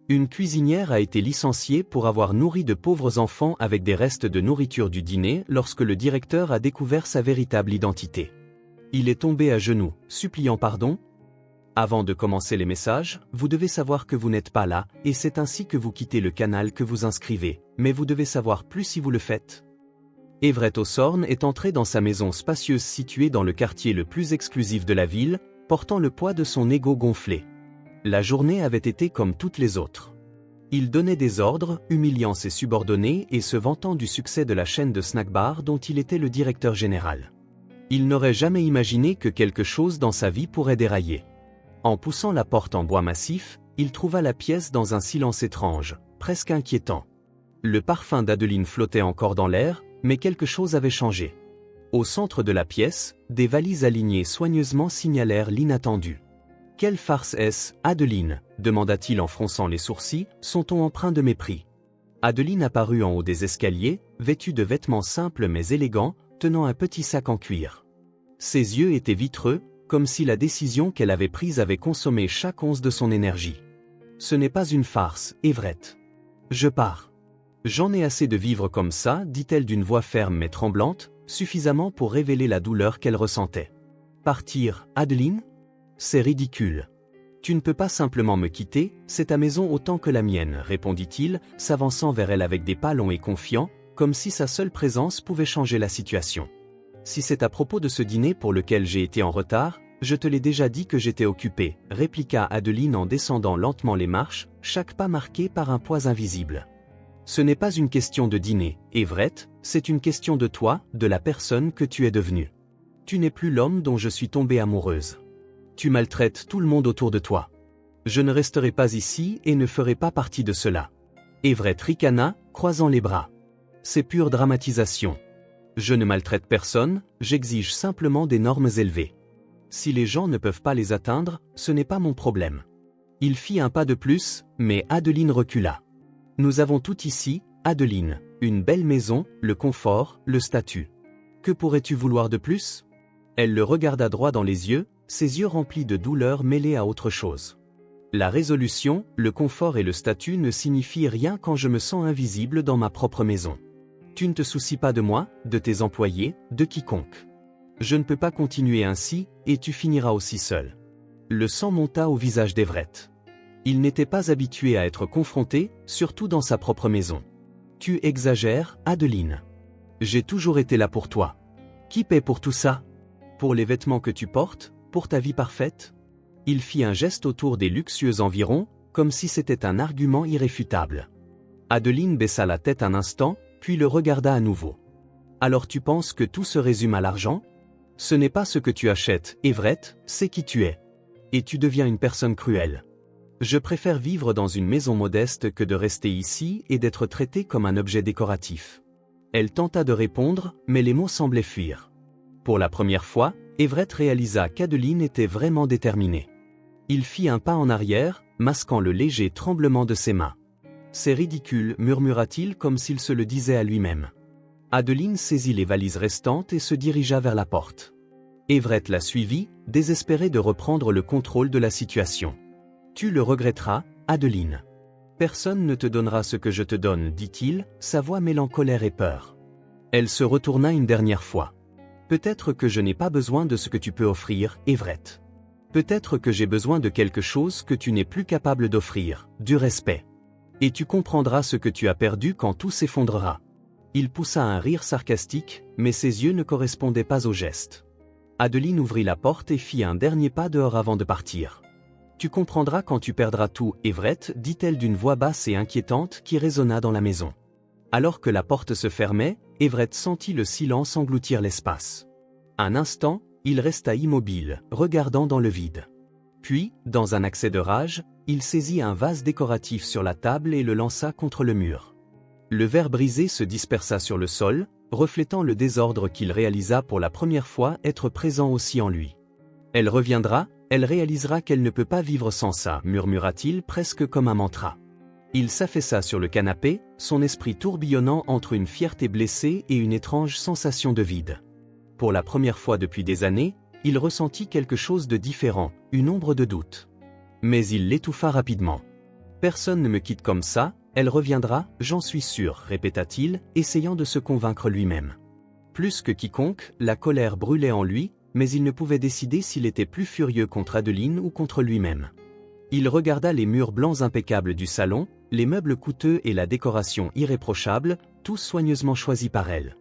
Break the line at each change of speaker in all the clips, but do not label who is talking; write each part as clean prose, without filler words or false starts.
Une cuisinière a été licenciée pour avoir nourri de pauvres enfants avec des restes de nourriture du dîner lorsque le directeur a découvert sa véritable identité. Il est tombé à genoux, suppliant pardon. Avant de commencer les messages, vous devez savoir que vous n'êtes pas là, et c'est ainsi que vous quittez le canal que vous inscrivez, mais vous devez savoir plus si vous le faites. Everett Hawthorne est entré dans sa maison spacieuse située dans le quartier le plus exclusif de la ville, portant le poids de son ego gonflé. La journée avait été comme toutes les autres. Il donnait des ordres, humiliant ses subordonnés et se vantant du succès de la chaîne de snack-bar dont il était le directeur général. Il n'aurait jamais imaginé que quelque chose dans sa vie pourrait dérailler. En poussant la porte en bois massif, il trouva la pièce dans un silence étrange, presque inquiétant. Le parfum d'Adeline flottait encore dans l'air, mais quelque chose avait changé. Au centre de la pièce, des valises alignées soigneusement signalèrent l'inattendu. « Quelle farce est-ce, Adeline » demanda-t-il en fronçant les sourcils, son ton empreint de mépris. Adeline apparut en haut des escaliers, vêtue de vêtements simples mais élégants, tenant un petit sac en cuir. Ses yeux étaient vitreux, comme si la décision qu'elle avait prise avait consommé chaque once de son énergie. « Ce n'est pas une farce, Everett. Je pars. J'en ai assez de vivre comme ça, dit-elle d'une voix ferme mais tremblante, suffisamment pour révéler la douleur qu'elle ressentait. Partir, Adeline ? C'est ridicule. Tu ne peux pas simplement me quitter, c'est ta maison autant que la mienne, répondit-il, s'avançant vers elle avec des pas longs et confiants, comme si sa seule présence pouvait changer la situation. Si c'est à propos de ce dîner pour lequel j'ai été en retard, je te l'ai déjà dit que j'étais occupé, répliqua Adeline en descendant lentement les marches, chaque pas marqué par un poids invisible. Ce n'est pas une question de dîner, Everett, c'est une question de toi, de la personne que tu es devenue. Tu n'es plus l'homme dont je suis tombée amoureuse. Tu maltraites tout le monde autour de toi. Je ne resterai pas ici et ne ferai pas partie de cela. Everett ricana, croisant les bras. C'est pure dramatisation. Je ne maltraite personne, j'exige simplement des normes élevées. Si les gens ne peuvent pas les atteindre, ce n'est pas mon problème. Il fit un pas de plus, mais Adeline recula. Nous avons tout ici, Adeline, une belle maison, le confort, le statut. Que pourrais-tu vouloir de plus ? Elle le regarda droit dans les yeux, ses yeux remplis de douleur mêlée à autre chose. La résolution, le confort et le statut ne signifient rien quand je me sens invisible dans ma propre maison. Tu ne te soucies pas de moi, de tes employés, de quiconque. Je ne peux pas continuer ainsi, et tu finiras aussi seul. Le sang monta au visage d'Everett. Il n'était pas habitué à être confronté, surtout dans sa propre maison. Tu exagères, Adeline. J'ai toujours été là pour toi. Qui paie pour tout ça ? Pour les vêtements que tu portes ? Pour ta vie parfaite ? Il fit un geste autour des luxueux environs, comme si c'était un argument irréfutable. Adeline baissa la tête un instant, puis le regarda à nouveau. Alors tu penses que tout se résume à l'argent ? Ce n'est pas ce que tu achètes, Everett, c'est qui tu es. Et tu deviens une personne cruelle. Je préfère vivre dans une maison modeste que de rester ici et d'être traité comme un objet décoratif. Elle tenta de répondre, mais les mots semblaient fuir. Pour la première fois, Everett réalisa qu'Adeline était vraiment déterminée. Il fit un pas en arrière, masquant le léger tremblement de ses mains. « C'est ridicule » murmura-t-il comme s'il se le disait à lui-même. Adeline saisit les valises restantes et se dirigea vers la porte. Everett la suivit, désespéré de reprendre le contrôle de la situation. « Tu le regretteras, Adeline. Personne ne te donnera ce que je te donne, dit-il, sa voix mêlant colère et peur. Elle se retourna une dernière fois. Peut-être que je n'ai pas besoin de ce que tu peux offrir, Everett. Peut-être que j'ai besoin de quelque chose que tu n'es plus capable d'offrir, du respect. Et tu comprendras ce que tu as perdu quand tout s'effondrera. » Il poussa un rire sarcastique, mais ses yeux ne correspondaient pas au geste. Adeline ouvrit la porte et fit un dernier pas dehors avant de partir. « Tu comprendras quand tu perdras tout, Everett, dit-elle d'une voix basse et inquiétante qui résonna dans la maison. Alors que la porte se fermait, Everett sentit le silence engloutir l'espace. Un instant, il resta immobile, regardant dans le vide. Puis, dans un accès de rage, il saisit un vase décoratif sur la table et le lança contre le mur. Le verre brisé se dispersa sur le sol, reflétant le désordre qu'il réalisa pour la première fois être présent aussi en lui. « Elle reviendra, elle réalisera qu'elle ne peut pas vivre sans ça », murmura-t-il presque comme un mantra. Il s'affaissa sur le canapé, son esprit tourbillonnant entre une fierté blessée et une étrange sensation de vide. Pour la première fois depuis des années, il ressentit quelque chose de différent, une ombre de doute. Mais il l'étouffa rapidement. Personne ne me quitte comme ça, elle reviendra, j'en suis sûr, répéta-t-il, essayant de se convaincre lui-même. Plus que quiconque, la colère brûlait en lui, mais il ne pouvait décider s'il était plus furieux contre Adeline ou contre lui-même. Il regarda les murs blancs impeccables du salon, les meubles coûteux et la décoration irréprochable, tous soigneusement choisis par elle.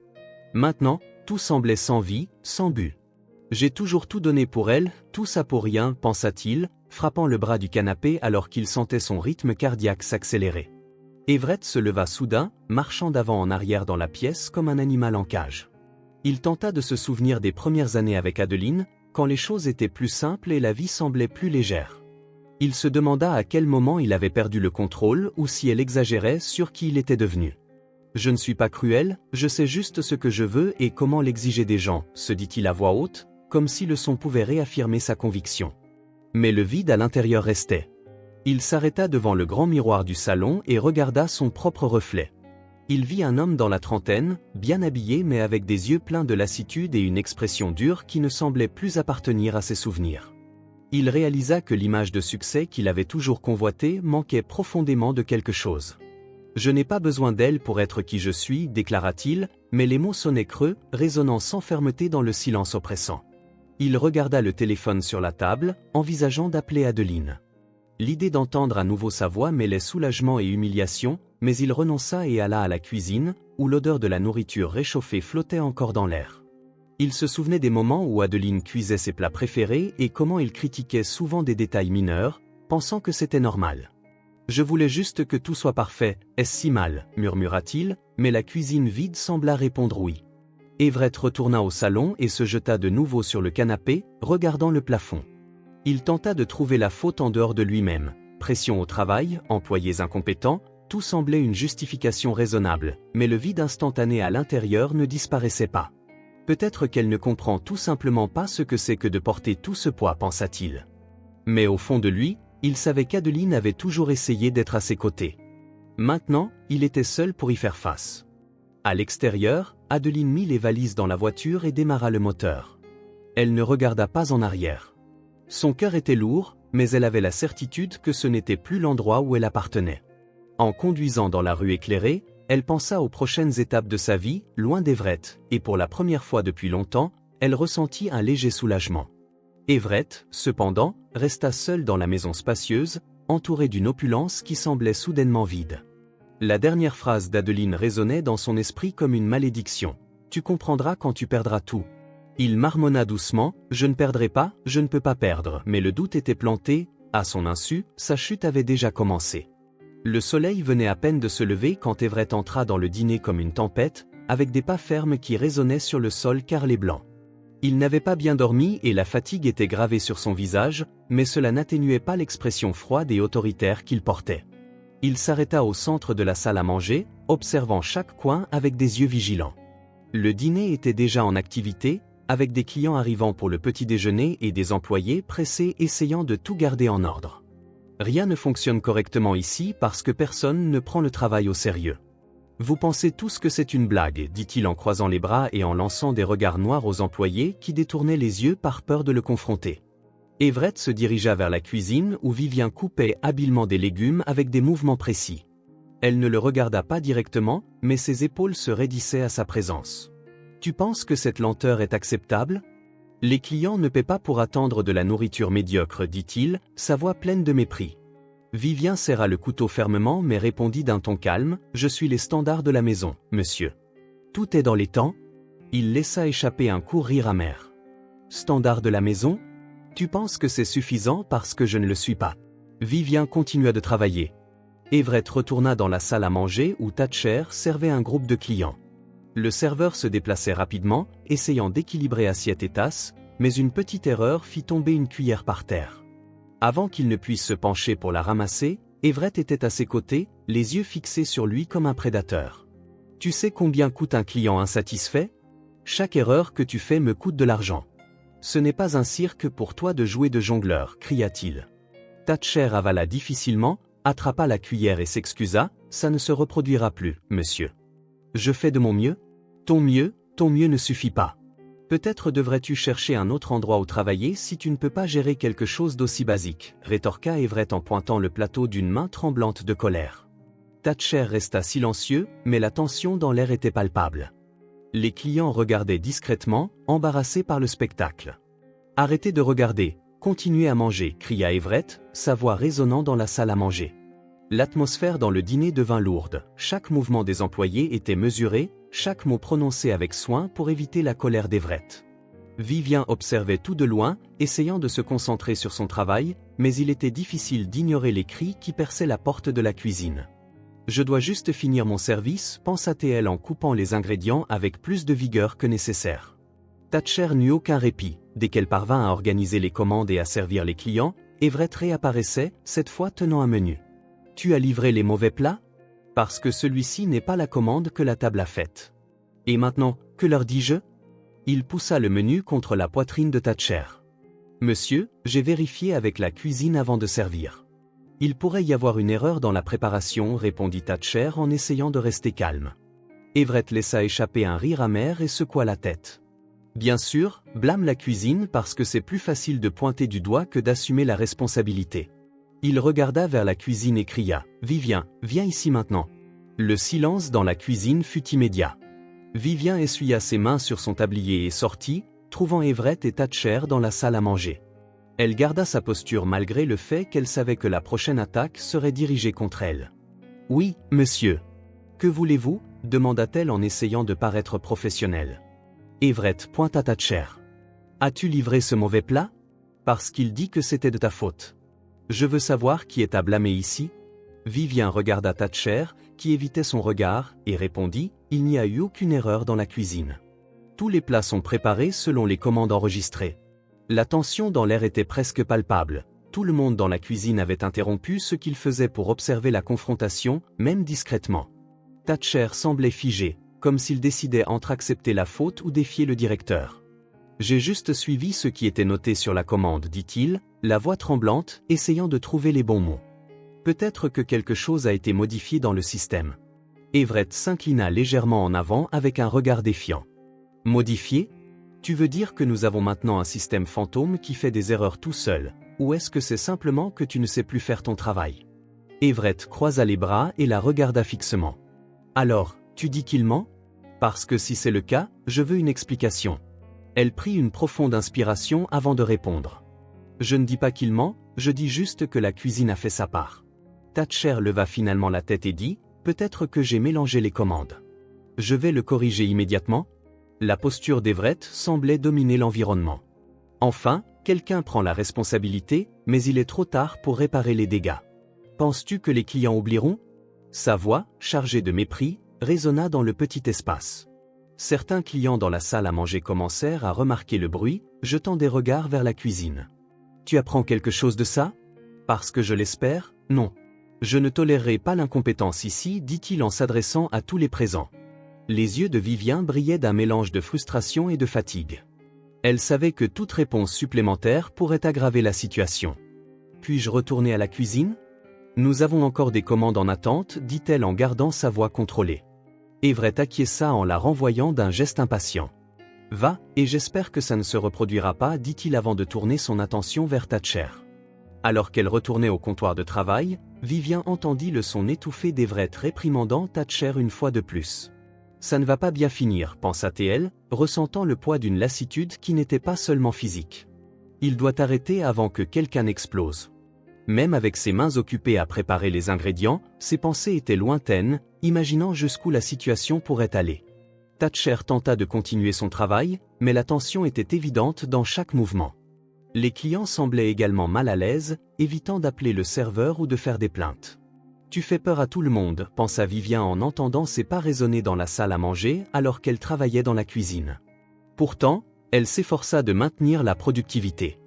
Maintenant, tout semblait sans vie, sans but. J'ai toujours tout donné pour elle, tout ça pour rien, pensa-t-il, frappant le bras du canapé alors qu'il sentait son rythme cardiaque s'accélérer. Everett se leva soudain, marchant d'avant en arrière dans la pièce comme un animal en cage. Il tenta de se souvenir des premières années avec Adeline, quand les choses étaient plus simples et la vie semblait plus légère. Il se demanda à quel moment il avait perdu le contrôle ou si elle exagérait sur qui il était devenu. « Je ne suis pas cruel, je sais juste ce que je veux et comment l'exiger des gens », se dit-il à voix haute, comme si le son pouvait réaffirmer sa conviction. Mais le vide à l'intérieur restait. Il s'arrêta devant le grand miroir du salon et regarda son propre reflet. Il vit un homme dans la trentaine, bien habillé mais avec des yeux pleins de lassitude et une expression dure qui ne semblait plus appartenir à ses souvenirs. Il réalisa que l'image de succès qu'il avait toujours convoitée manquait profondément de quelque chose. « Je n'ai pas besoin d'elle pour être qui je suis », déclara-t-il, mais les mots sonnaient creux, résonnant sans fermeté dans le silence oppressant. Il regarda le téléphone sur la table, envisageant d'appeler Adeline. L'idée d'entendre à nouveau sa voix mêlait soulagement et humiliation, mais il renonça et alla à la cuisine, où l'odeur de la nourriture réchauffée flottait encore dans l'air. Il se souvenait des moments où Adeline cuisait ses plats préférés et comment il critiquait souvent des détails mineurs, pensant que c'était normal. « Je voulais juste que tout soit parfait, est-ce si mal ?» murmura-t-il, mais la cuisine vide sembla répondre oui. Everett retourna au salon et se jeta de nouveau sur le canapé, regardant le plafond. Il tenta de trouver la faute en dehors de lui-même. Pression au travail, employés incompétents, tout semblait une justification raisonnable, mais le vide instantané à l'intérieur ne disparaissait pas. Peut-être qu'elle ne comprend tout simplement pas ce que c'est que de porter tout ce poids, pensa-t-il. Mais au fond de lui, il savait qu'Adeline avait toujours essayé d'être à ses côtés. Maintenant, il était seul pour y faire face. À l'extérieur, Adeline mit les valises dans la voiture et démarra le moteur. Elle ne regarda pas en arrière. Son cœur était lourd, mais elle avait la certitude que ce n'était plus l'endroit où elle appartenait. En conduisant dans la rue éclairée, elle pensa aux prochaines étapes de sa vie, loin d'Everett, et pour la première fois depuis longtemps, elle ressentit un léger soulagement. Everett, cependant, resta seul dans la maison spacieuse, entouré d'une opulence qui semblait soudainement vide. La dernière phrase d'Adeline résonnait dans son esprit comme une malédiction. « Tu comprendras quand tu perdras tout. » Il marmonna doucement, « Je ne perdrai pas, je ne peux pas perdre », mais le doute était planté, à son insu, sa chute avait déjà commencé. Le soleil venait à peine de se lever quand Everett entra dans le dîner comme une tempête, avec des pas fermes qui résonnaient sur le sol carrelé blanc. Il n'avait pas bien dormi et la fatigue était gravée sur son visage, mais cela n'atténuait pas l'expression froide et autoritaire qu'il portait. Il s'arrêta au centre de la salle à manger, observant chaque coin avec des yeux vigilants. Le dîner était déjà en activité, avec des clients arrivant pour le petit déjeuner et des employés pressés essayant de tout garder en ordre. Rien ne fonctionne correctement ici parce que personne ne prend le travail au sérieux. Vous pensez tous que c'est une blague, dit-il en croisant les bras et en lançant des regards noirs aux employés qui détournaient les yeux par peur de le confronter. Everett se dirigea vers la cuisine où Vivien coupait habilement des légumes avec des mouvements précis. Elle ne le regarda pas directement, mais ses épaules se raidissaient à sa présence. « Tu penses que cette lenteur est acceptable ? Les clients ne paient pas pour attendre de la nourriture médiocre, dit-il, sa voix pleine de mépris. Vivien serra le couteau fermement mais répondit d'un ton calme, « Je suis les standards de la maison, monsieur. Tout est dans les temps ?» Il laissa échapper un court rire amer. « Standards de la maison ? Tu penses que c'est suffisant parce que je ne le suis pas. » Vivien continua de travailler. Everett retourna dans la salle à manger où Thatcher servait un groupe de clients. Le serveur se déplaçait rapidement, essayant d'équilibrer assiette et tasse, mais une petite erreur fit tomber une cuillère par terre. Avant qu'il ne puisse se pencher pour la ramasser, Everett était à ses côtés, les yeux fixés sur lui comme un prédateur. « Tu sais combien coûte un client insatisfait ? Chaque erreur que tu fais me coûte de l'argent. Ce n'est pas un cirque pour toi de jouer de jongleur, cria-t-il. Thatcher avala difficilement, attrapa la cuillère et s'excusa, « Ça ne se reproduira plus, monsieur. Je fais de mon mieux. Ton mieux ne suffit pas. Peut-être devrais-tu chercher un autre endroit où travailler si tu ne peux pas gérer quelque chose d'aussi basique, rétorqua Everett en pointant le plateau d'une main tremblante de colère. Thatcher resta silencieux, mais la tension dans l'air était palpable. Les clients regardaient discrètement, embarrassés par le spectacle. « Arrêtez de regarder, continuez à manger » cria Everett, sa voix résonnant dans la salle à manger. L'atmosphère dans le dîner devint lourde, chaque mouvement des employés était mesuré, chaque mot prononcé avec soin pour éviter la colère d'Everett. Vivien observait tout de loin, essayant de se concentrer sur son travail, mais il était difficile d'ignorer les cris qui perçaient la porte de la cuisine. « Je dois juste finir mon service » pensa-t-elle en coupant les ingrédients avec plus de vigueur que nécessaire. Thatcher n'eut aucun répit. Dès qu'elle parvint à organiser les commandes et à servir les clients, Everett réapparaissait, cette fois tenant un menu. « Tu as livré les mauvais plats ? Parce que celui-ci n'est pas la commande que la table a faite. » « Et maintenant, que leur dis-je » Il poussa le menu contre la poitrine de Thatcher. « Monsieur, j'ai vérifié avec la cuisine avant de servir. »« Il pourrait y avoir une erreur dans la préparation » répondit Thatcher en essayant de rester calme. Everett laissa échapper un rire amer et secoua la tête. « Bien sûr, blâme la cuisine parce que c'est plus facile de pointer du doigt que d'assumer la responsabilité. » Il regarda vers la cuisine et cria « Vivien, viens ici maintenant !» Le silence dans la cuisine fut immédiat. Vivien essuya ses mains sur son tablier et sortit, trouvant Everett et Thatcher dans la salle à manger. Elle garda sa posture malgré le fait qu'elle savait que la prochaine attaque serait dirigée contre elle. « Oui, monsieur. »« Que voulez-vous » demanda-t-elle en essayant de paraître professionnelle. Everett pointa Thatcher. « As-tu livré ce mauvais plat ? Parce qu'il dit que c'était de ta faute. Je veux savoir qui est à blâmer ici. » Vivien regarda Thatcher, qui évitait son regard, et répondit « Il n'y a eu aucune erreur dans la cuisine. Tous les plats sont préparés selon les commandes enregistrées. » La tension dans l'air était presque palpable. Tout le monde dans la cuisine avait interrompu ce qu'il faisait pour observer la confrontation, même discrètement. Thatcher semblait figé, comme s'il décidait entre accepter la faute ou défier le directeur. « J'ai juste suivi ce qui était noté sur la commande, dit-il, la voix tremblante, essayant de trouver les bons mots. Peut-être que quelque chose a été modifié dans le système. » Everett s'inclina légèrement en avant avec un regard défiant. « Modifié ? Tu veux dire que nous avons maintenant un système fantôme qui fait des erreurs tout seul, ou est-ce que c'est simplement que tu ne sais plus faire ton travail ?» Everett croisa les bras et la regarda fixement. « Alors, tu dis qu'il ment ? Parce que si c'est le cas, je veux une explication. » Elle prit une profonde inspiration avant de répondre. « Je ne dis pas qu'il ment, je dis juste que la cuisine a fait sa part. » Thatcher leva finalement la tête et dit « Peut-être que j'ai mélangé les commandes. Je vais le corriger immédiatement. » La posture d'Everett semblait dominer l'environnement. Enfin, quelqu'un prend la responsabilité, mais il est trop tard pour réparer les dégâts. Penses-tu que les clients oublieront ? Sa voix, chargée de mépris, résonna dans le petit espace. Certains clients dans la salle à manger commencèrent à remarquer le bruit, jetant des regards vers la cuisine. « Tu apprends quelque chose de ça ? Parce que je l'espère, non. Je ne tolérerai pas l'incompétence ici, dit-il en s'adressant à tous les présents. » Les yeux de Vivien brillaient d'un mélange de frustration et de fatigue. Elle savait que toute réponse supplémentaire pourrait aggraver la situation. « Puis-je retourner à la cuisine ? Nous avons encore des commandes en attente, dit-elle en gardant sa voix contrôlée. Everett acquiesça en la renvoyant d'un geste impatient. « Va, et j'espère que ça ne se reproduira pas, dit-il avant de tourner son attention vers Thatcher. » Alors qu'elle retournait au comptoir de travail, Vivien entendit le son étouffé d'Everett réprimandant Thatcher une fois de plus. « Ça ne va pas bien finir, pensa-t-elle, ressentant le poids d'une lassitude qui n'était pas seulement physique. Il doit arrêter avant que quelqu'un explose. » Même avec ses mains occupées à préparer les ingrédients, ses pensées étaient lointaines, imaginant jusqu'où la situation pourrait aller. Thatcher tenta de continuer son travail, mais la tension était évidente dans chaque mouvement. Les clients semblaient également mal à l'aise, évitant d'appeler le serveur ou de faire des plaintes. « Tu fais peur à tout le monde, pensa Vivien en entendant ses pas résonner dans la salle à manger alors qu'elle travaillait dans la cuisine. Pourtant, elle s'efforça de maintenir la productivité.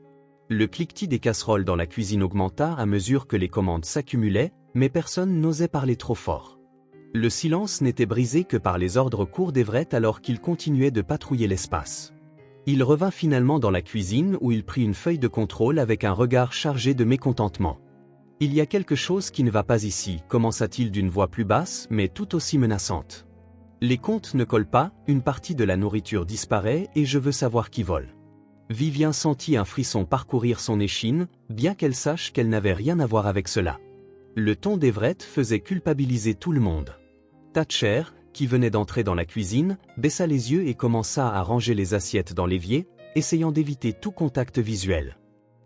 Le cliquetis des casseroles dans la cuisine augmenta à mesure que les commandes s'accumulaient, mais personne n'osait parler trop fort. Le silence n'était brisé que par les ordres courts d'Everett alors qu'il continuait de patrouiller l'espace. Il revint finalement dans la cuisine où il prit une feuille de contrôle avec un regard chargé de mécontentement. « Il y a quelque chose qui ne va pas ici » commença-t-il d'une voix plus basse mais tout aussi menaçante. Les comptes ne collent pas, une partie de la nourriture disparaît et je veux savoir qui vole. Vivien sentit un frisson parcourir son échine, bien qu'elle sache qu'elle n'avait rien à voir avec cela. Le ton d'Everett faisait culpabiliser tout le monde. Thatcher, qui venait d'entrer dans la cuisine, baissa les yeux et commença à ranger les assiettes dans l'évier, essayant d'éviter tout contact visuel.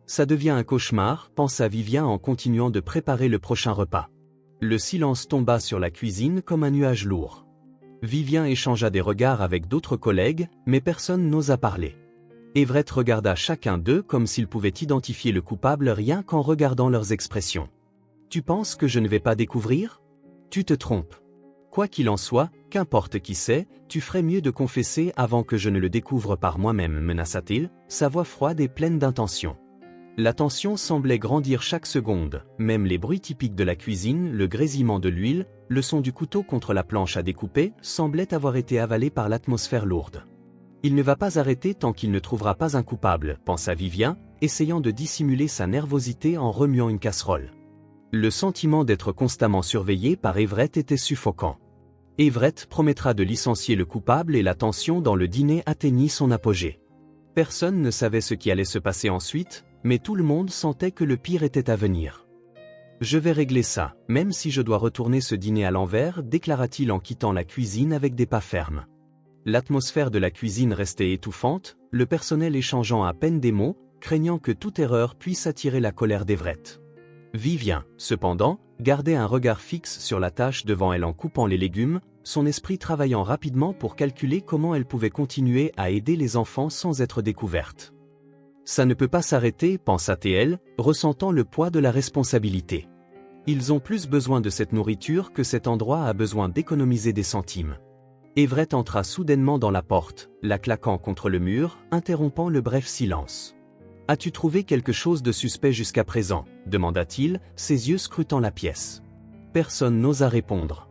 Ça devient un cauchemar, pensa Vivien en continuant de préparer le prochain repas. Le silence tomba sur la cuisine comme un nuage lourd. Vivien échangea des regards avec d'autres collègues, mais personne n'osa parler. Everett regarda chacun d'eux comme s'il pouvait identifier le coupable rien qu'en regardant leurs expressions. « Tu penses que je ne vais pas découvrir ? Tu te trompes. Quoi qu'il en soit, qu'importe qui c'est, tu ferais mieux de confesser avant que je ne le découvre par moi-même, menaça-t-il, sa voix froide et pleine d'intention. La tension semblait grandir chaque seconde, même les bruits typiques de la cuisine, le grésillement de l'huile, le son du couteau contre la planche à découper, semblaient avoir été avalés par l'atmosphère lourde. Il ne va pas arrêter tant qu'il ne trouvera pas un coupable, pensa Vivien, essayant de dissimuler sa nervosité en remuant une casserole. Le sentiment d'être constamment surveillé par Everett était suffocant. Everett promettra de licencier le coupable et la tension dans le dîner atteignit son apogée. Personne ne savait ce qui allait se passer ensuite, mais tout le monde sentait que le pire était à venir. « Je vais régler ça, même si je dois retourner ce dîner à l'envers, déclara-t-il en quittant la cuisine avec des pas fermes. L'atmosphère de la cuisine restait étouffante, le personnel échangeant à peine des mots, craignant que toute erreur puisse attirer la colère d'Everett. Vivien, cependant, gardait un regard fixe sur la tâche devant elle en coupant les légumes, son esprit travaillant rapidement pour calculer comment elle pouvait continuer à aider les enfants sans être découverte. Ça ne peut pas s'arrêter, pensa-t-elle, ressentant le poids de la responsabilité. Ils ont plus besoin de cette nourriture que cet endroit a besoin d'économiser des centimes. Everett entra soudainement dans la porte, la claquant contre le mur, interrompant le bref silence. « As-tu trouvé quelque chose de suspect jusqu'à présent » demanda-t-il, ses yeux scrutant la pièce. Personne n'osa répondre.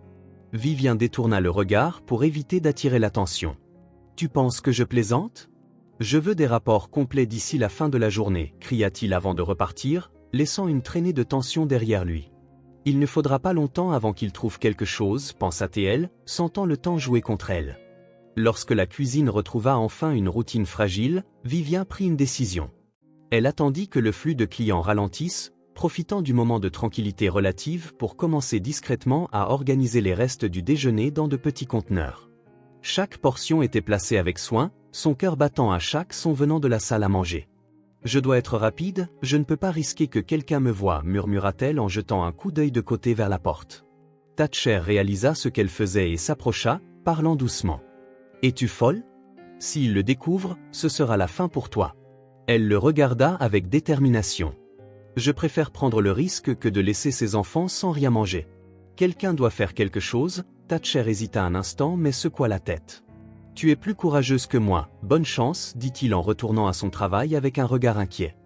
Vivien détourna le regard pour éviter d'attirer l'attention. « Tu penses que je plaisante ? Je veux des rapports complets d'ici la fin de la journée, cria-t-il avant de repartir, laissant une traînée de tension derrière lui. Il ne faudra pas longtemps avant qu'il trouve quelque chose, pensa-t-elle, sentant le temps jouer contre elle. Lorsque la cuisine retrouva enfin une routine fragile, Vivien prit une décision. Elle attendit que le flux de clients ralentisse, profitant du moment de tranquillité relative pour commencer discrètement à organiser les restes du déjeuner dans de petits conteneurs. Chaque portion était placée avec soin, son cœur battant à chaque son venant de la salle à manger. « Je dois être rapide, je ne peux pas risquer que quelqu'un me voie, murmura-t-elle en jetant un coup d'œil de côté vers la porte. Thatcher réalisa ce qu'elle faisait et s'approcha, parlant doucement. « Es-tu folle ? S'il le découvre, ce sera la fin pour toi. » Elle le regarda avec détermination. « Je préfère prendre le risque que de laisser ces enfants sans rien manger. Quelqu'un doit faire quelque chose. » Thatcher hésita un instant mais secoua la tête. « Tu es plus courageuse que moi, bonne chance, dit-il en retournant à son travail avec un regard inquiet.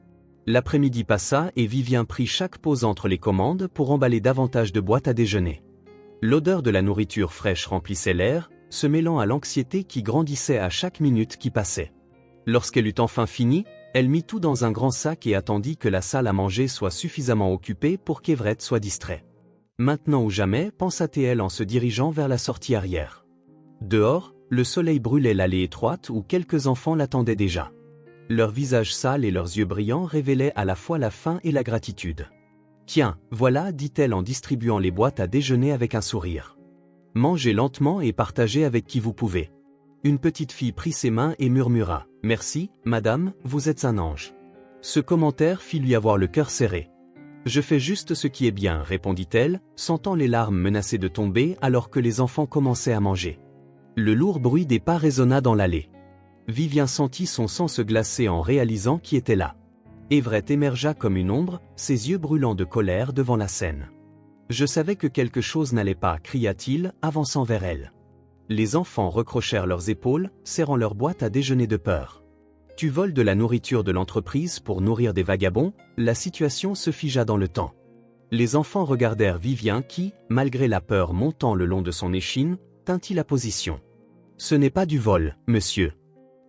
L'après-midi passa et Vivien prit chaque pause entre les commandes pour emballer davantage de boîtes à déjeuner. L'odeur de la nourriture fraîche remplissait l'air, se mêlant à l'anxiété qui grandissait à chaque minute qui passait. Lorsqu'elle eut enfin fini, elle mit tout dans un grand sac et attendit que la salle à manger soit suffisamment occupée pour qu'Everett soit distrait. Maintenant ou jamais, pensa-t-elle en se dirigeant vers la sortie arrière. Dehors, le soleil brûlait l'allée étroite où quelques enfants l'attendaient déjà. Leurs visages sales et leurs yeux brillants révélaient à la fois la faim et la gratitude. « Tiens, voilà, dit-elle en distribuant les boîtes à déjeuner avec un sourire. Mangez lentement et partagez avec qui vous pouvez. » Une petite fille prit ses mains et murmura « Merci, madame, vous êtes un ange. » Ce commentaire fit lui avoir le cœur serré. « Je fais juste ce qui est bien, répondit-elle, sentant les larmes menacer de tomber alors que les enfants commençaient à manger. Le lourd bruit des pas résonna dans l'allée. Vivien sentit son sang se glacer en réalisant qui était là. Everett émergea comme une ombre, ses yeux brûlants de colère devant la scène. « Je savais que quelque chose n'allait pas, cria-t-il, avançant vers elle. Les enfants recrochèrent leurs épaules, serrant leur boîte à déjeuner de peur. « Tu voles de la nourriture de l'entreprise pour nourrir des vagabonds ?» La situation se figea dans le temps. Les enfants regardèrent Vivien qui, malgré la peur montant le long de son échine, teintit la position. « Ce n'est pas du vol, monsieur.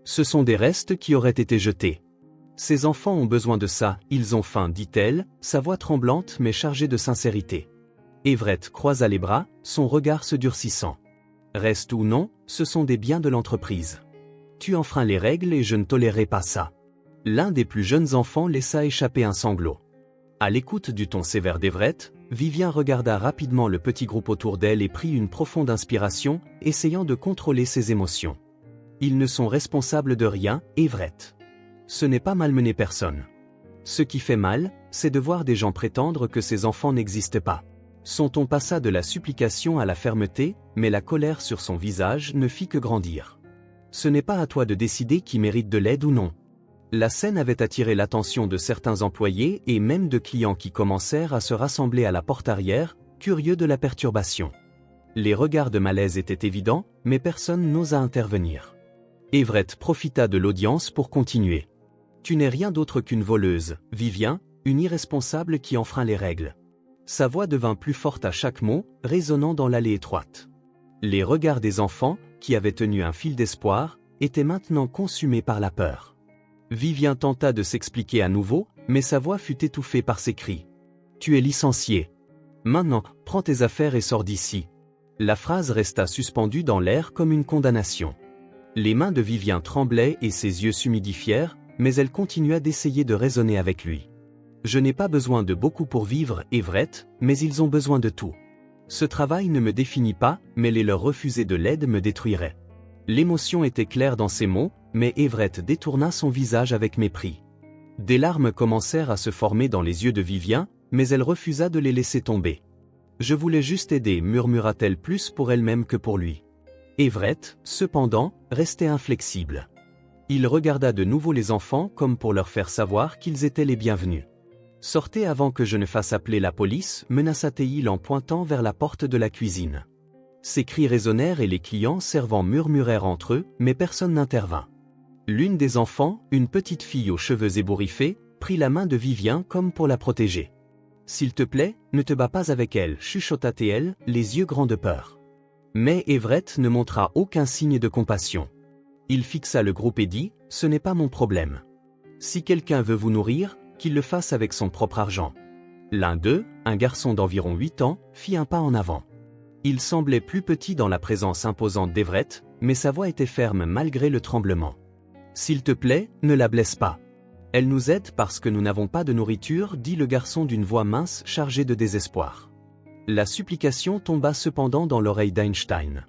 Ce sont des restes qui auraient été jetés. Ces enfants ont besoin de ça, ils ont faim, dit-elle, sa voix tremblante mais chargée de sincérité. » Everett croisa les bras, son regard se durcissant. « Reste ou non, ce sont des biens de l'entreprise. Tu enfreins les règles et je ne tolérerai pas ça. L'un des plus jeunes enfants laissa échapper un sanglot. À l'écoute du ton sévère d'Everett, Vivien regarda rapidement le petit groupe autour d'elle et prit une profonde inspiration, essayant de contrôler ses émotions. Ils ne sont responsables de rien, Everett. Ce n'est pas malmener personne. Ce qui fait mal, c'est de voir des gens prétendre que ces enfants n'existent pas. Son ton passa de la supplication à la fermeté, mais la colère sur son visage ne fit que grandir. Ce n'est pas à toi de décider qui mérite de l'aide ou non. La scène avait attiré l'attention de certains employés et même de clients qui commencèrent à se rassembler à la porte arrière, curieux de la perturbation. Les regards de malaise étaient évidents, mais personne n'osa intervenir. Everett profita de l'audience pour continuer. Tu n'es rien d'autre qu'une voleuse, Vivien, une irresponsable qui enfreint les règles. Sa voix devint plus forte à chaque mot, résonnant dans l'allée étroite. Les regards des enfants, qui avaient tenu un fil d'espoir, étaient maintenant consumés par la peur. Vivien tenta de s'expliquer à nouveau, mais sa voix fut étouffée par ses cris. « Tu es licencié. Maintenant, prends tes affaires et sors d'ici. » La phrase resta suspendue dans l'air comme une condamnation. Les mains de Vivien tremblaient et ses yeux s'humidifièrent, mais elle continua d'essayer de raisonner avec lui. « Je n'ai pas besoin de beaucoup pour vivre, Everett, mais ils ont besoin de tout. Ce travail ne me définit pas, mais les leur refuser de l'aide me détruirait. » L'émotion était claire dans ses mots, mais Everett détourna son visage avec mépris. Des larmes commencèrent à se former dans les yeux de Vivien, mais elle refusa de les laisser tomber. « Je voulais juste aider », murmura-t-elle plus pour elle-même que pour lui. Everett, cependant, restait inflexible. Il regarda de nouveau les enfants comme pour leur faire savoir qu'ils étaient les bienvenus. « Sortez avant que je ne fasse appeler la police », menaça-t-il en pointant vers la porte de la cuisine. Ses cris résonnèrent et les clients servant murmurèrent entre eux, mais personne n'intervint. L'une des enfants, une petite fille aux cheveux ébouriffés, prit la main de Vivien comme pour la protéger. « S'il te plaît, ne te bats pas avec elle », chuchota-t-elle, les yeux grands de peur. Mais Everett ne montra aucun signe de compassion. Il fixa le groupe et dit « Ce n'est pas mon problème. Si quelqu'un veut vous nourrir, qu'il le fasse avec son propre argent. » L'un d'eux, un garçon d'environ 8 ans, fit un pas en avant. Il semblait plus petit dans la présence imposante d'Everett, mais sa voix était ferme malgré le tremblement. « S'il te plaît, ne la blesse pas. Elle nous aide parce que nous n'avons pas de nourriture, » dit le garçon d'une voix mince chargée de désespoir. La supplication tomba cependant dans l'oreille d'Einstein.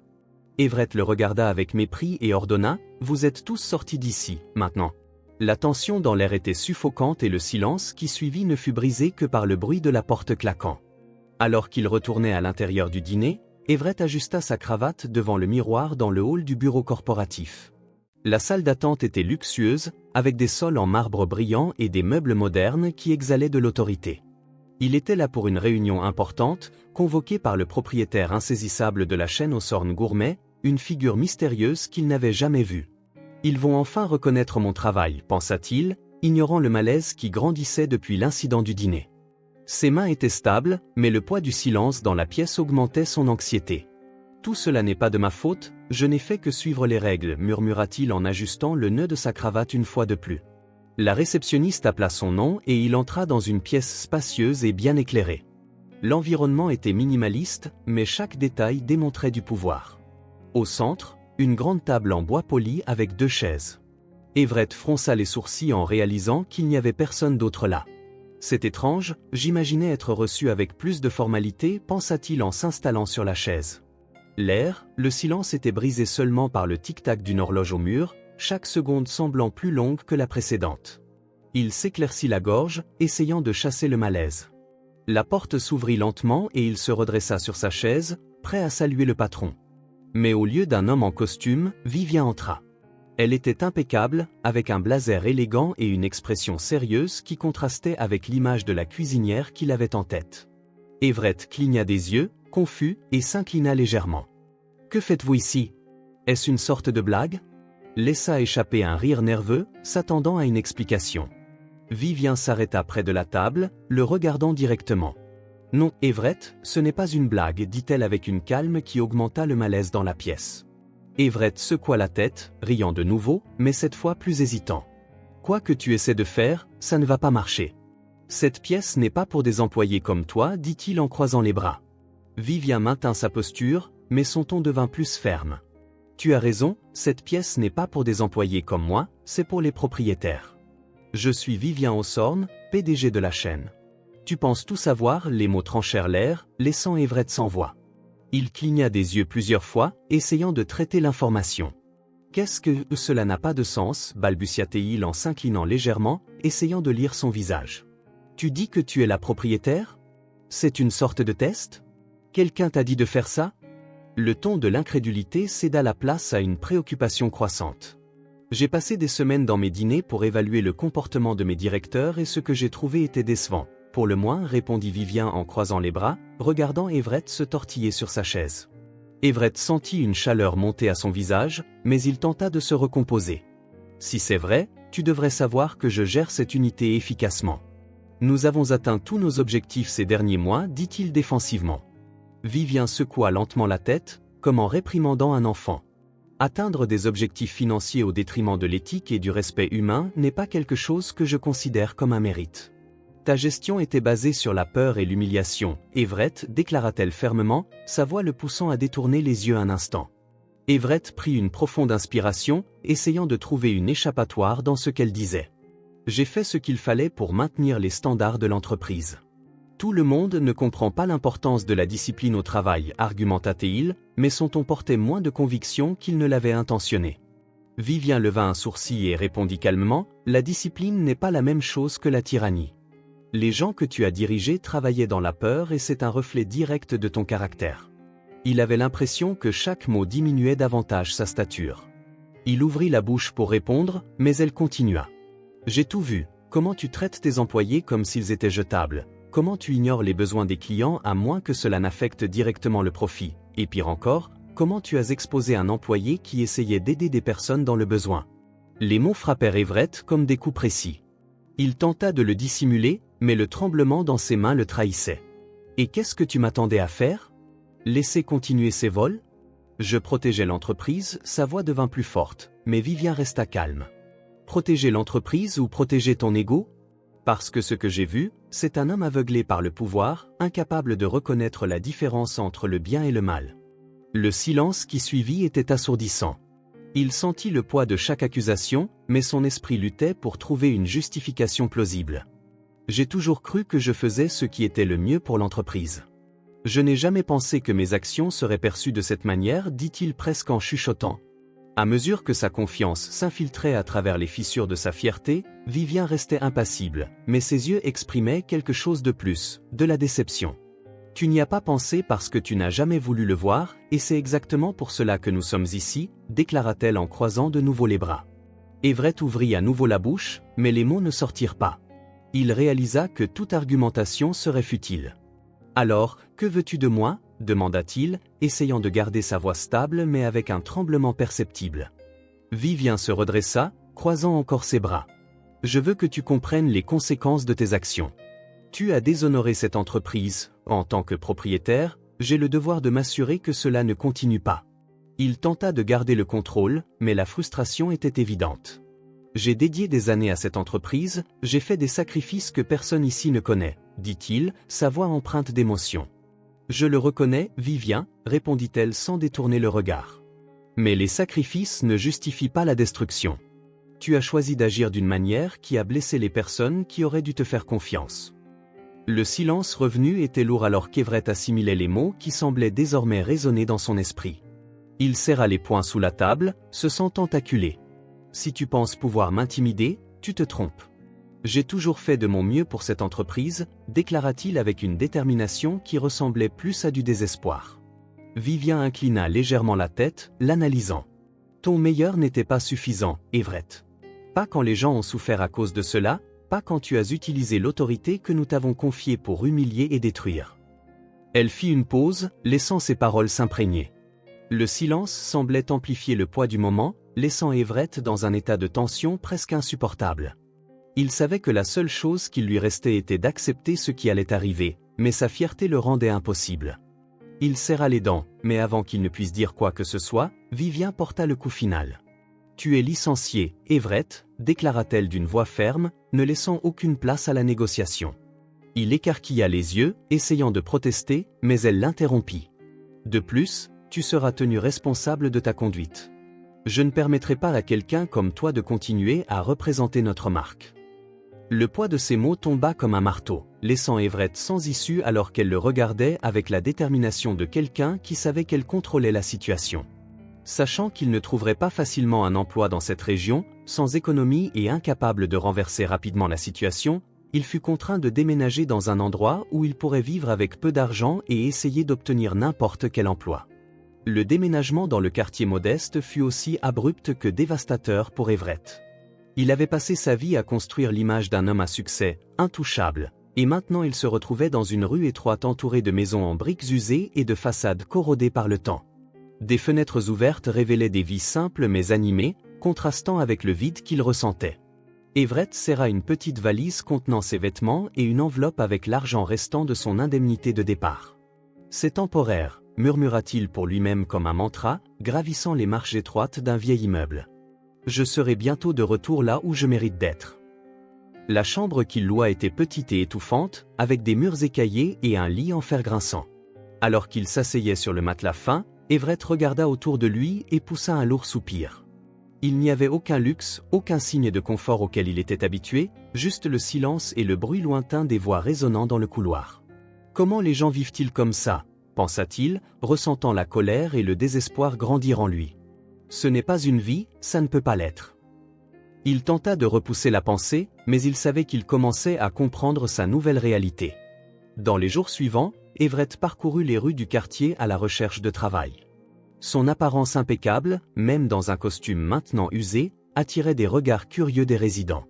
Everett le regarda avec mépris et ordonna « Vous êtes tous sortis d'ici, maintenant. » La tension dans l'air était suffocante et le silence qui suivit ne fut brisé que par le bruit de la porte claquant. Alors qu'il retournait à l'intérieur du dîner, Everett ajusta sa cravate devant le miroir dans le hall du bureau corporatif. La salle d'attente était luxueuse, avec des sols en marbre brillant et des meubles modernes qui exhalaient de l'autorité. Il était là pour une réunion importante, convoqué par le propriétaire insaisissable de la chaîne aux sornes gourmets, une figure mystérieuse qu'il n'avait jamais vue. « Ils vont enfin reconnaître mon travail », pensa-t-il, ignorant le malaise qui grandissait depuis l'incident du dîner. Ses mains étaient stables, mais le poids du silence dans la pièce augmentait son anxiété. « Tout cela n'est pas de ma faute, je n'ai fait que suivre les règles », murmura-t-il en ajustant le nœud de sa cravate une fois de plus. La réceptionniste appela son nom et il entra dans une pièce spacieuse et bien éclairée. L'environnement était minimaliste, mais chaque détail démontrait du pouvoir. Au centre, une grande table en bois poli avec 2 chaises. Everett fronça les sourcils en réalisant qu'il n'y avait personne d'autre là. « C'est étrange, j'imaginais être reçu avec plus de formalité », pensa-t-il en s'installant sur la chaise. L'air, le silence était brisé seulement par le tic-tac d'une horloge au mur, chaque seconde semblant plus longue que la précédente. Il s'éclaircit la gorge, essayant de chasser le malaise. La porte s'ouvrit lentement et il se redressa sur sa chaise, prêt à saluer le patron. Mais au lieu d'un homme en costume, Vivien entra. Elle était impeccable, avec un blazer élégant et une expression sérieuse qui contrastait avec l'image de la cuisinière qu'il avait en tête. Everett cligna des yeux, confus, et s'inclina légèrement. « Que faites-vous ici? Est-ce une sorte de blague ?» Laissa échapper un rire nerveux, s'attendant à une explication. Vivien s'arrêta près de la table, le regardant directement. « Non, Everett, ce n'est pas une blague, » dit-elle avec une calme qui augmenta le malaise dans la pièce. Everett secoua la tête, riant de nouveau, mais cette fois plus hésitant. « Quoi que tu essaies de faire, ça ne va pas marcher. Cette pièce n'est pas pour des employés comme toi, dit-il en croisant les bras. Vivien maintint sa posture, mais son ton devint plus ferme. Tu as raison, cette pièce n'est pas pour des employés comme moi, c'est pour les propriétaires. Je suis Vivien Hawthorne, PDG de la chaîne. Tu penses tout savoir, les mots tranchèrent l'air, laissant Everett sans voix. Il cligna des yeux plusieurs fois, essayant de traiter l'information. Qu'est-ce que cela n'a pas de sens, balbutia-t-il en s'inclinant légèrement, essayant de lire son visage. Tu dis que tu es la propriétaire? C'est une sorte de test? Quelqu'un t'a dit de faire ça? Le ton de l'incrédulité céda la place à une préoccupation croissante. J'ai passé des semaines dans mes dîners pour évaluer le comportement de mes directeurs et ce que j'ai trouvé était décevant. Pour le moins, répondit Vivien en croisant les bras, regardant Everett se tortiller sur sa chaise. Everett sentit une chaleur monter à son visage, mais il tenta de se recomposer. Si c'est vrai, tu devrais savoir que je gère cette unité efficacement. Nous avons atteint tous nos objectifs ces derniers mois, dit-il défensivement. Vivien secoua lentement la tête, comme en réprimandant un enfant. Atteindre des objectifs financiers au détriment de l'éthique et du respect humain n'est pas quelque chose que je considère comme un mérite. Ta gestion était basée sur la peur et l'humiliation, Everett, déclara-t-elle fermement, sa voix le poussant à détourner les yeux un instant. Everett prit une profonde inspiration, essayant de trouver une échappatoire dans ce qu'elle disait. J'ai fait ce qu'il fallait pour maintenir les standards de l'entreprise. Tout le monde ne comprend pas l'importance de la discipline au travail, argumenta-t-il, mais son ton portait moins de conviction qu'il ne l'avait intentionné. Vivien leva un sourcil et répondit calmement, la discipline n'est pas la même chose que la tyrannie. Les gens que tu as dirigés travaillaient dans la peur et c'est un reflet direct de ton caractère. Il avait l'impression que chaque mot diminuait davantage sa stature. Il ouvrit la bouche pour répondre, mais elle continua. J'ai tout vu, comment tu traites tes employés comme s'ils étaient jetables. Comment tu ignores les besoins des clients à moins que cela n'affecte directement le profit, et pire encore, comment tu as exposé un employé qui essayait d'aider des personnes dans le besoin. Les mots frappèrent Everett comme des coups précis. Il tenta de le dissimuler, mais le tremblement dans ses mains le trahissait. Et qu'est-ce que tu m'attendais à faire? Laisser continuer ses vols? Je protégeais l'entreprise, sa voix devint plus forte, mais Vivien resta calme. Protéger l'entreprise ou protéger ton ego? Parce que ce que j'ai vu, c'est un homme aveuglé par le pouvoir, incapable de reconnaître la différence entre le bien et le mal. Le silence qui suivit était assourdissant. Il sentit le poids de chaque accusation, mais son esprit luttait pour trouver une justification plausible. J'ai toujours cru que je faisais ce qui était le mieux pour l'entreprise. Je n'ai jamais pensé que mes actions seraient perçues de cette manière, dit-il presque en chuchotant. À mesure que sa confiance s'infiltrait à travers les fissures de sa fierté, Vivien restait impassible, mais ses yeux exprimaient quelque chose de plus, de la déception. Tu n'y as pas pensé parce que tu n'as jamais voulu le voir, et c'est exactement pour cela que nous sommes ici, déclara-t-elle en croisant de nouveau les bras. Everett ouvrit à nouveau la bouche, mais les mots ne sortirent pas. Il réalisa que toute argumentation serait futile. Alors, que veux-tu de moi? Demanda-t-il, essayant de garder sa voix stable mais avec un tremblement perceptible. Vivien se redressa, croisant encore ses bras. Je veux que tu comprennes les conséquences de tes actions. Tu as déshonoré cette entreprise, en tant que propriétaire, j'ai le devoir de m'assurer que cela ne continue pas. Il tenta de garder le contrôle, mais la frustration était évidente. J'ai dédié des années à cette entreprise, j'ai fait des sacrifices que personne ici ne connaît, dit-il, sa voix empreinte d'émotion. Je le reconnais, Vivien, répondit-elle sans détourner le regard. Mais les sacrifices ne justifient pas la destruction. Tu as choisi d'agir d'une manière qui a blessé les personnes qui auraient dû te faire confiance. Le silence revenu était lourd alors qu'Everett assimilait les mots qui semblaient désormais résonner dans son esprit. Il serra les poings sous la table, se sentant acculé. Si tu penses pouvoir m'intimider, tu te trompes. J'ai toujours fait de mon mieux pour cette entreprise, déclara-t-il avec une détermination qui ressemblait plus à du désespoir. Vivien inclina légèrement la tête, l'analysant. Ton meilleur n'était pas suffisant, Everett. Pas quand les gens ont souffert à cause de cela, pas quand tu as utilisé l'autorité que nous t'avons confiée pour humilier et détruire. Elle fit une pause, laissant ses paroles s'imprégner. Le silence semblait amplifier le poids du moment, laissant Everett dans un état de tension presque insupportable. Il savait que la seule chose qui lui restait était d'accepter ce qui allait arriver, mais sa fierté le rendait impossible. Il serra les dents, mais avant qu'il ne puisse dire quoi que ce soit, Vivien porta le coup final. « Tu es licencié, Everett », déclara-t-elle d'une voix ferme, ne laissant aucune place à la négociation. Il écarquilla les yeux, essayant de protester, mais elle l'interrompit. De plus, tu seras tenu responsable de ta conduite. Je ne permettrai pas à quelqu'un comme toi de continuer à représenter notre marque. Le poids de ces mots tomba comme un marteau, laissant Everett sans issue alors qu'elle le regardait avec la détermination de quelqu'un qui savait qu'elle contrôlait la situation. Sachant qu'il ne trouverait pas facilement un emploi dans cette région, sans économie et incapable de renverser rapidement la situation, il fut contraint de déménager dans un endroit où il pourrait vivre avec peu d'argent et essayer d'obtenir n'importe quel emploi. Le déménagement dans le quartier modeste fut aussi abrupt que dévastateur pour Everett. Il avait passé sa vie à construire l'image d'un homme à succès, intouchable, et maintenant il se retrouvait dans une rue étroite entourée de maisons en briques usées et de façades corrodées par le temps. Des fenêtres ouvertes révélaient des vies simples mais animées, contrastant avec le vide qu'il ressentait. Everett serra une petite valise contenant ses vêtements et une enveloppe avec l'argent restant de son indemnité de départ. « C'est temporaire », murmura-t-il pour lui-même comme un mantra, gravissant les marches étroites d'un vieil immeuble. Je serai bientôt de retour là où je mérite d'être. La chambre qu'il loua était petite et étouffante, avec des murs écaillés et un lit en fer grinçant. Alors qu'il s'asseyait sur le matelas fin, Everett regarda autour de lui et poussa un lourd soupir. Il n'y avait aucun luxe, aucun signe de confort auquel il était habitué, juste le silence et le bruit lointain des voix résonnant dans le couloir. Comment les gens vivent-ils comme ça, pensa-t-il, ressentant la colère et le désespoir grandir en lui. Ce n'est pas une vie, ça ne peut pas l'être. Il tenta de repousser la pensée, mais il savait qu'il commençait à comprendre sa nouvelle réalité. Dans les jours suivants, Everett parcourut les rues du quartier à la recherche de travail. Son apparence impeccable, même dans un costume maintenant usé, attirait des regards curieux des résidents.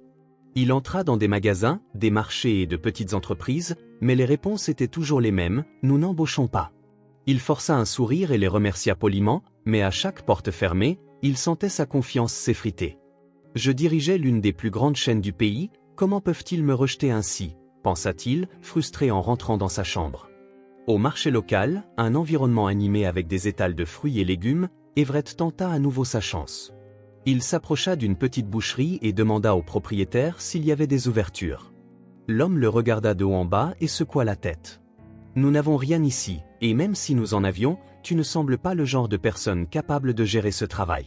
Il entra dans des magasins, des marchés et de petites entreprises, mais les réponses étaient toujours les mêmes, « Nous n'embauchons pas ». Il força un sourire et les remercia poliment, mais à chaque porte fermée, il sentait sa confiance s'effriter. « Je dirigeais l'une des plus grandes chaînes du pays, comment peuvent-ils me rejeter ainsi ?» pensa-t-il, frustré en rentrant dans sa chambre. Au marché local, un environnement animé avec des étals de fruits et légumes, Everett tenta à nouveau sa chance. Il s'approcha d'une petite boucherie et demanda au propriétaire s'il y avait des ouvertures. L'homme le regarda de haut en bas et secoua la tête. « Nous n'avons rien ici, et même si nous en avions, tu ne sembles pas le genre de personne capable de gérer ce travail. »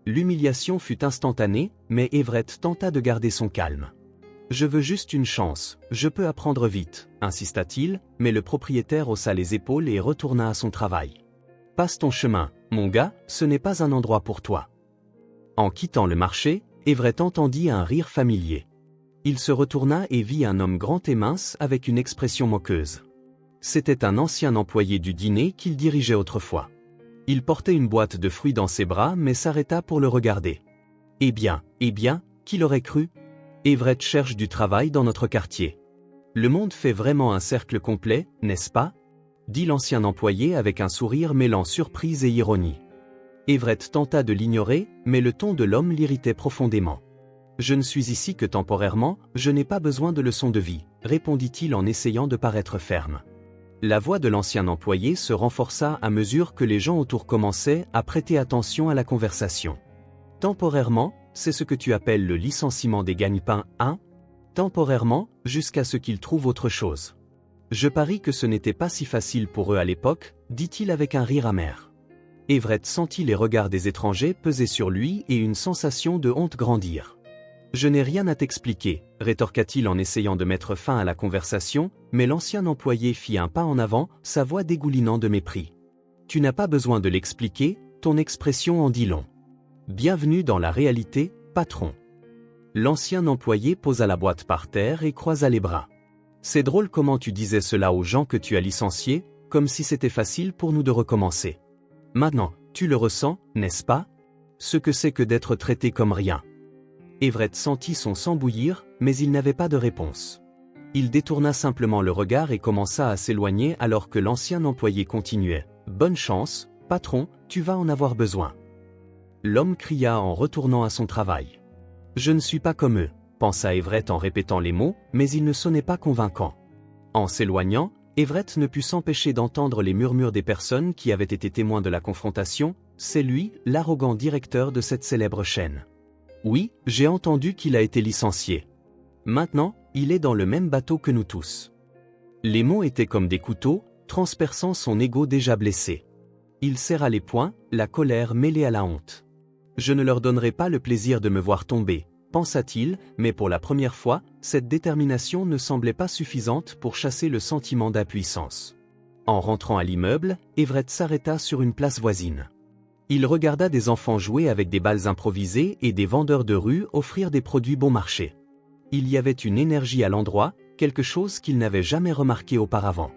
L'humiliation fut instantanée, mais Everett tenta de garder son calme. « Je veux juste une chance, je peux apprendre vite, » insista-t-il, mais le propriétaire haussa les épaules et retourna à son travail. « Passe ton chemin, mon gars, ce n'est pas un endroit pour toi. » En quittant le marché, Everett entendit un rire familier. Il se retourna et vit un homme grand et mince avec une expression moqueuse. C'était un ancien employé du dîner qu'il dirigeait autrefois. Il portait une boîte de fruits dans ses bras mais s'arrêta pour le regarder. « Eh bien, qui l'aurait cru ? Everett cherche du travail dans notre quartier. Le monde fait vraiment un cercle complet, n'est-ce pas ?» dit l'ancien employé avec un sourire mêlant surprise et ironie. Everett tenta de l'ignorer, mais le ton de l'homme l'irritait profondément. « Je ne suis ici que temporairement, je n'ai pas besoin de leçons de vie, » répondit-il en essayant de paraître ferme. La voix de l'ancien employé se renforça à mesure que les gens autour commençaient à prêter attention à la conversation. « Temporairement, c'est ce que tu appelles le licenciement des gagne-pains, hein ? Temporairement, jusqu'à ce qu'ils trouvent autre chose. Je parie que ce n'était pas si facile pour eux à l'époque, dit-il avec un rire amer. » Everett sentit les regards des étrangers peser sur lui et une sensation de honte grandir. « Je n'ai rien à t'expliquer, » rétorqua-t-il en essayant de mettre fin à la conversation, mais l'ancien employé fit un pas en avant, sa voix dégoulinant de mépris. « Tu n'as pas besoin de l'expliquer, ton expression en dit long. Bienvenue dans la réalité, patron. » L'ancien employé posa la boîte par terre et croisa les bras. « C'est drôle comment tu disais cela aux gens que tu as licenciés, comme si c'était facile pour nous de recommencer. Maintenant, tu le ressens, n'est-ce pas ? Ce que c'est que d'être traité comme rien. » Everett sentit son sang bouillir, mais il n'avait pas de réponse. Il détourna simplement le regard et commença à s'éloigner alors que l'ancien employé continuait. « Bonne chance, patron, tu vas en avoir besoin. » L'homme cria en retournant à son travail. « Je ne suis pas comme eux, » pensa Everett en répétant les mots, mais il ne sonnait pas convaincant. En s'éloignant, Everett ne put s'empêcher d'entendre les murmures des personnes qui avaient été témoins de la confrontation. « C'est lui, l'arrogant directeur de cette célèbre chaîne. Oui, j'ai entendu qu'il a été licencié. Maintenant, il est dans le même bateau que nous tous. » Les mots étaient comme des couteaux, transperçant son ego déjà blessé. Il serra les poings, la colère mêlée à la honte. Je ne leur donnerai pas le plaisir de me voir tomber, pensa-t-il, mais pour la première fois, cette détermination ne semblait pas suffisante pour chasser le sentiment d'impuissance. En rentrant à l'immeuble, Everett s'arrêta sur une place voisine. Il regarda des enfants jouer avec des balles improvisées et des vendeurs de rue offrir des produits bon marché. Il y avait une énergie à l'endroit, quelque chose qu'il n'avait jamais remarqué auparavant.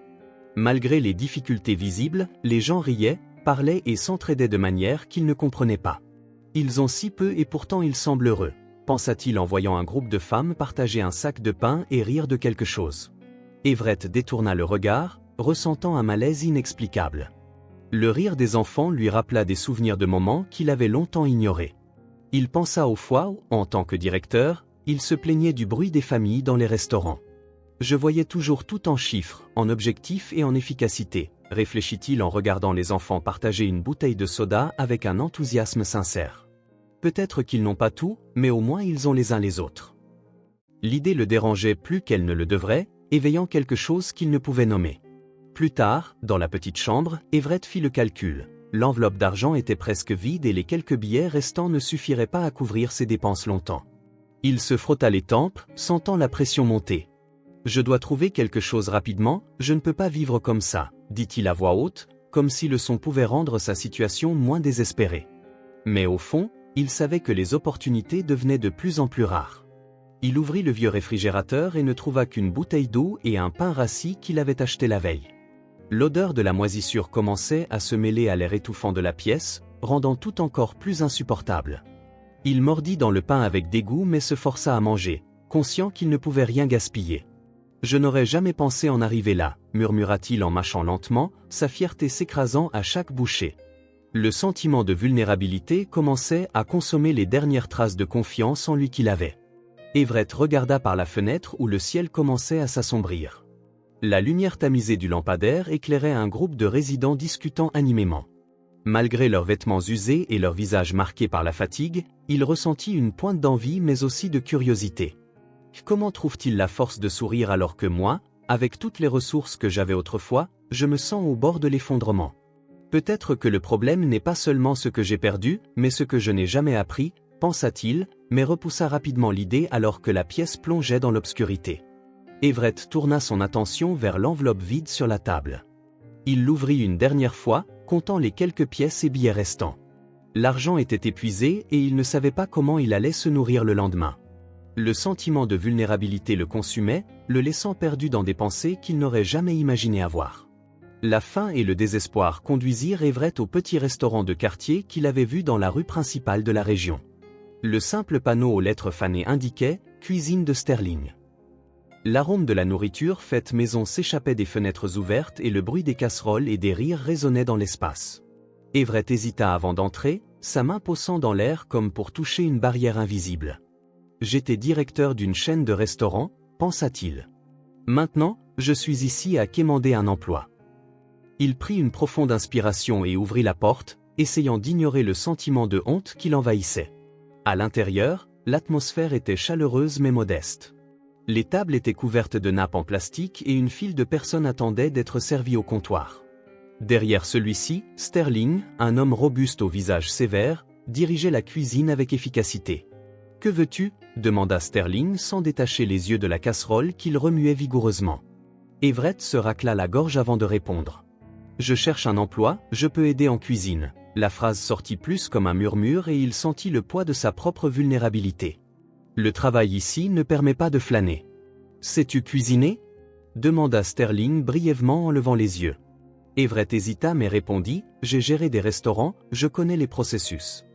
Malgré les difficultés visibles, les gens riaient, parlaient et s'entraidaient de manière qu'il ne comprenait pas. Ils ont si peu et pourtant ils semblent heureux, pensa-t-il en voyant un groupe de femmes partager un sac de pain et rire de quelque chose. Everett détourna le regard, ressentant un malaise inexplicable. Le rire des enfants lui rappela des souvenirs de moments qu'il avait longtemps ignorés. Il pensa aux fois où, en tant que directeur, il se plaignait du bruit des familles dans les restaurants. Je voyais toujours tout en chiffres, en objectifs et en efficacité, réfléchit-il en regardant les enfants partager une bouteille de soda avec un enthousiasme sincère. Peut-être qu'ils n'ont pas tout, mais au moins ils ont les uns les autres. L'idée le dérangeait plus qu'elle ne le devrait, éveillant quelque chose qu'il ne pouvait nommer. Plus tard, dans la petite chambre, Everett fit le calcul. L'enveloppe d'argent était presque vide et les quelques billets restants ne suffiraient pas à couvrir ses dépenses longtemps. Il se frotta les tempes, sentant la pression monter. « Je dois trouver quelque chose rapidement, je ne peux pas vivre comme ça », dit-il à voix haute, comme si le son pouvait rendre sa situation moins désespérée. Mais au fond, il savait que les opportunités devenaient de plus en plus rares. Il ouvrit le vieux réfrigérateur et ne trouva qu'une bouteille d'eau et un pain rassis qu'il avait acheté la veille. L'odeur de la moisissure commençait à se mêler à l'air étouffant de la pièce, rendant tout encore plus insupportable. Il mordit dans le pain avec dégoût mais se força à manger, conscient qu'il ne pouvait rien gaspiller. « Je n'aurais jamais pensé en arriver là », murmura-t-il en mâchant lentement, sa fierté s'écrasant à chaque bouchée. Le sentiment de vulnérabilité commençait à consommer les dernières traces de confiance en lui qu'il avait. Everett regarda par la fenêtre où le ciel commençait à s'assombrir. La lumière tamisée du lampadaire éclairait un groupe de résidents discutant animément. Malgré leurs vêtements usés et leurs visages marqués par la fatigue, il ressentit une pointe d'envie mais aussi de curiosité. Comment trouve-t-il la force de sourire alors que moi, avec toutes les ressources que j'avais autrefois, je me sens au bord de l'effondrement? Peut-être que le problème n'est pas seulement ce que j'ai perdu, mais ce que je n'ai jamais appris, pensa-t-il, mais repoussa rapidement l'idée alors que la pièce plongeait dans l'obscurité. Everett tourna son attention vers l'enveloppe vide sur la table. Il l'ouvrit une dernière fois, comptant les quelques pièces et billets restants. L'argent était épuisé et il ne savait pas comment il allait se nourrir le lendemain. Le sentiment de vulnérabilité le consumait, le laissant perdu dans des pensées qu'il n'aurait jamais imaginé avoir. La faim et le désespoir conduisirent Everett au petit restaurant de quartier qu'il avait vu dans la rue principale de la région. Le simple panneau aux lettres fanées indiquait « Cuisine de Sterling ». L'arôme de la nourriture faite maison s'échappait des fenêtres ouvertes et le bruit des casseroles et des rires résonnait dans l'espace. Everett hésita avant d'entrer, sa main posant dans l'air comme pour toucher une barrière invisible. « J'étais directeur d'une chaîne de restaurants », pensa-t-il. « Maintenant, je suis ici à quémander un emploi. » Il prit une profonde inspiration et ouvrit la porte, essayant d'ignorer le sentiment de honte qui l'envahissait. À l'intérieur, l'atmosphère était chaleureuse mais modeste. Les tables étaient couvertes de nappes en plastique et une file de personnes attendait d'être servies au comptoir. Derrière celui-ci, Sterling, un homme robuste au visage sévère, dirigeait la cuisine avec efficacité. « Que veux-tu » demanda Sterling sans détacher les yeux de la casserole qu'il remuait vigoureusement. Everett se racla la gorge avant de répondre. « Je cherche un emploi, je peux aider en cuisine. » La phrase sortit plus comme un murmure et il sentit le poids de sa propre vulnérabilité. « Le travail ici ne permet pas de flâner. »« Sais-tu cuisiner » demanda Sterling brièvement en levant les yeux. Everett hésita mais répondit « J'ai géré des restaurants, je connais les processus. »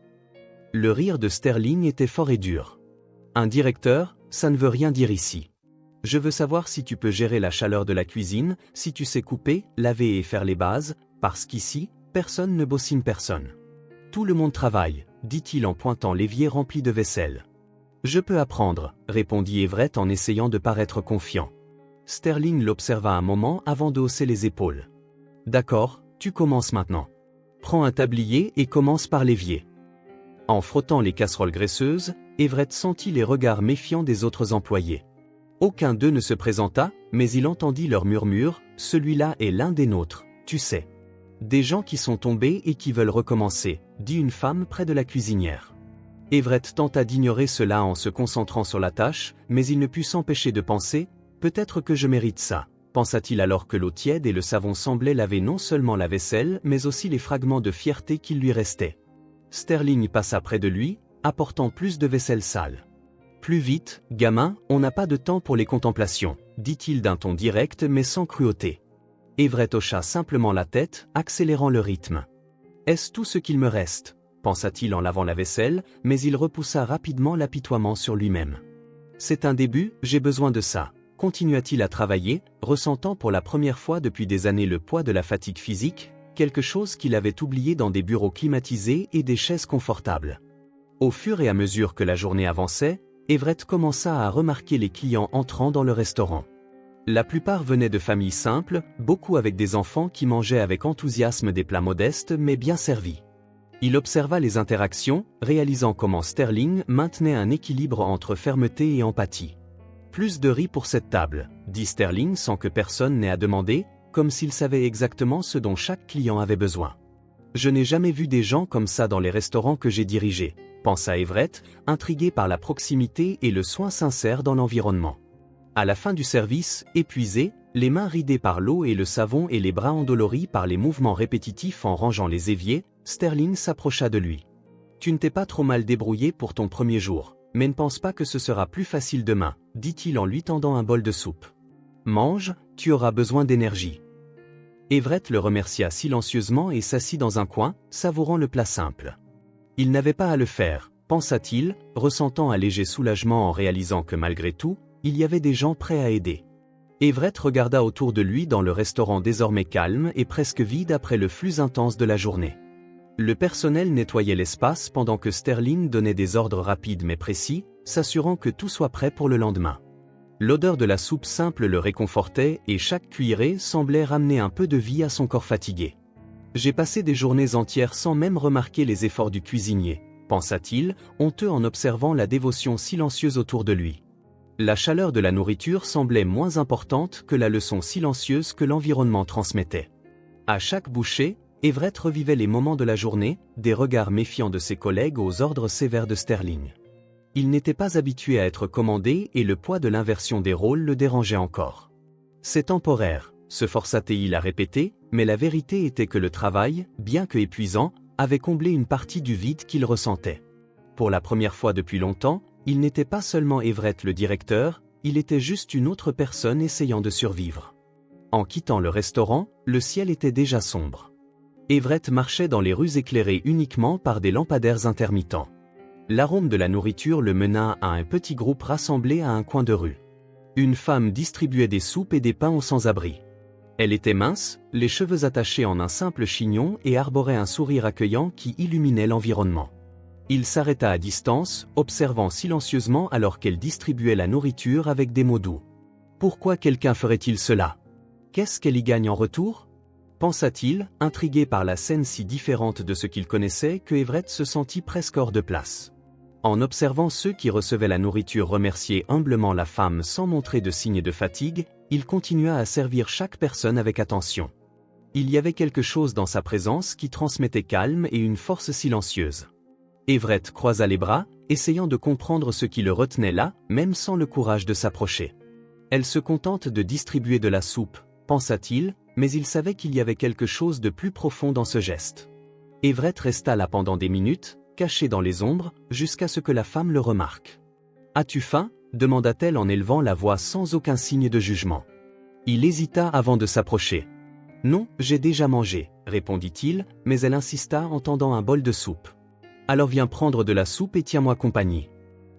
Le rire de Sterling était fort et dur. « Un directeur, ça ne veut rien dire ici. Je veux savoir si tu peux gérer la chaleur de la cuisine, si tu sais couper, laver et faire les bases, parce qu'ici, personne ne bossine personne. Tout le monde travaille, » dit-il en pointant l'évier rempli de vaisselle. « Je peux apprendre, » répondit Everett en essayant de paraître confiant. Sterling l'observa un moment avant de hausser les épaules. « D'accord, tu commences maintenant. Prends un tablier et commence par l'évier. » En frottant les casseroles graisseuses, Everett sentit les regards méfiants des autres employés. Aucun d'eux ne se présenta, mais il entendit leur murmure « Celui-là est l'un des nôtres, tu sais. » Des gens qui sont tombés et qui veulent recommencer, dit une femme près de la cuisinière. Everett tenta d'ignorer cela en se concentrant sur la tâche, mais il ne put s'empêcher de penser « Peut-être que je mérite ça », pensa-t-il alors que l'eau tiède et le savon semblaient laver non seulement la vaisselle mais aussi les fragments de fierté qui lui restaient. Sterling passa près de lui, apportant plus de vaisselle sale. « Plus vite, gamin, on n'a pas de temps pour les contemplations », dit-il d'un ton direct mais sans cruauté. Everett hocha simplement la tête, accélérant le rythme. « Est-ce tout ce qu'il me reste ?» pensa-t-il en lavant la vaisselle, mais il repoussa rapidement l'apitoiement sur lui-même. « C'est un début, j'ai besoin de ça. » Continua-t-il à travailler, ressentant pour la première fois depuis des années le poids de la fatigue physique, quelque chose qu'il avait oublié dans des bureaux climatisés et des chaises confortables. Au fur et à mesure que la journée avançait, Everett commença à remarquer les clients entrant dans le restaurant. La plupart venaient de familles simples, beaucoup avec des enfants qui mangeaient avec enthousiasme des plats modestes mais bien servis. Il observa les interactions, réalisant comment Sterling maintenait un équilibre entre fermeté et empathie. « Plus de riz pour cette table », dit Sterling sans que personne n'ait à demander, comme s'il savait exactement ce dont chaque client avait besoin. « Je n'ai jamais vu des gens comme ça dans les restaurants que j'ai dirigés », pensa Everett, intrigué par la proximité et le soin sincère dans l'environnement. À la fin du service, épuisé, les mains ridées par l'eau et le savon et les bras endoloris par les mouvements répétitifs en rangeant les éviers, Sterling s'approcha de lui. « Tu ne t'es pas trop mal débrouillé pour ton premier jour, mais ne pense pas que ce sera plus facile demain, » dit-il en lui tendant un bol de soupe. « Mange, tu auras besoin d'énergie. » Everett le remercia silencieusement et s'assit dans un coin, savourant le plat simple. Il n'avait pas à le faire, pensa-t-il, ressentant un léger soulagement en réalisant que malgré tout, il y avait des gens prêts à aider. Everett regarda autour de lui dans le restaurant désormais calme et presque vide après le flux intense de la journée. Le personnel nettoyait l'espace pendant que Sterling donnait des ordres rapides mais précis, s'assurant que tout soit prêt pour le lendemain. L'odeur de la soupe simple le réconfortait et chaque cuillerée semblait ramener un peu de vie à son corps fatigué. « J'ai passé des journées entières sans même remarquer les efforts du cuisinier, » pensa-t-il, honteux en observant la dévotion silencieuse autour de lui. La chaleur de la nourriture semblait moins importante que la leçon silencieuse que l'environnement transmettait. À chaque bouchée, Everett revivait les moments de la journée, des regards méfiants de ses collègues aux ordres sévères de Sterling. Il n'était pas habitué à être commandé et le poids de l'inversion des rôles le dérangeait encore. « C'est temporaire », se força-t-il à répéter, mais la vérité était que le travail, bien que épuisant, avait comblé une partie du vide qu'il ressentait. Pour la première fois depuis longtemps, il n'était pas seulement Everett le directeur, il était juste une autre personne essayant de survivre. En quittant le restaurant, le ciel était déjà sombre. Everett marchait dans les rues éclairées uniquement par des lampadaires intermittents. L'arôme de la nourriture le mena à un petit groupe rassemblé à un coin de rue. Une femme distribuait des soupes et des pains aux sans-abri. Elle était mince, les cheveux attachés en un simple chignon et arborait un sourire accueillant qui illuminait l'environnement. Il s'arrêta à distance, observant silencieusement alors qu'elle distribuait la nourriture avec des mots doux. Pourquoi quelqu'un ferait-il cela? Qu'est-ce qu'elle y gagne en retour? Pensa-t-il, intrigué par la scène si différente de ce qu'il connaissait que Everett se sentit presque hors de place. En observant ceux qui recevaient la nourriture remercier humblement la femme sans montrer de signes de fatigue, il continua à servir chaque personne avec attention. Il y avait quelque chose dans sa présence qui transmettait calme et une force silencieuse. Everett croisa les bras, essayant de comprendre ce qui le retenait là, même sans le courage de s'approcher. « Elle se contente de distribuer de la soupe », pensa-t-il, mais il savait qu'il y avait quelque chose de plus profond dans ce geste. Everett resta là pendant des minutes, caché dans les ombres, jusqu'à ce que la femme le remarque. « As-tu faim » demanda-t-elle en élevant la voix sans aucun signe de jugement. Il hésita avant de s'approcher. « Non, j'ai déjà mangé » répondit-il, mais elle insista en tendant un bol de soupe. « Alors viens prendre de la soupe et tiens-moi compagnie. »«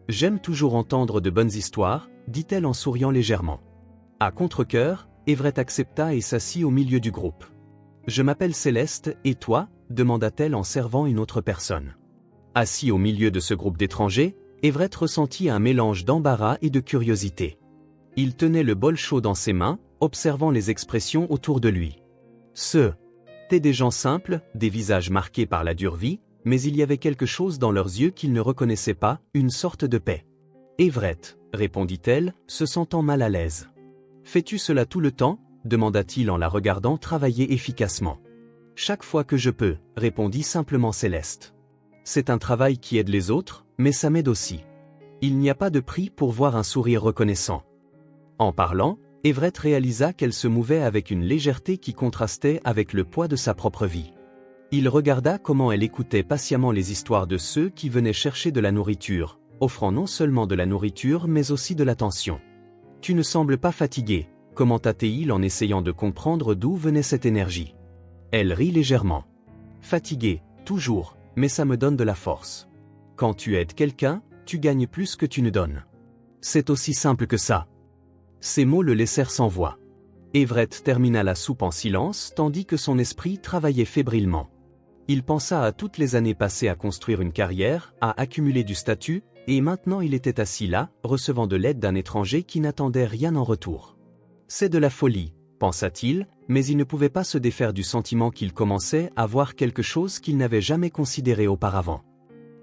J'aime toujours entendre de bonnes histoires » dit-elle en souriant légèrement. À contre-cœur, Everett accepta et s'assit au milieu du groupe. « Je m'appelle Céleste, et toi » demanda-t-elle en servant une autre personne. Assis au milieu de ce groupe d'étrangers, Everett ressentit un mélange d'embarras et de curiosité. Il tenait le bol chaud dans ses mains, observant les expressions autour de lui. C'étaient des gens simples, des visages marqués par la dure vie, mais il y avait quelque chose dans leurs yeux qu'il ne reconnaissait pas, une sorte de paix. « Everett » répondit-elle, se sentant mal à l'aise. « Fais-tu cela tout le temps » demanda-t-il en la regardant travailler efficacement. « Chaque fois que je peux, répondit simplement Céleste. C'est un travail qui aide les autres, mais ça m'aide aussi. Il n'y a pas de prix pour voir un sourire reconnaissant. En parlant, Everett réalisa qu'elle se mouvait avec une légèreté qui contrastait avec le poids de sa propre vie. Il regarda comment elle écoutait patiemment les histoires de ceux qui venaient chercher de la nourriture, offrant non seulement de la nourriture mais aussi de l'attention. « Tu ne sembles pas fatigué », commenta-t-il en essayant de comprendre d'où venait cette énergie. Elle rit légèrement. « Fatigué, toujours, mais ça me donne de la force. Quand tu aides quelqu'un, tu gagnes plus que tu ne donnes. C'est aussi simple que ça. » Ces mots le laissèrent sans voix. Everett termina la soupe en silence tandis que son esprit travaillait fébrilement. Il pensa à toutes les années passées à construire une carrière, à accumuler du statut, et maintenant il était assis là, recevant de l'aide d'un étranger qui n'attendait rien en retour. C'est de la folie, pensa-t-il, mais il ne pouvait pas se défaire du sentiment qu'il commençait à voir quelque chose qu'il n'avait jamais considéré auparavant.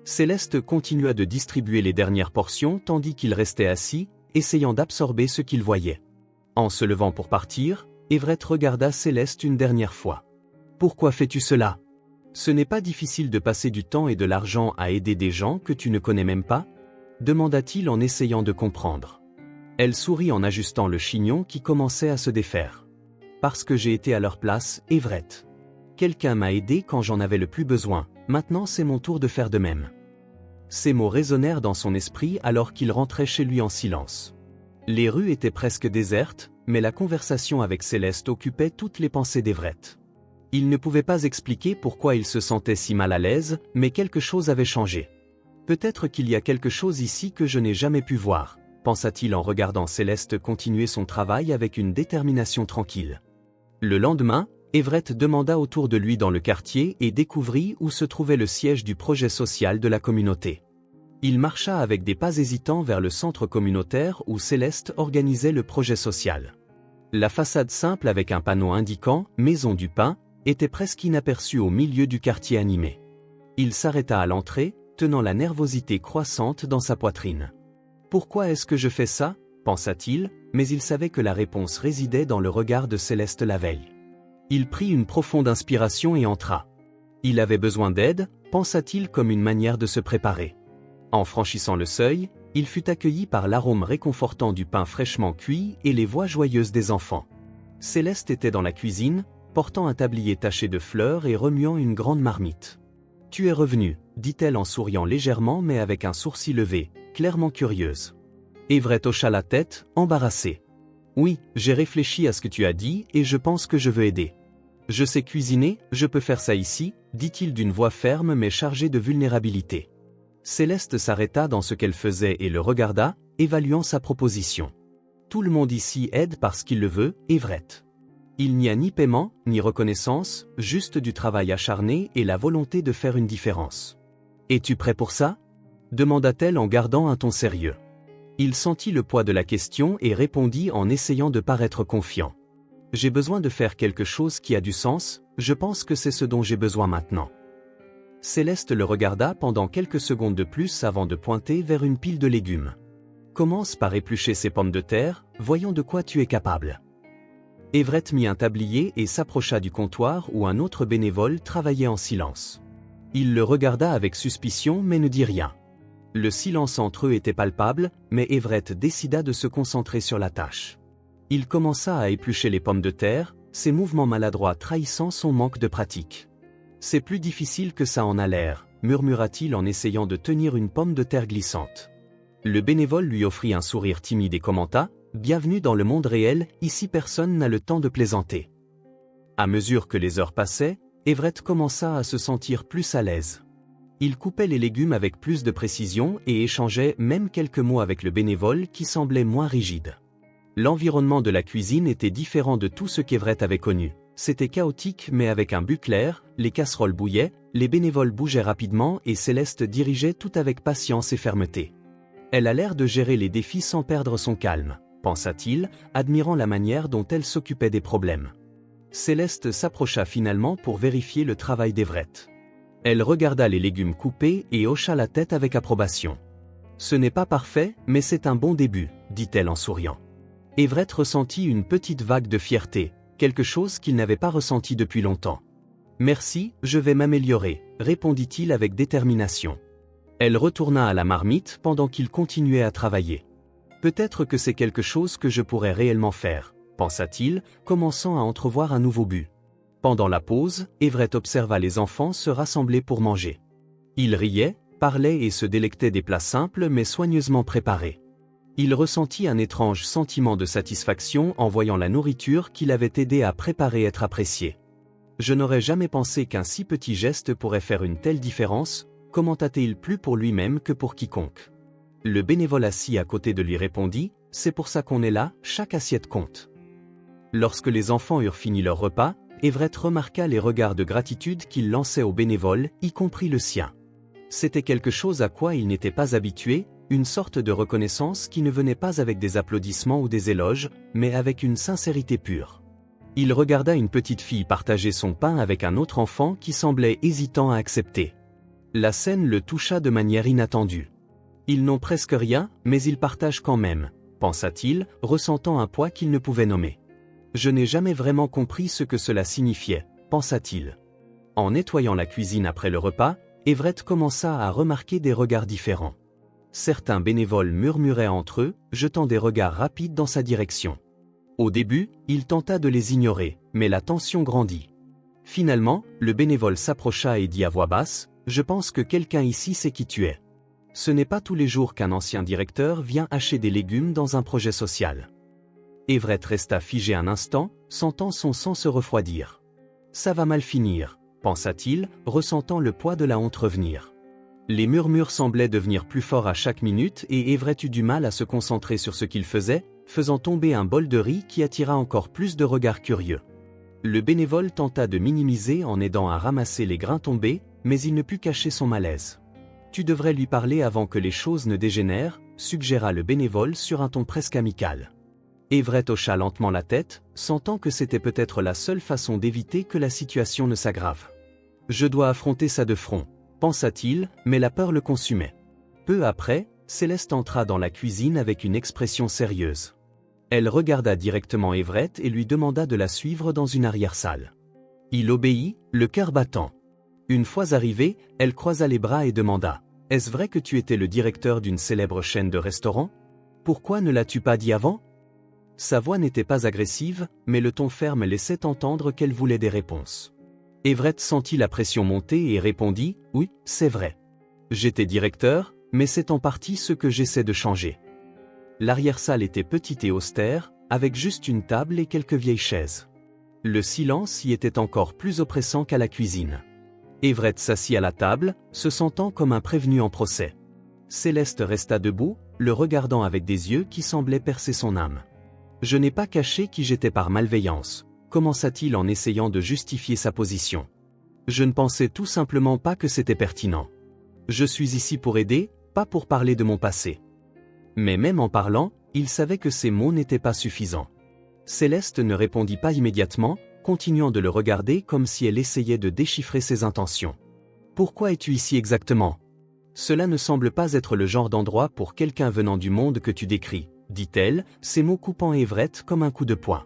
Céleste continua de distribuer les dernières portions tandis qu'il restait assis, essayant d'absorber ce qu'il voyait. En se levant pour partir, Everett regarda Céleste une dernière fois. « Pourquoi fais-tu cela ? Ce n'est pas difficile de passer du temps et de l'argent à aider des gens que tu ne connais même pas ?» demanda-t-il en essayant de comprendre. Elle sourit en ajustant le chignon qui commençait à se défaire. « Parce que j'ai été à leur place, Everett. Quelqu'un m'a aidé quand j'en avais le plus besoin, maintenant c'est mon tour de faire de même. » Ces mots résonnèrent dans son esprit alors qu'il rentrait chez lui en silence. Les rues étaient presque désertes, mais la conversation avec Céleste occupait toutes les pensées d'Everett. Il ne pouvait pas expliquer pourquoi il se sentait si mal à l'aise, mais quelque chose avait changé. « Peut-être qu'il y a quelque chose ici que je n'ai jamais pu voir, » pensa-t-il en regardant Céleste continuer son travail avec une détermination tranquille. Le lendemain, Everett demanda autour de lui dans le quartier et découvrit où se trouvait le siège du projet social de la communauté. Il marcha avec des pas hésitants vers le centre communautaire où Céleste organisait le projet social. La façade simple avec un panneau indiquant « Maison du pain » était presque inaperçue au milieu du quartier animé. Il s'arrêta à l'entrée, tenant la nervosité croissante dans sa poitrine. « Pourquoi est-ce que je fais ça ?» pensa-t-il, mais il savait que la réponse résidait dans le regard de Céleste la veille. Il prit une profonde inspiration et entra. Il avait besoin d'aide, pensa-t-il comme une manière de se préparer. En franchissant le seuil, il fut accueilli par l'arôme réconfortant du pain fraîchement cuit et les voix joyeuses des enfants. Céleste était dans la cuisine, portant un tablier taché de fleurs et remuant une grande marmite. « Tu es revenu » dit-elle en souriant légèrement mais avec un sourcil levé, clairement curieuse. Everett hocha la tête, embarrassé. « Oui, j'ai réfléchi à ce que tu as dit et je pense que je veux aider. Je sais cuisiner, je peux faire ça ici, dit-il d'une voix ferme mais chargée de vulnérabilité. Céleste s'arrêta dans ce qu'elle faisait et le regarda, évaluant sa proposition. Tout le monde ici aide parce qu'il le veut, Everett. Il n'y a ni paiement, ni reconnaissance, juste du travail acharné et la volonté de faire une différence. Es-tu prêt pour ça ? Demanda-t-elle en gardant un ton sérieux. Il sentit le poids de la question et répondit en essayant de paraître confiant. J'ai besoin de faire quelque chose qui a du sens, je pense que c'est ce dont j'ai besoin maintenant. Céleste le regarda pendant quelques secondes de plus avant de pointer vers une pile de légumes. Commence par éplucher ces pommes de terre, voyons de quoi tu es capable. Everett mit un tablier et s'approcha du comptoir où un autre bénévole travaillait en silence. Il le regarda avec suspicion mais ne dit rien. Le silence entre eux était palpable, mais Everett décida de se concentrer sur la tâche. Il commença à éplucher les pommes de terre, ses mouvements maladroits trahissant son manque de pratique. « C'est plus difficile que ça en a l'air », murmura-t-il en essayant de tenir une pomme de terre glissante. Le bénévole lui offrit un sourire timide et commenta « Bienvenue dans le monde réel, ici personne n'a le temps de plaisanter ». À mesure que les heures passaient, Everett commença à se sentir plus à l'aise. Il coupait les légumes avec plus de précision et échangeait même quelques mots avec le bénévole qui semblait moins rigide. L'environnement de la cuisine était différent de tout ce qu'Everett avait connu. C'était chaotique mais avec un but clair, les casseroles bouillaient, les bénévoles bougeaient rapidement et Céleste dirigeait tout avec patience et fermeté. Elle a l'air de gérer les défis sans perdre son calme, pensa-t-il, admirant la manière dont elle s'occupait des problèmes. Céleste s'approcha finalement pour vérifier le travail d'Everett. Elle regarda les légumes coupés et hocha la tête avec approbation. « Ce n'est pas parfait, mais c'est un bon début », dit-elle en souriant. Everett ressentit une petite vague de fierté, quelque chose qu'il n'avait pas ressenti depuis longtemps. Merci, je vais m'améliorer, répondit-il avec détermination. Elle retourna à la marmite pendant qu'il continuait à travailler. Peut-être que c'est quelque chose que je pourrais réellement faire, pensa-t-il, commençant à entrevoir un nouveau but. Pendant la pause, Everett observa les enfants se rassembler pour manger. Ils riaient, parlaient et se délectaient des plats simples mais soigneusement préparés. Il ressentit un étrange sentiment de satisfaction en voyant la nourriture qu'il avait aidé à préparer être appréciée. Je n'aurais jamais pensé qu'un si petit geste pourrait faire une telle différence, commenta-t-il plus pour lui-même que pour quiconque. Le bénévole assis à côté de lui répondit, « C'est pour ça qu'on est là, chaque assiette compte. » Lorsque les enfants eurent fini leur repas, Everett remarqua les regards de gratitude qu'il lançait aux bénévoles, y compris le sien. C'était quelque chose à quoi il n'était pas habitué, une sorte de reconnaissance qui ne venait pas avec des applaudissements ou des éloges, mais avec une sincérité pure. Il regarda une petite fille partager son pain avec un autre enfant qui semblait hésitant à accepter. La scène le toucha de manière inattendue. Ils n'ont presque rien, mais ils partagent quand même, pensa-t-il, ressentant un poids qu'il ne pouvait nommer. Je n'ai jamais vraiment compris ce que cela signifiait, pensa-t-il. En nettoyant la cuisine après le repas, Everett commença à remarquer des regards différents. Certains bénévoles murmuraient entre eux, jetant des regards rapides dans sa direction. Au début, il tenta de les ignorer, mais la tension grandit. Finalement, le bénévole s'approcha et dit à voix basse, « Je pense que quelqu'un ici sait qui tu es. Ce n'est pas tous les jours qu'un ancien directeur vient hacher des légumes dans un projet social. » Everett resta figé un instant, sentant son sang se refroidir. « Ça va mal finir, » pensa-t-il, ressentant le poids de la honte revenir. Les murmures semblaient devenir plus forts à chaque minute et Everett eut du mal à se concentrer sur ce qu'il faisait, faisant tomber un bol de riz qui attira encore plus de regards curieux. Le bénévole tenta de minimiser en aidant à ramasser les grains tombés, mais il ne put cacher son malaise. « Tu devrais lui parler avant que les choses ne dégénèrent », suggéra le bénévole sur un ton presque amical. Everett hocha lentement la tête, sentant que c'était peut-être la seule façon d'éviter que la situation ne s'aggrave. « Je dois affronter ça de front, » pensa-t-il, mais la peur le consumait. Peu après, Céleste entra dans la cuisine avec une expression sérieuse. Elle regarda directement Everett et lui demanda de la suivre dans une arrière-salle. Il obéit, le cœur battant. Une fois arrivée, elle croisa les bras et demanda « Est-ce vrai que tu étais le directeur d'une célèbre chaîne de restaurants? Pourquoi ne l'as-tu pas dit avant ?» Sa voix n'était pas agressive, mais le ton ferme laissait entendre qu'elle voulait des réponses. Everett sentit la pression monter et répondit « Oui, c'est vrai. J'étais directeur, mais c'est en partie ce que j'essaie de changer. » L'arrière-salle était petite et austère, avec juste une table et quelques vieilles chaises. Le silence y était encore plus oppressant qu'à la cuisine. Everett s'assit à la table, se sentant comme un prévenu en procès. Céleste resta debout, le regardant avec des yeux qui semblaient percer son âme. « Je n'ai pas caché qui j'étais par malveillance, » commença-t-il en essayant de justifier sa position. « Je ne pensais tout simplement pas que c'était pertinent. Je suis ici pour aider, pas pour parler de mon passé. » Mais même en parlant, il savait que ces mots n'étaient pas suffisants. Céleste ne répondit pas immédiatement, continuant de le regarder comme si elle essayait de déchiffrer ses intentions. « Pourquoi es-tu ici exactement? Cela ne semble pas être le genre d'endroit pour quelqu'un venant du monde que tu décris, » dit-elle, ses mots coupant Everett comme un coup de poing.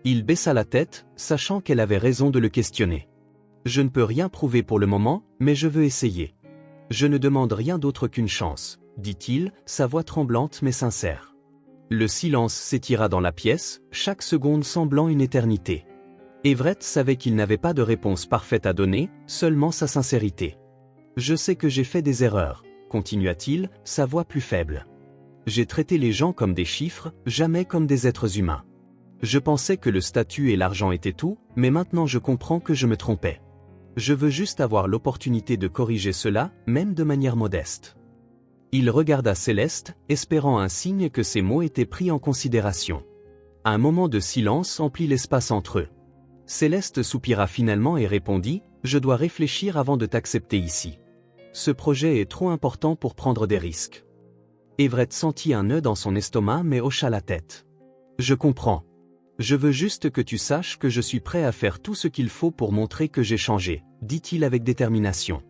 Il baissa la tête, sachant qu'elle avait raison de le questionner. « Je ne peux rien prouver pour le moment, mais je veux essayer. Je ne demande rien d'autre qu'une chance, » dit-il, sa voix tremblante mais sincère. Le silence s'étira dans la pièce, chaque seconde semblant une éternité. Everett savait qu'il n'avait pas de réponse parfaite à donner, seulement sa sincérité. « Je sais que j'ai fait des erreurs, » continua-t-il, sa voix plus faible. « J'ai traité les gens comme des chiffres, jamais comme des êtres humains. Je pensais que le statut et l'argent étaient tout, mais maintenant je comprends que je me trompais. Je veux juste avoir l'opportunité de corriger cela, même de manière modeste. » Il regarda Céleste, espérant un signe que ses mots étaient pris en considération. Un moment de silence emplit l'espace entre eux. Céleste soupira finalement et répondit « Je dois réfléchir avant de t'accepter ici. Ce projet est trop important pour prendre des risques. » Everett sentit un nœud dans son estomac mais hocha la tête. « Je comprends. Je veux juste que tu saches que je suis prêt à faire tout ce qu'il faut pour montrer que j'ai changé, » dit-il avec détermination.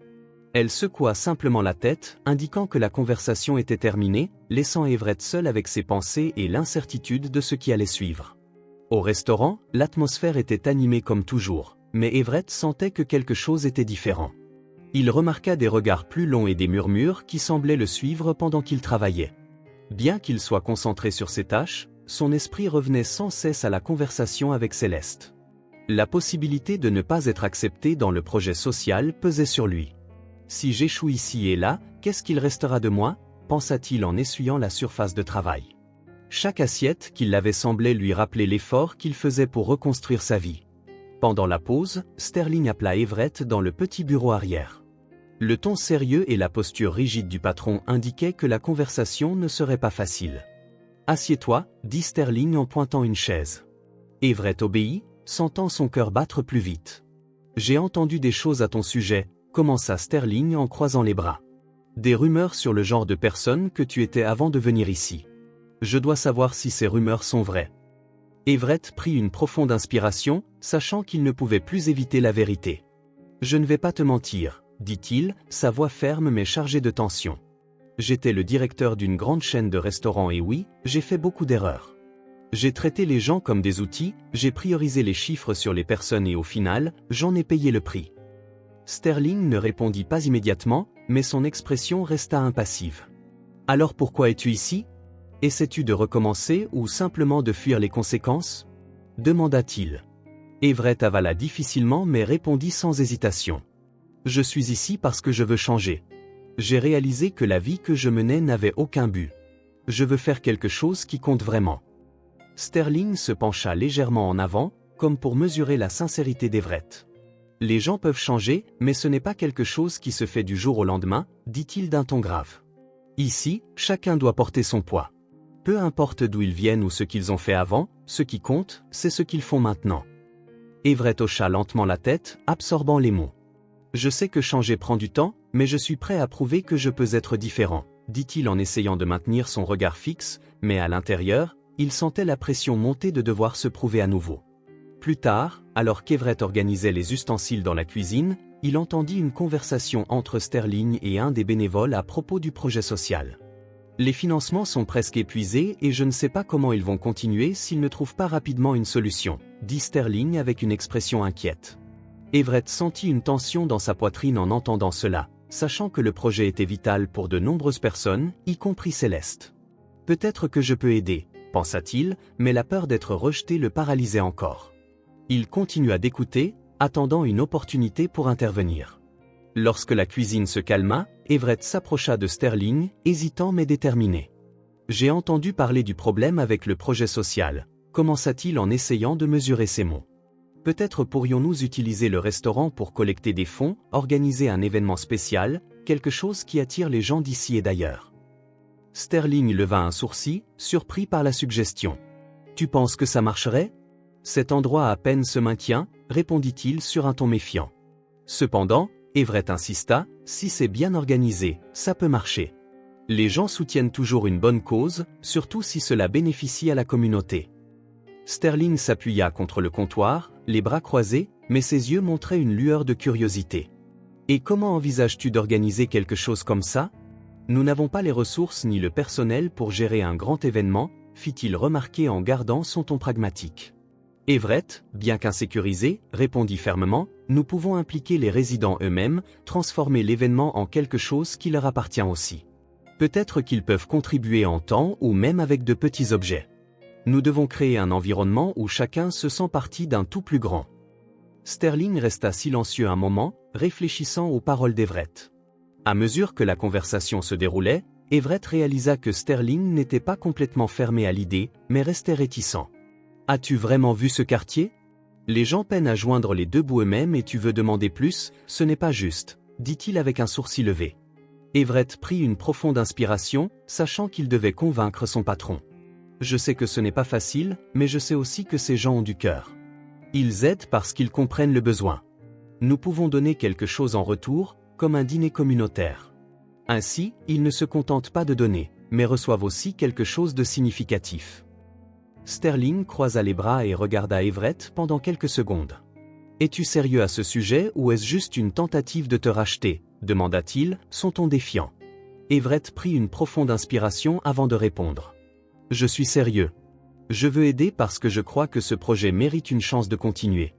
Elle secoua simplement la tête, indiquant que la conversation était terminée, laissant Everett seul avec ses pensées et l'incertitude de ce qui allait suivre. Au restaurant, l'atmosphère était animée comme toujours, mais Everett sentait que quelque chose était différent. Il remarqua des regards plus longs et des murmures qui semblaient le suivre pendant qu'il travaillait. Bien qu'il soit concentré sur ses tâches, son esprit revenait sans cesse à la conversation avec Céleste. La possibilité de ne pas être accepté dans le projet social pesait sur lui. Si j'échoue ici et là, qu'est-ce qu'il restera de moi ? Pensa-t-il en essuyant la surface de travail. Chaque assiette qu'il avait semblé lui rappeler l'effort qu'il faisait pour reconstruire sa vie. Pendant la pause, Sterling appela Everett dans le petit bureau arrière. Le ton sérieux et la posture rigide du patron indiquaient que la conversation ne serait pas facile. « Assieds-toi » dit Sterling en pointant une chaise. Everett obéit, sentant son cœur battre plus vite. « J'ai entendu des choses à ton sujet » commença Sterling en croisant les bras. Des rumeurs sur le genre de personne que tu étais avant de venir ici. Je dois savoir si ces rumeurs sont vraies. Everett prit une profonde inspiration, sachant qu'il ne pouvait plus éviter la vérité. Je ne vais pas te mentir, dit-il, sa voix ferme mais chargée de tension. J'étais le directeur d'une grande chaîne de restaurants et oui, j'ai fait beaucoup d'erreurs. J'ai traité les gens comme des outils, j'ai priorisé les chiffres sur les personnes et au final, j'en ai payé le prix. Sterling ne répondit pas immédiatement, mais son expression resta impassive. « Alors pourquoi es-tu ici ? Essaies-tu de recommencer ou simplement de fuir les conséquences ?» demanda-t-il. Everett avala difficilement mais répondit sans hésitation. « Je suis ici parce que je veux changer. J'ai réalisé que la vie que je menais n'avait aucun but. Je veux faire quelque chose qui compte vraiment. » Sterling se pencha légèrement en avant, comme pour mesurer la sincérité d'Everett. Les gens peuvent changer, mais ce n'est pas quelque chose qui se fait du jour au lendemain, dit-il d'un ton grave. Ici, chacun doit porter son poids. Peu importe d'où ils viennent ou ce qu'ils ont fait avant, ce qui compte, c'est ce qu'ils font maintenant. Everett hocha lentement la tête, absorbant les mots. Je sais que changer prend du temps, mais je suis prêt à prouver que je peux être différent, dit-il en essayant de maintenir son regard fixe, mais à l'intérieur, il sentait la pression monter de devoir se prouver à nouveau. Plus tard, alors qu'Everett organisait les ustensiles dans la cuisine, il entendit une conversation entre Sterling et un des bénévoles à propos du projet social. Les financements sont presque épuisés et je ne sais pas comment ils vont continuer s'ils ne trouvent pas rapidement une solution, dit Sterling avec une expression inquiète. Everett sentit une tension dans sa poitrine en entendant cela, sachant que le projet était vital pour de nombreuses personnes, y compris Céleste. Peut-être que je peux aider, pensa-t-il, mais la peur d'être rejeté le paralysait encore. Il continua d'écouter, attendant une opportunité pour intervenir. Lorsque la cuisine se calma, Everett s'approcha de Sterling, hésitant mais déterminé. « J'ai entendu parler du problème avec le projet social », commença-t-il en essayant de mesurer ses mots. « Peut-être pourrions-nous utiliser le restaurant pour collecter des fonds, organiser un événement spécial, quelque chose qui attire les gens d'ici et d'ailleurs. » Sterling leva un sourcil, surpris par la suggestion. « Tu penses que ça marcherait ? » Cet endroit à peine se maintient, répondit-il sur un ton méfiant. Cependant, Everett insista, si c'est bien organisé, ça peut marcher. Les gens soutiennent toujours une bonne cause, surtout si cela bénéficie à la communauté. Sterling s'appuya contre le comptoir, les bras croisés, mais ses yeux montraient une lueur de curiosité. Et comment envisages-tu d'organiser quelque chose comme ça ? Nous n'avons pas les ressources ni le personnel pour gérer un grand événement, fit-il remarquer en gardant son ton pragmatique. Everett, bien qu'insécurisé, répondit fermement, nous pouvons impliquer les résidents eux-mêmes, transformer l'événement en quelque chose qui leur appartient aussi. Peut-être qu'ils peuvent contribuer en temps ou même avec de petits objets. Nous devons créer un environnement où chacun se sent partie d'un tout plus grand. Sterling resta silencieux un moment, réfléchissant aux paroles d'Everett. À mesure que la conversation se déroulait, Everett réalisa que Sterling n'était pas complètement fermé à l'idée, mais restait réticent. « As-tu vraiment vu ce quartier ? Les gens peinent à joindre les deux bouts eux-mêmes et tu veux demander plus, ce n'est pas juste, dit-il avec un sourcil levé. Everett prit une profonde inspiration, sachant qu'il devait convaincre son patron. « Je sais que ce n'est pas facile, mais je sais aussi que ces gens ont du cœur. Ils aident parce qu'ils comprennent le besoin. Nous pouvons donner quelque chose en retour, comme un dîner communautaire. Ainsi, ils ne se contentent pas de donner, mais reçoivent aussi quelque chose de significatif. » Sterling croisa les bras et regarda Everett pendant quelques secondes. « Es-tu sérieux à ce sujet ou est-ce juste une tentative de te racheter ?» demanda-t-il, son ton défiant. Everett prit une profonde inspiration avant de répondre. « Je suis sérieux. Je veux aider parce que je crois que ce projet mérite une chance de continuer.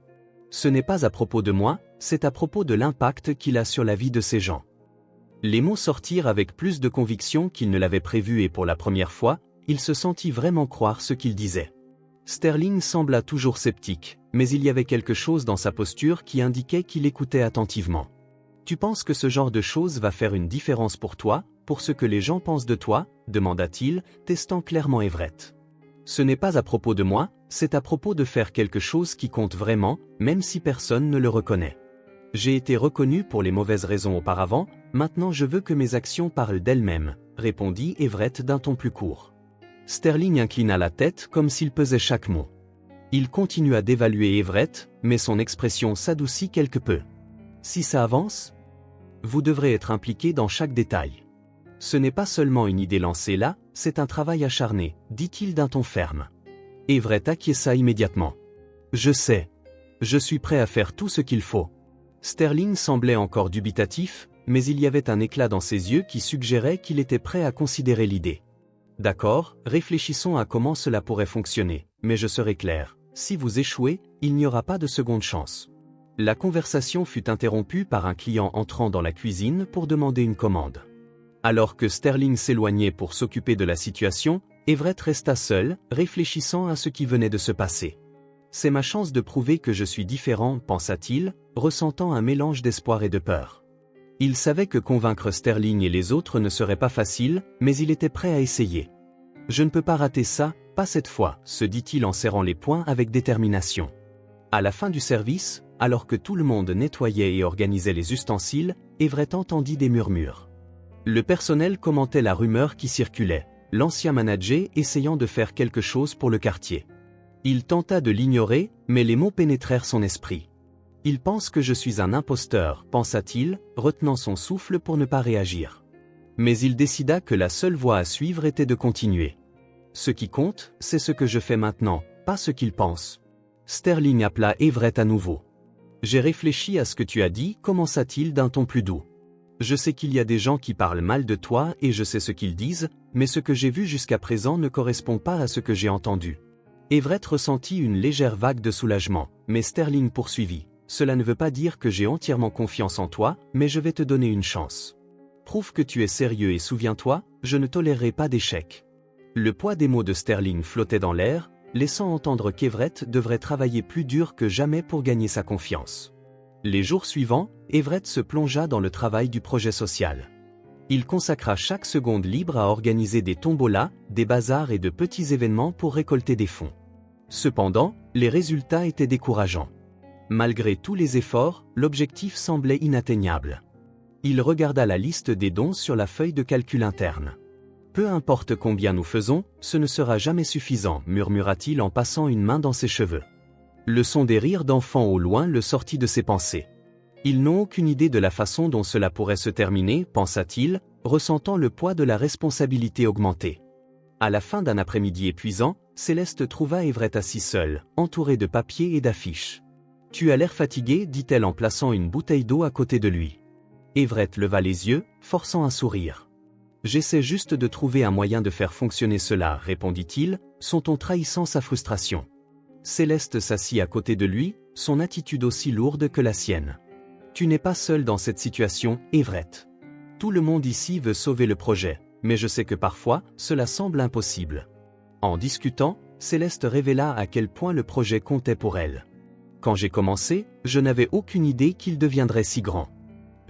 Ce n'est pas à propos de moi, c'est à propos de l'impact qu'il a sur la vie de ces gens. Les mots sortirent avec plus de conviction qu'il ne l'avait prévu et pour la première fois, il se sentit vraiment croire ce qu'il disait. Sterling sembla toujours sceptique, mais il y avait quelque chose dans sa posture qui indiquait qu'il écoutait attentivement. « Tu penses que ce genre de choses va faire une différence pour toi, pour ce que les gens pensent de toi ?» demanda-t-il, testant clairement Everett. « Ce n'est pas à propos de moi, c'est à propos de faire quelque chose qui compte vraiment, même si personne ne le reconnaît. J'ai été reconnu pour les mauvaises raisons auparavant, maintenant je veux que mes actions parlent d'elles-mêmes, » répondit Everett d'un ton plus court. Sterling inclina la tête comme s'il pesait chaque mot. Il continua d'évaluer Everett, mais son expression s'adoucit quelque peu. « Si ça avance ? Vous devrez être impliqué dans chaque détail. Ce n'est pas seulement une idée lancée là, c'est un travail acharné, dit-il d'un ton ferme. Everett acquiesça immédiatement. « Je sais. Je suis prêt à faire tout ce qu'il faut. » Sterling semblait encore dubitatif, mais il y avait un éclat dans ses yeux qui suggérait qu'il était prêt à considérer l'idée. « D'accord, réfléchissons à comment cela pourrait fonctionner, mais je serai clair, si vous échouez, il n'y aura pas de seconde chance. » La conversation fut interrompue par un client entrant dans la cuisine pour demander une commande. Alors que Sterling s'éloignait pour s'occuper de la situation, Everett resta seul, réfléchissant à ce qui venait de se passer. « C'est ma chance de prouver que je suis différent, pensa-t-il, ressentant un mélange d'espoir et de peur. Il savait que convaincre Sterling et les autres ne serait pas facile, mais il était prêt à essayer. « Je ne peux pas rater ça, pas cette fois, » se dit-il en serrant les poings avec détermination. À la fin du service, alors que tout le monde nettoyait et organisait les ustensiles, Everett entendit des murmures. Le personnel commentait la rumeur qui circulait, l'ancien manager essayant de faire quelque chose pour le quartier. Il tenta de l'ignorer, mais les mots pénétrèrent son esprit. « Il pense que je suis un imposteur, » pensa-t-il, retenant son souffle pour ne pas réagir. Mais il décida que la seule voie à suivre était de continuer. « Ce qui compte, c'est ce que je fais maintenant, pas ce qu'il pense. » Sterling appela Everett à nouveau. « J'ai réfléchi à ce que tu as dit, » commença-t-il d'un ton plus doux. « Je sais qu'il y a des gens qui parlent mal de toi et je sais ce qu'ils disent, mais ce que j'ai vu jusqu'à présent ne correspond pas à ce que j'ai entendu. » Everett ressentit une légère vague de soulagement, mais Sterling poursuivit. « Cela ne veut pas dire que j'ai entièrement confiance en toi, mais je vais te donner une chance. Prouve que tu es sérieux et souviens-toi, je ne tolérerai pas d'échec. » Le poids des mots de Sterling flottait dans l'air, laissant entendre qu'Everett devrait travailler plus dur que jamais pour gagner sa confiance. Les jours suivants, Everett se plongea dans le travail du projet social. Il consacra chaque seconde libre à organiser des tombolas, des bazars et de petits événements pour récolter des fonds. Cependant, les résultats étaient décourageants. Malgré tous les efforts, l'objectif semblait inatteignable. Il regarda la liste des dons sur la feuille de calcul interne. « Peu importe combien nous faisons, ce ne sera jamais suffisant, » murmura-t-il en passant une main dans ses cheveux. Le son des rires d'enfants au loin le sortit de ses pensées. « Ils n'ont aucune idée de la façon dont cela pourrait se terminer, » pensa-t-il, ressentant le poids de la responsabilité augmenter. À la fin d'un après-midi épuisant, Céleste trouva Everett assis seul, entouré de papiers et d'affiches. « Tu as l'air fatigué, » dit-elle en plaçant une bouteille d'eau à côté de lui. Everett leva les yeux, forçant un sourire. « J'essaie juste de trouver un moyen de faire fonctionner cela, » répondit-il, son ton trahissant sa frustration. Céleste s'assit à côté de lui, son attitude aussi lourde que la sienne. « Tu n'es pas seul dans cette situation, Everett. Tout le monde ici veut sauver le projet, mais je sais que parfois, cela semble impossible. » En discutant, Céleste révéla à quel point le projet comptait pour elle. « Quand j'ai commencé, je n'avais aucune idée qu'il deviendrait si grand.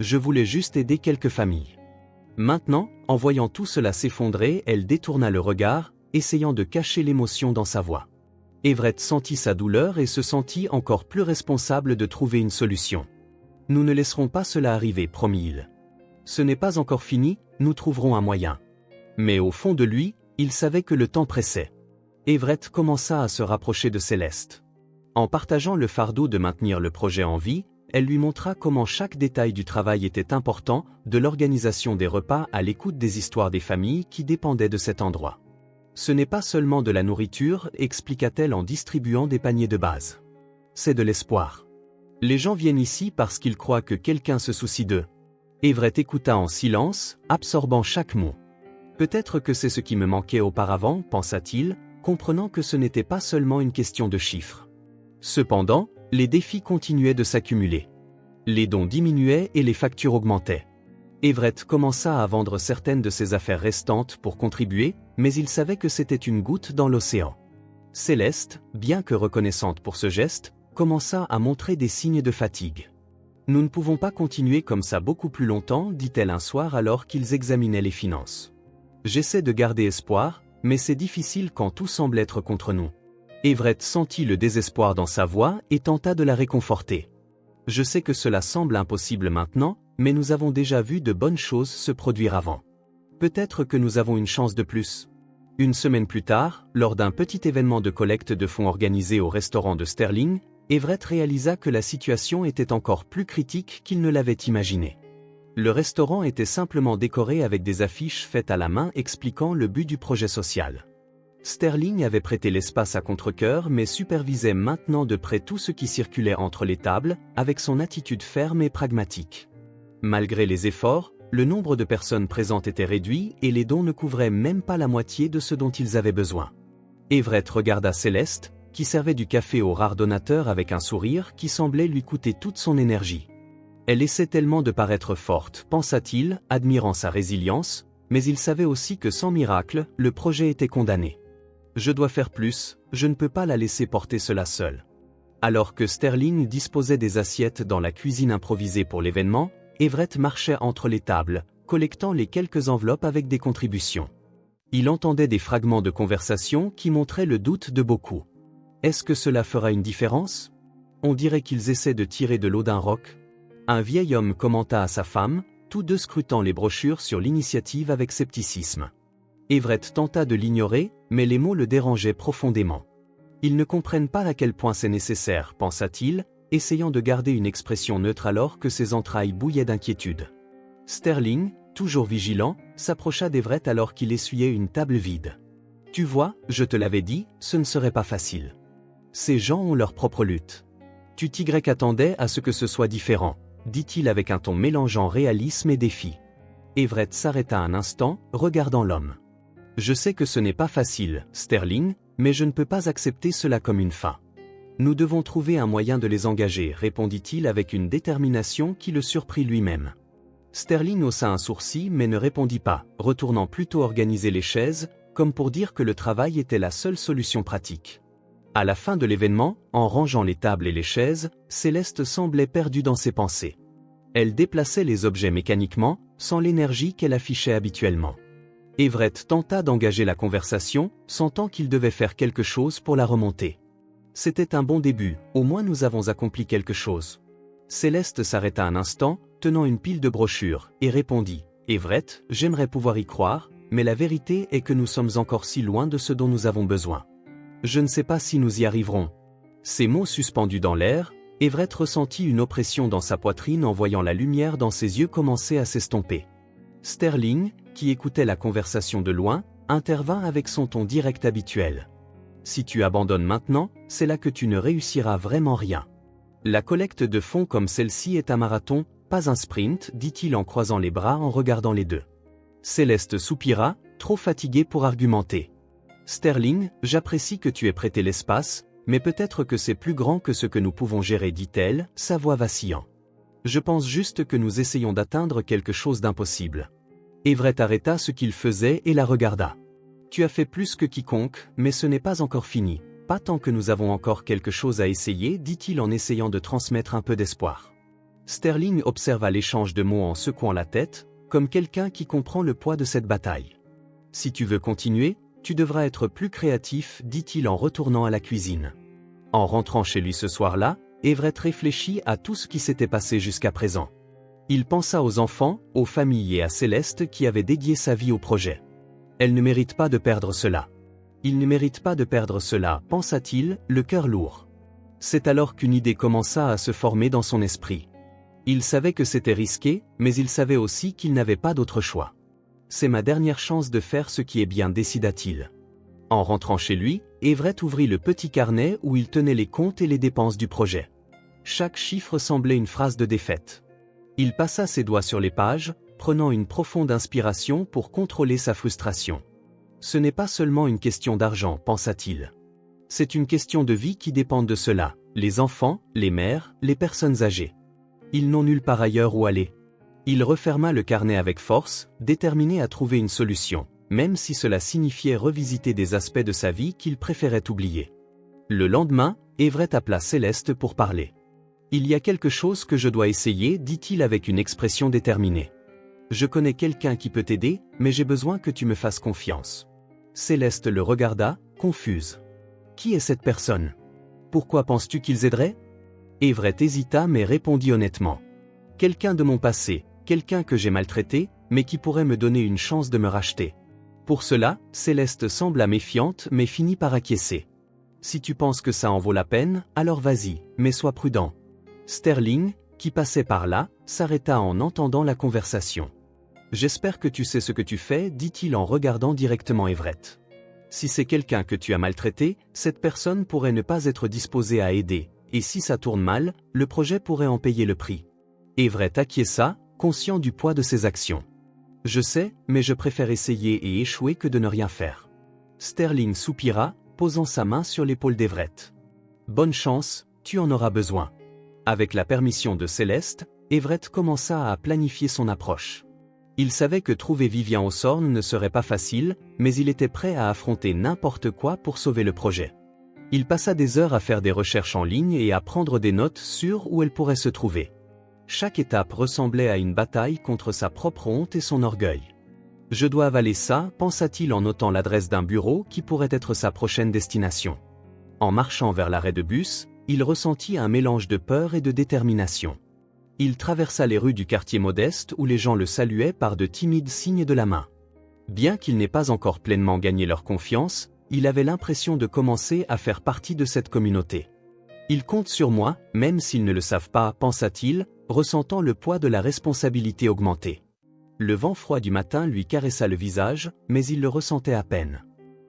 Je voulais juste aider quelques familles. » Maintenant, en voyant tout cela s'effondrer, elle détourna le regard, essayant de cacher l'émotion dans sa voix. Everett sentit sa douleur et se sentit encore plus responsable de trouver une solution. « Nous ne laisserons pas cela arriver, » promit-il. « Ce n'est pas encore fini, nous trouverons un moyen. » Mais au fond de lui, il savait que le temps pressait. Everett commença à se rapprocher de Céleste. En partageant le fardeau de maintenir le projet en vie, elle lui montra comment chaque détail du travail était important, de l'organisation des repas à l'écoute des histoires des familles qui dépendaient de cet endroit. « Ce n'est pas seulement de la nourriture, » expliqua-t-elle en distribuant des paniers de base. « C'est de l'espoir. Les gens viennent ici parce qu'ils croient que quelqu'un se soucie d'eux. » Everett écouta en silence, absorbant chaque mot. « Peut-être que c'est ce qui me manquait auparavant, » pensa-t-il, comprenant que ce n'était pas seulement une question de chiffres. Cependant, Les défis continuaient de s'accumuler. Les dons diminuaient et les factures augmentaient. Everett commença à vendre certaines de ses affaires restantes pour contribuer, mais il savait que c'était une goutte dans l'océan. Céleste, bien que reconnaissante pour ce geste, commença à montrer des signes de fatigue. « Nous ne pouvons pas continuer comme ça beaucoup plus longtemps, dit-elle un soir alors qu'ils examinaient les finances. J'essaie de garder espoir, mais c'est difficile quand tout semble être contre nous. » Everett sentit le désespoir dans sa voix et tenta de la réconforter. « Je sais que cela semble impossible maintenant, mais nous avons déjà vu de bonnes choses se produire avant. Peut-être que nous avons une chance de plus. » Une semaine plus tard, lors d'un petit événement de collecte de fonds organisé au restaurant de Sterling, Everett réalisa que la situation était encore plus critique qu'il ne l'avait imaginé. Le restaurant était simplement décoré avec des affiches faites à la main expliquant le but du projet social. Sterling avait prêté l'espace à contre-cœur mais supervisait maintenant de près tout ce qui circulait entre les tables, avec son attitude ferme et pragmatique. Malgré les efforts, le nombre de personnes présentes était réduit et les dons ne couvraient même pas la moitié de ce dont ils avaient besoin. Everett regarda Céleste, qui servait du café aux rares donateurs avec un sourire qui semblait lui coûter toute son énergie. Elle essaie tellement de paraître forte, pensa-t-il, admirant sa résilience, mais il savait aussi que sans miracle, le projet était condamné. Je dois faire plus, je ne peux pas la laisser porter cela seule. Alors que Sterling disposait des assiettes dans la cuisine improvisée pour l'événement, Everett marchait entre les tables, collectant les quelques enveloppes avec des contributions. Il entendait des fragments de conversation qui montraient le doute de beaucoup. Est-ce que cela fera une différence? On dirait qu'ils essaient de tirer de l'eau d'un roc. Un vieil homme commenta à sa femme, tous deux scrutant les brochures sur l'initiative avec scepticisme. Everett tenta de l'ignorer, mais les mots le dérangeaient profondément. Ils ne comprennent pas à quel point c'est nécessaire, pensa-t-il, essayant de garder une expression neutre alors que ses entrailles bouillaient d'inquiétude. Sterling, toujours vigilant, s'approcha d'Everett alors qu'il essuyait une table vide. « Tu vois, je te l'avais dit, ce ne serait pas facile. Ces gens ont leur propre lutte. Tu Y attendais à ce que ce soit différent, dit-il avec un ton mélangeant réalisme et défi. Everett s'arrêta un instant, regardant l'homme. « Je sais que ce n'est pas facile, Sterling, mais je ne peux pas accepter cela comme une fin. Nous devons trouver un moyen de les engager, répondit-il avec une détermination qui le surprit lui-même. Sterling haussa un sourcil mais ne répondit pas, retournant plutôt organiser les chaises, comme pour dire que le travail était la seule solution pratique. À la fin de l'événement, en rangeant les tables et les chaises, Céleste semblait perdue dans ses pensées. Elle déplaçait les objets mécaniquement, sans l'énergie qu'elle affichait habituellement. Everett tenta d'engager la conversation, sentant qu'il devait faire quelque chose pour la remonter. C'était un bon début, au moins nous avons accompli quelque chose. Céleste s'arrêta un instant, tenant une pile de brochures, et répondit « Everett, j'aimerais pouvoir y croire, mais la vérité est que nous sommes encore si loin de ce dont nous avons besoin. Je ne sais pas si nous y arriverons. » Ces mots suspendus dans l'air, Everett ressentit une oppression dans sa poitrine en voyant la lumière dans ses yeux commencer à s'estomper. Sterling, qui écoutait la conversation de loin, intervint avec son ton direct habituel. Si tu abandonnes maintenant, c'est là que tu ne réussiras vraiment rien. La collecte de fonds comme celle-ci est un marathon, pas un sprint, dit-il en croisant les bras en regardant les deux. Céleste soupira, trop fatiguée pour argumenter. Sterling, j'apprécie que tu aies prêté l'espace, mais peut-être que c'est plus grand que ce que nous pouvons gérer, dit-elle, sa voix vacillant. Je pense juste que nous essayons d'atteindre quelque chose d'impossible. Everett arrêta ce qu'il faisait et la regarda. Tu as fait plus que quiconque, mais ce n'est pas encore fini. Pas tant que nous avons encore quelque chose à essayer, dit-il en essayant de transmettre un peu d'espoir. Sterling observa l'échange de mots en secouant la tête, comme quelqu'un qui comprend le poids de cette bataille. Si tu veux continuer, tu devras être plus créatif, dit-il en retournant à la cuisine. En rentrant chez lui ce soir-là, Everett réfléchit à tout ce qui s'était passé jusqu'à présent. Il pensa aux enfants, aux familles et à Céleste qui avait dédié sa vie au projet. Elle ne mérite pas de perdre cela. Il ne mérite pas de perdre cela, pensa-t-il, le cœur lourd. C'est alors qu'une idée commença à se former dans son esprit. Il savait que c'était risqué, mais il savait aussi qu'il n'avait pas d'autre choix. C'est ma dernière chance de faire ce qui est bien, décida-t-il. En rentrant chez lui, Everett ouvrit le petit carnet où il tenait les comptes et les dépenses du projet. Chaque chiffre semblait une phrase de défaite. Il passa ses doigts sur les pages, prenant une profonde inspiration pour contrôler sa frustration. Ce n'est pas seulement une question d'argent, pensa-t-il. C'est une question de vie qui dépend de cela, Les enfants, les mères, les personnes âgées. Ils n'ont nulle part ailleurs où aller. Il referma le carnet avec force, déterminé à trouver une solution, même si cela signifiait revisiter des aspects de sa vie qu'il préférait oublier. Le lendemain, Everett appela Céleste pour parler. « Il y a quelque chose que je dois essayer », dit-il avec une expression déterminée. « Je connais quelqu'un qui peut t'aider, mais j'ai besoin que tu me fasses confiance. » Céleste le regarda, confuse. « Qui est cette personne? Pourquoi penses-tu qu'ils aideraient ?» Everett hésita mais répondit honnêtement. « Quelqu'un de mon passé, quelqu'un que j'ai maltraité, mais qui pourrait me donner une chance de me racheter. » Pour cela, Céleste sembla méfiante mais finit par acquiescer. « Si tu penses que ça en vaut la peine, alors vas-y, mais sois prudent. » Sterling, qui passait par là, s'arrêta en entendant la conversation. « J'espère que tu sais ce que tu fais, » dit-il en regardant directement Everett. « Si c'est quelqu'un que tu as maltraité, cette personne pourrait ne pas être disposée à aider, et si ça tourne mal, le projet pourrait en payer le prix. » Everett acquiesça, conscient du poids de ses actions. « Je sais, mais je préfère essayer et échouer que de ne rien faire. » Sterling soupira, posant sa main sur l'épaule d'Everett. « Bonne chance, tu en auras besoin. » Avec la permission de Céleste, Everett commença à planifier son approche. Il savait que trouver Vivian Hawthorne ne serait pas facile, mais il était prêt à affronter n'importe quoi pour sauver le projet. Il passa des heures à faire des recherches en ligne et à prendre des notes sur où elle pourrait se trouver. Chaque étape ressemblait à une bataille contre sa propre honte et son orgueil. « Je dois avaler ça », pensa-t-il en notant l'adresse d'un bureau qui pourrait être sa prochaine destination. En marchant vers l'arrêt de bus, il ressentit un mélange de peur et de détermination. Il traversa les rues du quartier modeste où les gens le saluaient par de timides signes de la main. Bien qu'il n'ait pas encore pleinement gagné leur confiance, il avait l'impression de commencer à faire partie de cette communauté. « Ils comptent sur moi, même s'ils ne le savent pas », pensa-t-il, ressentant le poids de la responsabilité augmenter. Le vent froid du matin lui caressa le visage, mais il le ressentait à peine.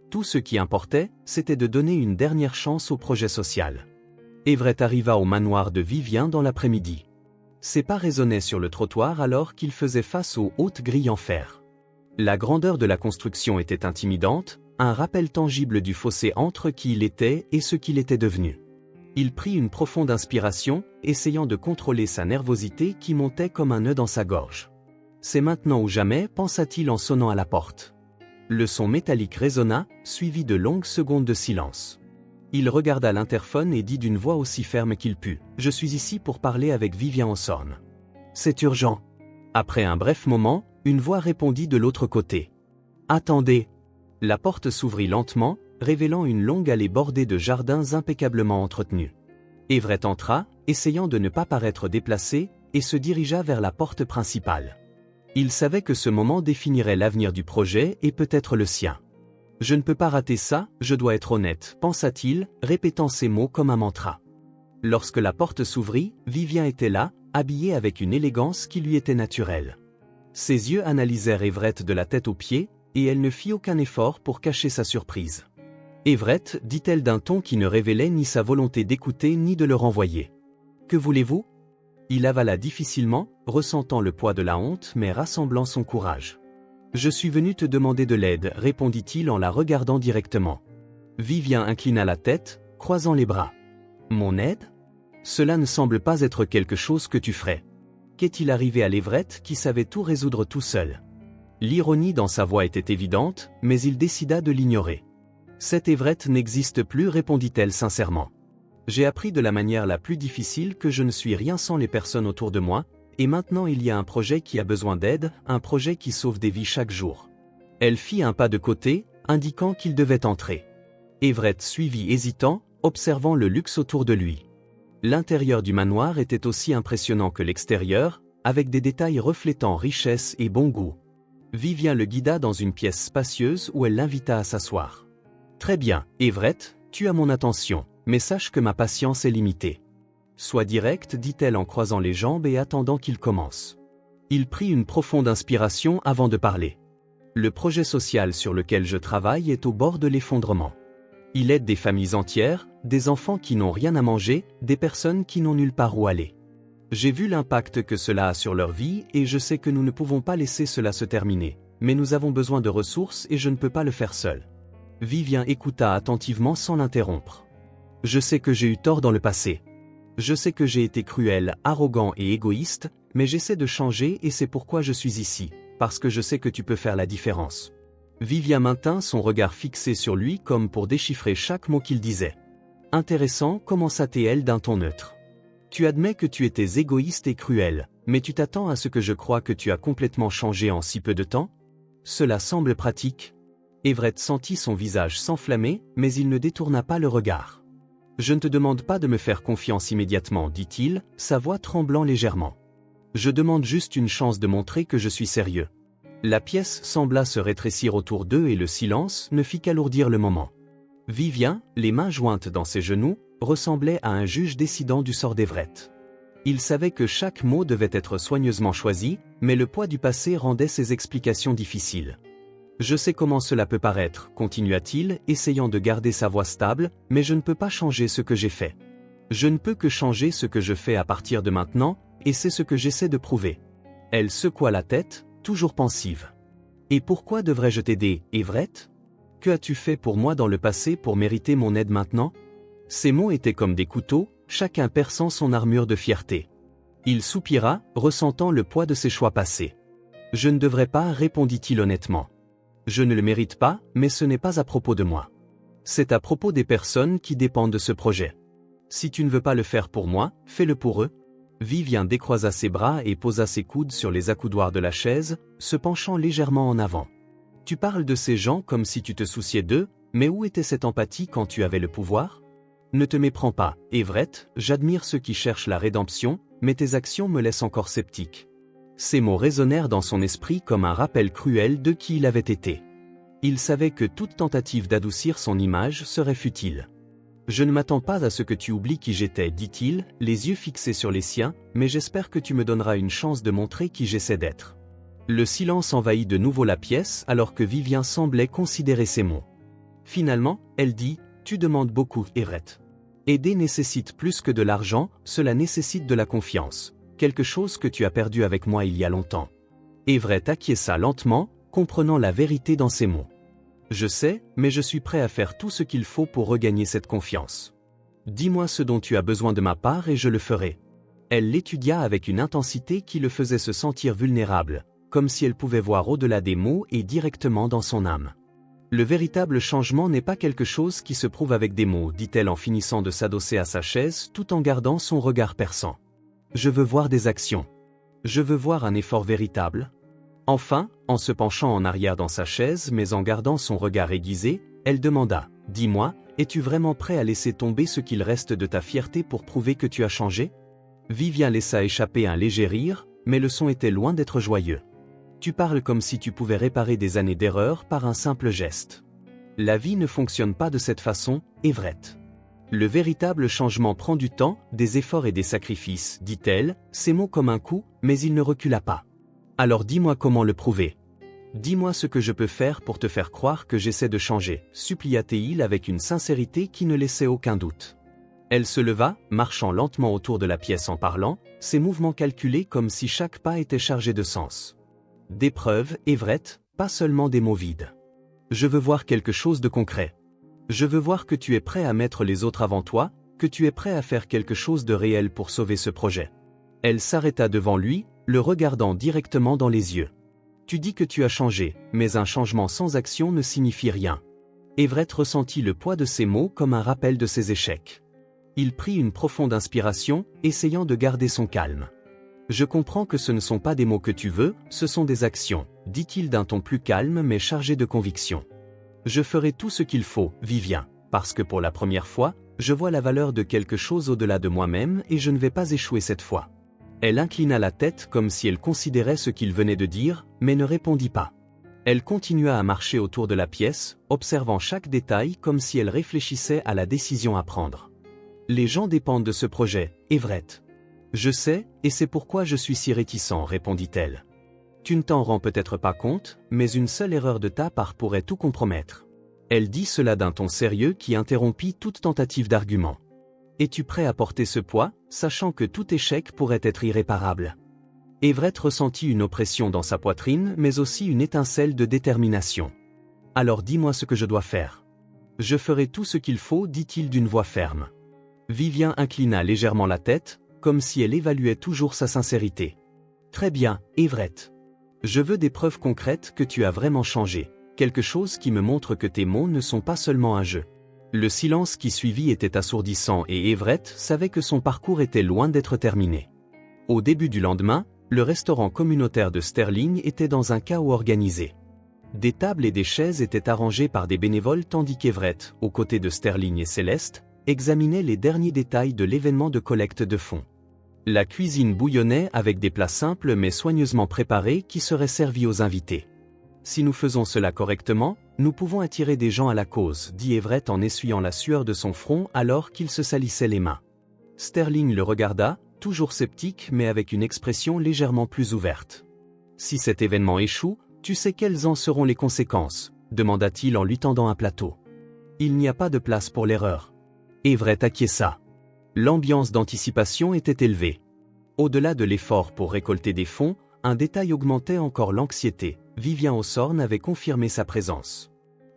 Tout ce qui importait, c'était de donner une dernière chance au projet social. Everett arriva au manoir de Vivian dans l'après-midi. Ses pas résonnaient sur le trottoir alors qu'il faisait face aux hautes grilles en fer. La grandeur de la construction était intimidante, un rappel tangible du fossé entre qui il était et ce qu'il était devenu. Il prit une profonde inspiration, essayant de contrôler sa nervosité qui montait comme un nœud dans sa gorge. « C'est maintenant ou jamais », pensa-t-il en sonnant à la porte. Le son métallique résonna, suivi de longues secondes de silence. Il regarda l'interphone et dit d'une voix aussi ferme qu'il put « Je suis ici pour parler avec Vivian Hawthorne. »« C'est urgent. » Après un bref moment, une voix répondit de l'autre côté. « Attendez !» La porte s'ouvrit lentement, révélant une longue allée bordée de jardins impeccablement entretenus. Everett entra, essayant de ne pas paraître déplacé, et se dirigea vers la porte principale. Il savait que ce moment définirait l'avenir du projet et peut-être le sien. « Je ne peux pas rater ça, je dois être honnête », pensa-t-il, répétant ces mots comme un mantra. Lorsque la porte s'ouvrit, Vivian était là, habillée avec une élégance qui lui était naturelle. Ses yeux analysèrent Everett de la tête aux pieds, et elle ne fit aucun effort pour cacher sa surprise. « Everett », dit-elle d'un ton qui ne révélait ni sa volonté d'écouter ni de le renvoyer. « Que voulez-vous » Il avala difficilement, ressentant le poids de la honte mais rassemblant son courage. « Je suis venu te demander de l'aide », répondit-il en la regardant directement. Vivian inclina la tête, croisant les bras. « Mon aide ? Cela ne semble pas être quelque chose que tu ferais. » Qu'est-il arrivé à l'Everett qui savait tout résoudre tout seul ? L'ironie dans sa voix était évidente, mais il décida de l'ignorer. « Cet Everett n'existe plus », répondit-elle sincèrement. « J'ai appris de la manière la plus difficile que je ne suis rien sans les personnes autour de moi, et maintenant il y a un projet qui a besoin d'aide, un projet qui sauve des vies chaque jour. » Elle fit un pas de côté, indiquant qu'il devait entrer. Everett suivit hésitant, observant le luxe autour de lui. L'intérieur du manoir était aussi impressionnant que l'extérieur, avec des détails reflétant richesse et bon goût. Vivian le guida dans une pièce spacieuse où elle l'invita à s'asseoir. « Très bien, Everett, tu as mon attention, mais sache que ma patience est limitée. » « Sois direct, dit-elle en croisant les jambes et attendant qu'il commence. Il prit une profonde inspiration avant de parler. « Le projet social sur lequel je travaille est au bord de l'effondrement. Il aide des familles entières, des enfants qui n'ont rien à manger, des personnes qui n'ont nulle part où aller. J'ai vu l'impact que cela a sur leur vie et je sais que nous ne pouvons pas laisser cela se terminer, mais nous avons besoin de ressources et je ne peux pas le faire seul. » Vivian écouta attentivement sans l'interrompre. Je sais que j'ai eu tort dans le passé. Je sais que j'ai été cruel, arrogant et égoïste, mais j'essaie de changer et c'est pourquoi je suis ici, parce que je sais que tu peux faire la différence. Vivien maintint son regard fixé sur lui comme pour déchiffrer chaque mot qu'il disait. Intéressant, commença-t-elle d'un ton neutre. Tu admets que tu étais égoïste et cruel, mais tu t'attends à ce que je croie que tu as complètement changé en si peu de temps? Cela semble pratique. Everett sentit son visage s'enflammer, mais il ne détourna pas le regard. Je ne te demande pas de me faire confiance immédiatement, dit-il, sa voix tremblant légèrement. Je demande juste une chance de montrer que je suis sérieux. La pièce sembla se rétrécir autour d'eux et le silence ne fit qu'alourdir le moment. Vivien, les mains jointes dans ses genoux, ressemblait à un juge décidant du sort d'Everett. Il savait que chaque mot devait être soigneusement choisi, mais le poids du passé rendait ses explications difficiles. Je sais comment cela peut paraître, continua-t-il, essayant de garder sa voix stable, mais je ne peux pas changer ce que j'ai fait. Je ne peux que changer ce que je fais à partir de maintenant, et c'est ce que j'essaie de prouver. Elle secoua la tête, toujours pensive. Et pourquoi devrais-je t'aider, Everett? Que as-tu fait pour moi dans le passé pour mériter mon aide maintenant? Ces mots étaient comme des couteaux, chacun perçant son armure de fierté. Il soupira, ressentant le poids de ses choix passés. Je ne devrais pas, répondit-il honnêtement. Je ne le mérite pas, mais ce n'est pas à propos de moi. C'est à propos des personnes qui dépendent de ce projet. Si tu ne veux pas le faire pour moi, fais-le pour eux. Vivien décroisa ses bras et posa ses coudes sur les accoudoirs de la chaise, se penchant légèrement en avant. Tu parles de ces gens comme si tu te souciais d'eux, mais où était cette empathie quand tu avais le pouvoir? Ne te méprends pas, Everett, j'admire ceux qui cherchent la rédemption, mais tes actions me laissent encore sceptique. Ces mots résonnèrent dans son esprit comme un rappel cruel de qui il avait été. Il savait que toute tentative d'adoucir son image serait futile. Je ne m'attends pas à ce que tu oublies qui j'étais, dit-il, les yeux fixés sur les siens, mais j'espère que tu me donneras une chance de montrer qui j'essaie d'être. Le silence envahit de nouveau la pièce alors que Vivien semblait considérer ses mots. Finalement, elle dit, tu demandes beaucoup, Everett. Aider nécessite plus que de l'argent, cela nécessite de la confiance. Quelque chose que tu as perdu avec moi il y a longtemps. Everett acquiesça lentement, comprenant la vérité dans ses mots. Je sais, mais je suis prêt à faire tout ce qu'il faut pour regagner cette confiance. Dis-moi ce dont tu as besoin de ma part et je le ferai. Elle l'étudia avec une intensité qui le faisait se sentir vulnérable, comme si elle pouvait voir au-delà des mots et directement dans son âme. Le véritable changement n'est pas quelque chose qui se prouve avec des mots, dit-elle en finissant de s'adosser à sa chaise tout en gardant son regard perçant. Je veux voir des actions. Je veux voir un effort véritable. Enfin, en se penchant en arrière dans sa chaise mais en gardant son regard aiguisé, elle demanda, « Dis-moi, es-tu vraiment prêt à laisser tomber ce qu'il reste de ta fierté pour prouver que tu as changé ?» Vivien laissa échapper un léger rire, mais le son était loin d'être joyeux. « Tu parles comme si tu pouvais réparer des années d'erreurs par un simple geste. La vie ne fonctionne pas de cette façon, Everett. Le véritable changement prend du temps, des efforts et des sacrifices, dit-elle, ces mots comme un coup, mais il ne recula pas. Alors dis-moi comment le prouver. Dis-moi ce que je peux faire pour te faire croire que j'essaie de changer, supplia-t-il avec une sincérité qui ne laissait aucun doute. Elle se leva, marchant lentement autour de la pièce en parlant, ses mouvements calculés comme si chaque pas était chargé de sens. Des preuves, Everett, pas seulement des mots vides. Je veux voir quelque chose de concret. Je veux voir que tu es prêt à mettre les autres avant toi, que tu es prêt à faire quelque chose de réel pour sauver ce projet. Elle s'arrêta devant lui, le regardant directement dans les yeux. Tu dis que tu as changé, mais un changement sans action ne signifie rien. Everett ressentit le poids de ces mots comme un rappel de ses échecs. Il prit une profonde inspiration, essayant de garder son calme. Je comprends que ce ne sont pas des mots que tu veux, ce sont des actions, dit-il d'un ton plus calme mais chargé de conviction. Je ferai tout ce qu'il faut, Vivien, parce que pour la première fois, je vois la valeur de quelque chose au-delà de moi-même et je ne vais pas échouer cette fois. Elle inclina la tête comme si elle considérait ce qu'il venait de dire, mais ne répondit pas. Elle continua à marcher autour de la pièce, observant chaque détail comme si elle réfléchissait à la décision à prendre. Les gens dépendent de ce projet, Everett. Je sais, et c'est pourquoi je suis si réticent, répondit-elle. Tu ne t'en rends peut-être pas compte, mais une seule erreur de ta part pourrait tout compromettre. Elle dit cela d'un ton sérieux qui interrompit toute tentative d'argument. Es-tu prêt à porter ce poids, sachant que tout échec pourrait être irréparable? Everett ressentit une oppression dans sa poitrine mais aussi une étincelle de détermination. Alors dis-moi ce que je dois faire. Je ferai tout ce qu'il faut, dit-il d'une voix ferme. Vivien inclina légèrement la tête, comme si elle évaluait toujours sa sincérité. Très bien, Everett. Je veux des preuves concrètes que tu as vraiment changé, quelque chose qui me montre que tes mots ne sont pas seulement un jeu. Le silence qui suivit était assourdissant et Everett savait que son parcours était loin d'être terminé. Au début du lendemain, le restaurant communautaire de Sterling était dans un chaos organisé. Des tables et des chaises étaient arrangées par des bénévoles tandis qu'Everett, aux côtés de Sterling et Céleste, examinait les derniers détails de l'événement de collecte de fonds. La cuisine bouillonnait avec des plats simples mais soigneusement préparés qui seraient servis aux invités. Si nous faisons cela correctement, nous pouvons attirer des gens à la cause, dit Everett en essuyant la sueur de son front alors qu'il se salissait les mains. Sterling le regarda, toujours sceptique mais avec une expression légèrement plus ouverte. Si cet événement échoue, tu sais quelles en seront les conséquences, demanda-t-il en lui tendant un plateau. Il n'y a pas de place pour l'erreur. Everett acquiesça. L'ambiance d'anticipation était élevée. Au-delà de l'effort pour récolter des fonds, un détail augmentait encore l'anxiété. Vivien Hawthorne avait confirmé sa présence.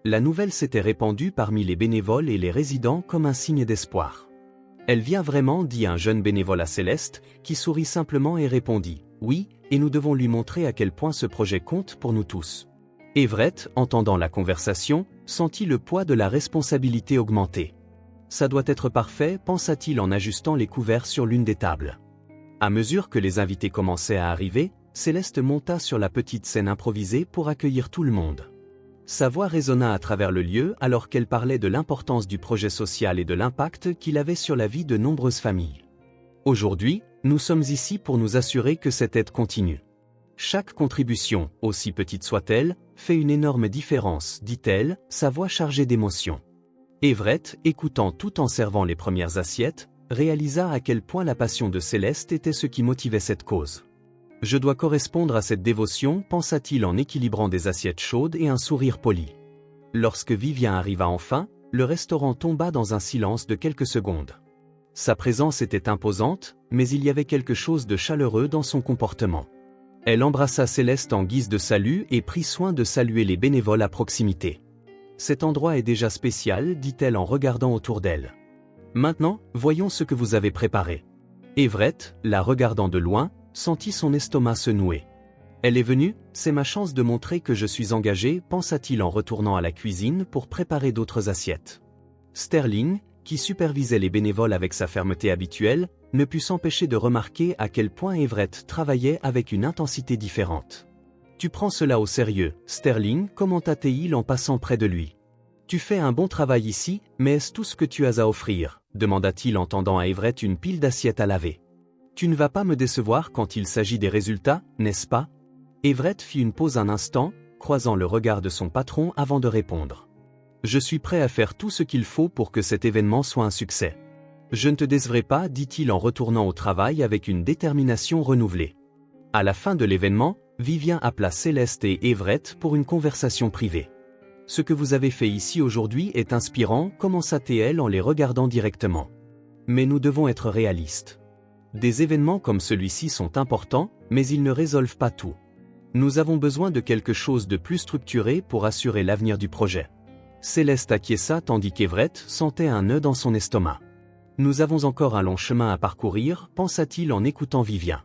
La nouvelle s'était répandue parmi les bénévoles et les résidents comme un signe d'espoir. Elle vient vraiment, dit un jeune bénévole à Céleste, qui sourit simplement et répondit « Oui, et nous devons lui montrer à quel point ce projet compte pour nous tous. » Everett, entendant la conversation, sentit le poids de la responsabilité augmenter. « Ça doit être parfait, pensa-t-il en ajustant les couverts sur l'une des tables. À mesure que les invités commençaient à arriver, Céleste monta sur la petite scène improvisée pour accueillir tout le monde. Sa voix résonna à travers le lieu alors qu'elle parlait de l'importance du projet social et de l'impact qu'il avait sur la vie de nombreuses familles. Aujourd'hui, nous sommes ici pour nous assurer que cette aide continue. Chaque contribution, aussi petite soit-elle, fait une énorme différence, dit-elle, sa voix chargée d'émotion. Everett, écoutant tout en servant les premières assiettes, réalisa à quel point la passion de Céleste était ce qui motivait cette cause. Je dois correspondre à cette dévotion, pensa-t-il en équilibrant des assiettes chaudes et un sourire poli. Lorsque Vivien arriva enfin, le restaurant tomba dans un silence de quelques secondes. Sa présence était imposante, mais il y avait quelque chose de chaleureux dans son comportement. Elle embrassa Céleste en guise de salut et prit soin de saluer les bénévoles à proximité. Cet endroit est déjà spécial, dit-elle en regardant autour d'elle. Maintenant, voyons ce que vous avez préparé. Everett, la regardant de loin, sentit son estomac se nouer. Elle est venue, c'est ma chance de montrer que je suis engagé, pensa-t-il en retournant à la cuisine pour préparer d'autres assiettes. Sterling, qui supervisait les bénévoles avec sa fermeté habituelle, ne put s'empêcher de remarquer à quel point Everett travaillait avec une intensité différente. Tu prends cela au sérieux, Sterling, commenta-t-il en passant près de lui. Tu fais un bon travail ici, mais est-ce tout ce que tu as à offrir, demanda-t-il en tendant à Everett une pile d'assiettes à laver. Tu ne vas pas me décevoir quand il s'agit des résultats, n'est-ce pas? Everett fit une pause un instant, croisant le regard de son patron avant de répondre. Je suis prêt à faire tout ce qu'il faut pour que cet événement soit un succès. Je ne te décevrai pas, dit-il en retournant au travail avec une détermination renouvelée. À la fin de l'événement, Vivien appela Céleste et Everett pour une conversation privée. Ce que vous avez fait ici aujourd'hui est inspirant, commença-t-elle en les regardant directement. Mais nous devons être réalistes. Des événements comme celui-ci sont importants, mais ils ne résolvent pas tout. Nous avons besoin de quelque chose de plus structuré pour assurer l'avenir du projet. Céleste acquiesça tandis qu'Everett sentait un nœud dans son estomac. Nous avons encore un long chemin à parcourir, pensa-t-il en écoutant Vivien.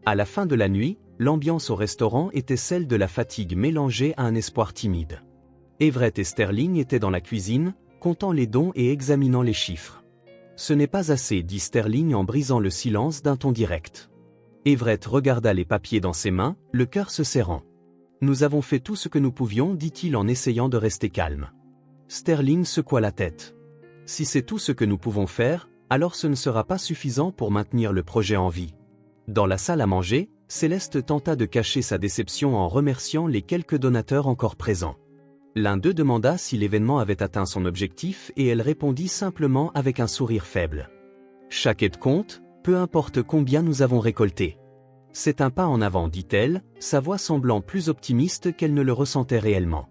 À la fin de la nuit, l'ambiance au restaurant était celle de la fatigue mélangée à un espoir timide. Everett et Sterling étaient dans la cuisine, comptant les dons et examinant les chiffres. Ce n'est pas assez, dit Sterling en brisant le silence d'un ton direct. Everett regarda les papiers dans ses mains, le cœur se serrant. Nous avons fait tout ce que nous pouvions, dit-il en essayant de rester calme. Sterling secoua la tête. Si c'est tout ce que nous pouvons faire, alors ce ne sera pas suffisant pour maintenir le projet en vie. Dans la salle à manger, Céleste tenta de cacher sa déception en remerciant les quelques donateurs encore présents. L'un d'eux demanda si l'événement avait atteint son objectif et elle répondit simplement avec un sourire faible. Chaque aide compte, peu importe combien nous avons récolté. C'est un pas en avant, dit-elle, sa voix semblant plus optimiste qu'elle ne le ressentait réellement.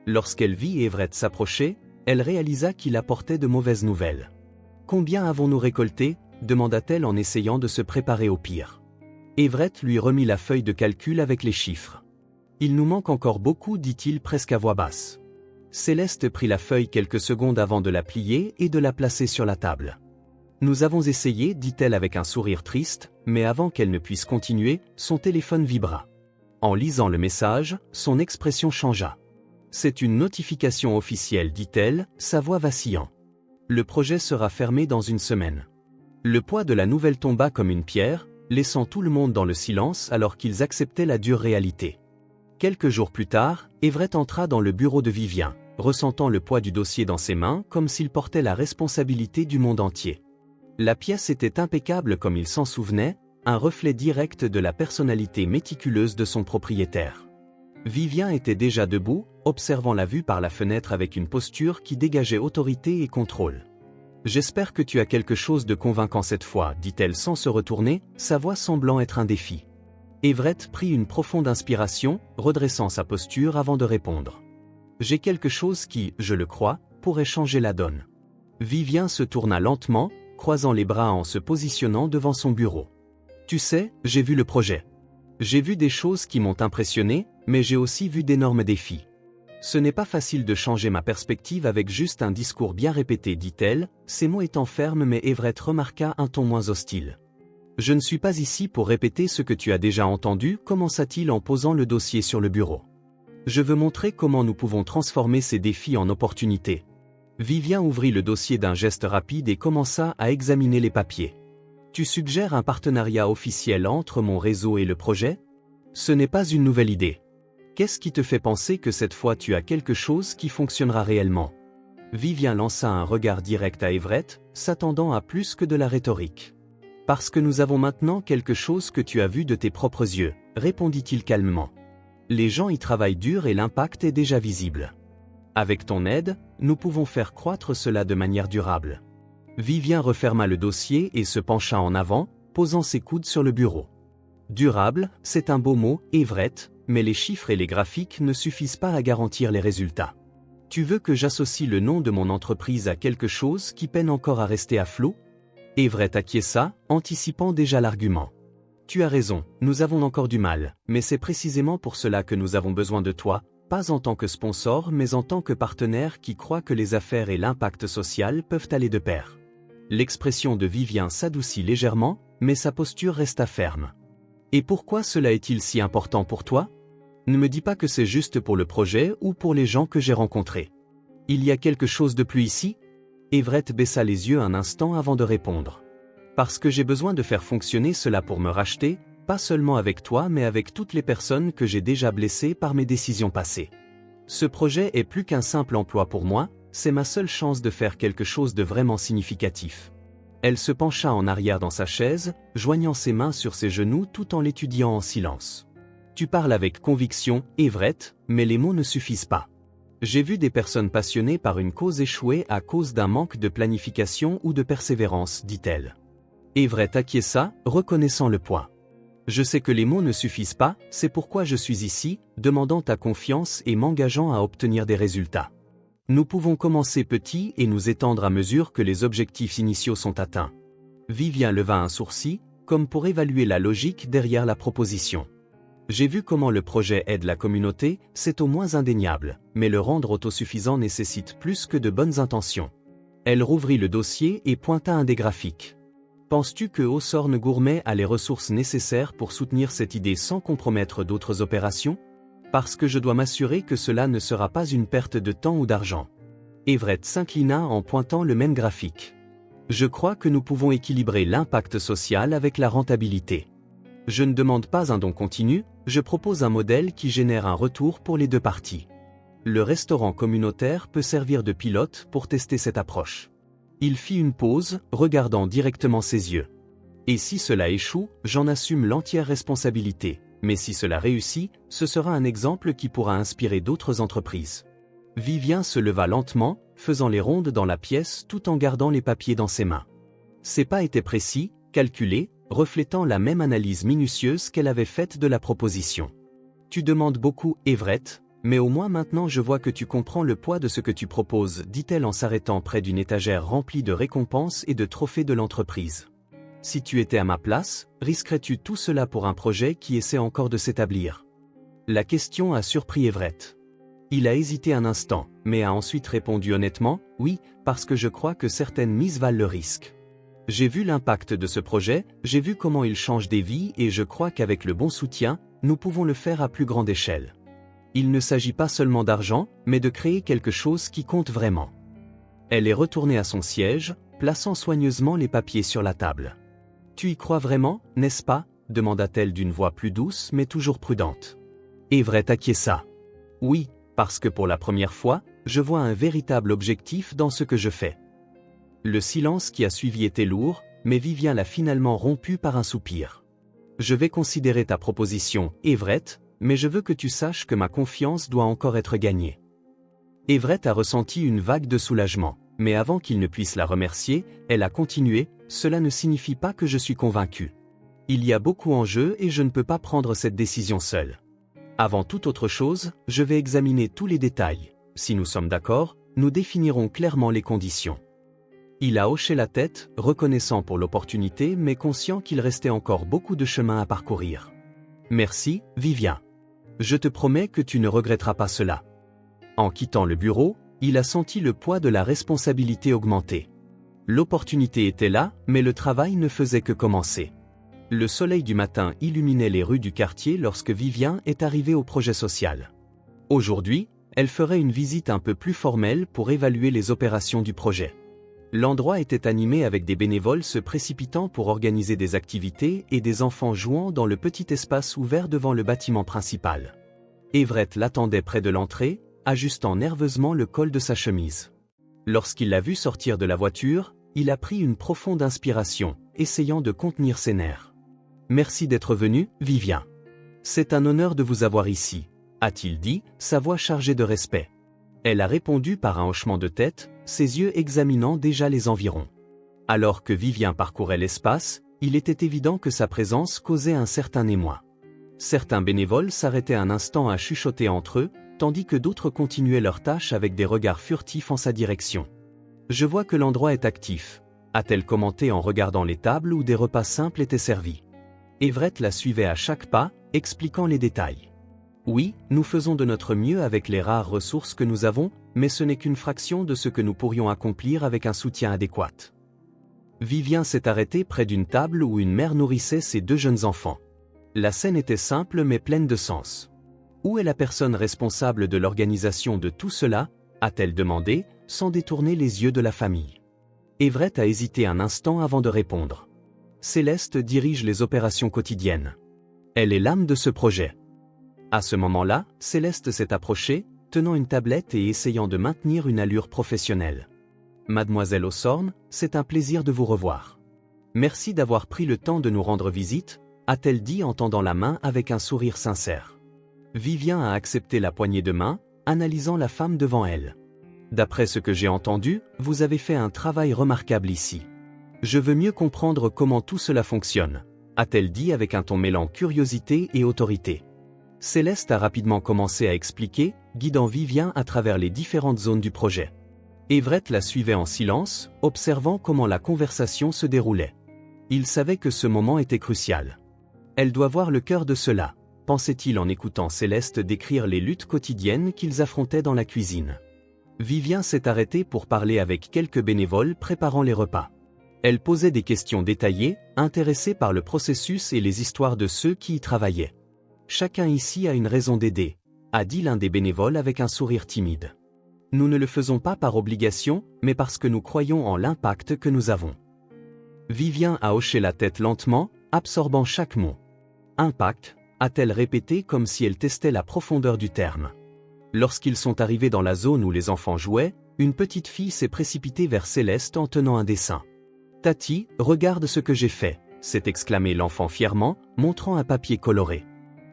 Lorsqu'elle vit Everett s'approcher, elle réalisa qu'il apportait de mauvaises nouvelles. Combien avons-nous récolté, demanda-t-elle en essayant de se préparer au pire. Everett lui remit la feuille de calcul avec les chiffres. Il nous manque encore beaucoup, dit-il presque à voix basse. Céleste prit la feuille quelques secondes avant de la plier et de la placer sur la table. Nous avons essayé, dit-elle avec un sourire triste, mais avant qu'elle ne puisse continuer, son téléphone vibra. En lisant le message, son expression changea. C'est une notification officielle, dit-elle, sa voix vacillant. Le projet sera fermé dans une semaine. Le poids de la nouvelle tomba comme une pierre, laissant tout le monde dans le silence alors qu'ils acceptaient la dure réalité. Quelques jours plus tard, Everett entra dans le bureau de Vivien, ressentant le poids du dossier dans ses mains comme s'il portait la responsabilité du monde entier. La pièce était impeccable comme il s'en souvenait, un reflet direct de la personnalité méticuleuse de son propriétaire. Vivien était déjà debout, observant la vue par la fenêtre avec une posture qui dégageait autorité et contrôle. « J'espère que tu as quelque chose de convaincant cette fois, dit-elle sans se retourner, sa voix semblant être un défi. Everett prit une profonde inspiration, redressant sa posture avant de répondre. « J'ai quelque chose qui, je le crois, pourrait changer la donne. » Vivien se tourna lentement, croisant les bras en se positionnant devant son bureau. « Tu sais, j'ai vu le projet. J'ai vu des choses qui m'ont impressionné, mais j'ai aussi vu d'énormes défis. Ce n'est pas facile de changer ma perspective avec juste un discours bien répété, dit-elle, ses mots étant fermes mais Everett remarqua un ton moins hostile. « Je ne suis pas ici pour répéter ce que tu as déjà entendu, commença-t-il en posant le dossier sur le bureau. Je veux montrer comment nous pouvons transformer ces défis en opportunités. » Vivien ouvrit le dossier d'un geste rapide et commença à examiner les papiers. « Tu suggères un partenariat officiel entre mon réseau et le projet ? Ce n'est pas une nouvelle idée. Qu'est-ce qui te fait penser que cette fois tu as quelque chose qui fonctionnera réellement ?» Vivien lança un regard direct à Everett, s'attendant à plus que de la rhétorique. « Parce que nous avons maintenant quelque chose que tu as vu de tes propres yeux, » répondit-il calmement. « Les gens y travaillent dur et l'impact est déjà visible. Avec ton aide, nous pouvons faire croître cela de manière durable. » Vivien referma le dossier et se pencha en avant, posant ses coudes sur le bureau. « Durable, c'est un beau mot, Everett, mais les chiffres et les graphiques ne suffisent pas à garantir les résultats. Tu veux que j'associe le nom de mon entreprise à quelque chose qui peine encore à rester à flot ?» Everett acquiesça, anticipant déjà l'argument. « Tu as raison, nous avons encore du mal, mais c'est précisément pour cela que nous avons besoin de toi, pas en tant que sponsor mais en tant que partenaire qui croit que les affaires et l'impact social peuvent aller de pair. » L'expression de Vivien s'adoucit légèrement, mais sa posture resta ferme. « Et pourquoi cela est-il si important pour toi ? Ne me dis pas que c'est juste pour le projet ou pour les gens que j'ai rencontrés. Il y a quelque chose de plus ici ?» Everett baissa les yeux un instant avant de répondre. « Parce que j'ai besoin de faire fonctionner cela pour me racheter, pas seulement avec toi mais avec toutes les personnes que j'ai déjà blessées par mes décisions passées. Ce projet est plus qu'un simple emploi pour moi, c'est ma seule chance de faire quelque chose de vraiment significatif. » Elle se pencha en arrière dans sa chaise, joignant ses mains sur ses genoux tout en l'étudiant en silence. « Tu parles avec conviction, Everett, mais les mots ne suffisent pas. J'ai vu des personnes passionnées par une cause échouer à cause d'un manque de planification ou de persévérance, dit-elle. Everett acquiesça, reconnaissant le poids. « Je sais que les mots ne suffisent pas, c'est pourquoi je suis ici, demandant ta confiance et m'engageant à obtenir des résultats. Nous pouvons commencer petit et nous étendre à mesure que les objectifs initiaux sont atteints. » Vivien leva un sourcil, comme pour évaluer la logique derrière la proposition. « J'ai vu comment le projet aide la communauté, c'est au moins indéniable, mais le rendre autosuffisant nécessite plus que de bonnes intentions. » Elle rouvrit le dossier et pointa un des graphiques. « Penses-tu que Hawthorne Gourmet a les ressources nécessaires pour soutenir cette idée sans compromettre d'autres opérations ? Parce que je dois m'assurer que cela ne sera pas une perte de temps ou d'argent. » Everett s'inclina en pointant le même graphique. « Je crois que nous pouvons équilibrer l'impact social avec la rentabilité. Je ne demande pas un don continu, je propose un modèle qui génère un retour pour les deux parties. Le restaurant communautaire peut servir de pilote pour tester cette approche. » Il fit une pause, regardant directement ses yeux. « Et si cela échoue, j'en assume l'entière responsabilité. Mais si cela réussit, ce sera un exemple qui pourra inspirer d'autres entreprises. » Vivien se leva lentement, faisant les rondes dans la pièce tout en gardant les papiers dans ses mains. Ses pas étaient précis, calculés, reflétant la même analyse minutieuse qu'elle avait faite de la proposition. « Tu demandes beaucoup, Everett, mais au moins maintenant je vois que tu comprends le poids de ce que tu proposes, » dit-elle en s'arrêtant près d'une étagère remplie de récompenses et de trophées de l'entreprise. « Si tu étais à ma place, risquerais-tu tout cela pour un projet qui essaie encore de s'établir ?» La question a surpris Everett. Il a hésité un instant, mais a ensuite répondu honnêtement, « Oui, parce que je crois que certaines mises valent le risque. J'ai vu l'impact de ce projet, j'ai vu comment il change des vies et je crois qu'avec le bon soutien, nous pouvons le faire à plus grande échelle. Il ne s'agit pas seulement d'argent, mais de créer quelque chose qui compte vraiment. » Elle est retournée à son siège, plaçant soigneusement les papiers sur la table. « Tu y crois vraiment, n'est-ce pas ?» demanda-t-elle d'une voix plus douce mais toujours prudente. Everett acquiesça. « Oui, parce que pour la première fois, je vois un véritable objectif dans ce que je fais. » Le silence qui a suivi était lourd, mais Vivien l'a finalement rompu par un soupir. « Je vais considérer ta proposition, Everett, mais je veux que tu saches que ma confiance doit encore être gagnée. » Everett a ressenti une vague de soulagement, mais avant qu'il ne puisse la remercier, elle a continué, « Cela ne signifie pas que je suis convaincu. Il y a beaucoup en jeu et je ne peux pas prendre cette décision seule. Avant toute autre chose, je vais examiner tous les détails. Si nous sommes d'accord, nous définirons clairement les conditions. » Il a hoché la tête, reconnaissant pour l'opportunité mais conscient qu'il restait encore beaucoup de chemin à parcourir. « Merci, Vivien. Je te promets que tu ne regretteras pas cela. » En quittant le bureau, il a senti le poids de la responsabilité augmenter. L'opportunité était là, mais le travail ne faisait que commencer. Le soleil du matin illuminait les rues du quartier lorsque Vivien est arrivée au projet social. Aujourd'hui, elle ferait une visite un peu plus formelle pour évaluer les opérations du projet. L'endroit était animé avec des bénévoles se précipitant pour organiser des activités et des enfants jouant dans le petit espace ouvert devant le bâtiment principal. Everett l'attendait près de l'entrée, ajustant nerveusement le col de sa chemise. Lorsqu'il l'a vu sortir de la voiture, il a pris une profonde inspiration, essayant de contenir ses nerfs. « Merci d'être venu, Vivien. C'est un honneur de vous avoir ici, » a-t-il dit, sa voix chargée de respect. Elle a répondu par un hochement de tête, ses yeux examinant déjà les environs. Alors que Vivien parcourait l'espace, il était évident que sa présence causait un certain émoi. Certains bénévoles s'arrêtaient un instant à chuchoter entre eux, tandis que d'autres continuaient leurs tâches avec des regards furtifs en sa direction. « Je vois que l'endroit est actif », a-t-elle commenté en regardant les tables où des repas simples étaient servis. Everett la suivait à chaque pas, expliquant les détails. « Oui, nous faisons de notre mieux avec les rares ressources que nous avons, mais ce n'est qu'une fraction de ce que nous pourrions accomplir avec un soutien adéquat. » Vivien s'est arrêté près d'une table où une mère nourrissait ses 2 jeunes enfants. La scène était simple mais pleine de sens. « Où est la personne responsable de l'organisation de tout cela ?» a-t-elle demandé, sans détourner les yeux de la famille. Everett a hésité un instant avant de répondre. « Céleste dirige les opérations quotidiennes. Elle est l'âme de ce projet. » À ce moment-là, Céleste s'est approchée, tenant une tablette et essayant de maintenir une allure professionnelle. « Mademoiselle Hawthorne, c'est un plaisir de vous revoir. Merci d'avoir pris le temps de nous rendre visite, » a-t-elle dit en tendant la main avec un sourire sincère. Vivien a accepté la poignée de main, analysant la femme devant elle. « D'après ce que j'ai entendu, vous avez fait un travail remarquable ici. Je veux mieux comprendre comment tout cela fonctionne, » a-t-elle dit avec un ton mêlant curiosité et autorité. Céleste a rapidement commencé à expliquer, guidant Vivien à travers les différentes zones du projet. Everett la suivait en silence, observant comment la conversation se déroulait. Il savait que ce moment était crucial. Elle doit voir le cœur de cela, pensait-il en écoutant Céleste décrire les luttes quotidiennes qu'ils affrontaient dans la cuisine. Vivien s'est arrêté pour parler avec quelques bénévoles préparant les repas. Elle posait des questions détaillées, intéressée par le processus et les histoires de ceux qui y travaillaient. « Chacun ici a une raison d'aider », a dit l'un des bénévoles avec un sourire timide. « Nous ne le faisons pas par obligation, mais parce que nous croyons en l'impact que nous avons. » Vivien a hoché la tête lentement, absorbant chaque mot. « Impact », a-t-elle répété comme si elle testait la profondeur du terme. Lorsqu'ils sont arrivés dans la zone où les enfants jouaient, une petite fille s'est précipitée vers Céleste en tenant un dessin. « Tati, regarde ce que j'ai fait », s'est exclamé l'enfant fièrement, montrant un papier coloré.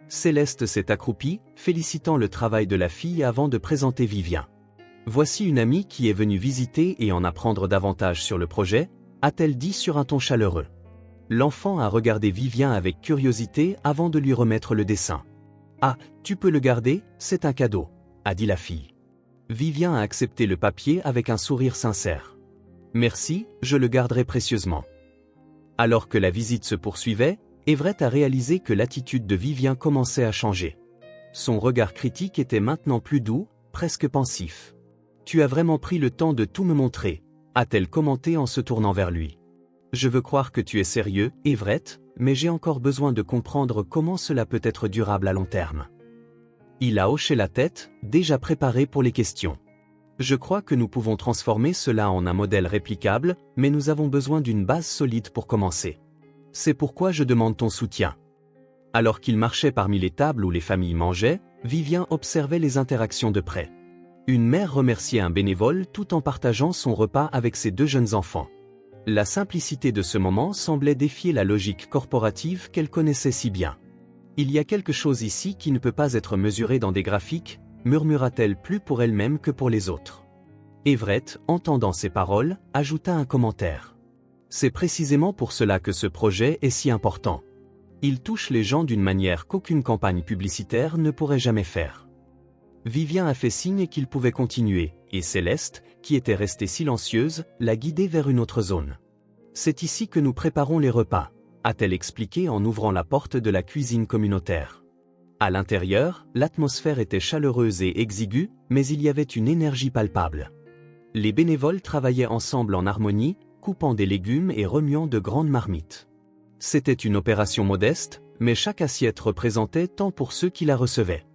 Céleste s'est accroupie, félicitant le travail de la fille avant de présenter Vivien. « Voici une amie qui est venue visiter et en apprendre davantage sur le projet », a-t-elle dit sur un ton chaleureux. L'enfant a regardé Vivien avec curiosité avant de lui remettre le dessin. « Ah, tu peux le garder, c'est un cadeau », a dit la fille. Vivien a accepté le papier avec un sourire sincère. « Merci, je le garderai précieusement. » Alors que la visite se poursuivait, Everett a réalisé que l'attitude de Vivien commençait à changer. Son regard critique était maintenant plus doux, presque pensif. Tu as vraiment pris le temps de tout me montrer, a-t-elle commenté en se tournant vers lui. Je veux croire que tu es sérieux, Everett, mais j'ai encore besoin de comprendre comment cela peut être durable à long terme. Il a hoché la tête, déjà préparé pour les questions. Je crois que nous pouvons transformer cela en un modèle réplicable, mais nous avons besoin d'une base solide pour commencer. C'est pourquoi je demande ton soutien. Alors qu'il marchait parmi les tables où les familles mangeaient, Vivien observait les interactions de près. Une mère remerciait un bénévole tout en partageant son repas avec ses 2 jeunes enfants. La simplicité de ce moment semblait défier la logique corporative qu'elle connaissait si bien. Il y a quelque chose ici qui ne peut pas être mesuré dans des graphiques, murmura-t-elle plus pour elle-même que pour les autres. Everett, entendant ces paroles, ajouta un commentaire. C'est précisément pour cela que ce projet est si important. Il touche les gens d'une manière qu'aucune campagne publicitaire ne pourrait jamais faire. Vivien a fait signe qu'il pouvait continuer, et Céleste, qui était restée silencieuse, l'a guidé vers une autre zone. C'est ici que nous préparons les repas, a-t-elle expliqué en ouvrant la porte de la cuisine communautaire. À l'intérieur, l'atmosphère était chaleureuse et exiguë, mais il y avait une énergie palpable. Les bénévoles travaillaient ensemble en harmonie, coupant des légumes et remuant de grandes marmites. C'était une opération modeste, mais chaque assiette représentait tant pour ceux qui la recevaient.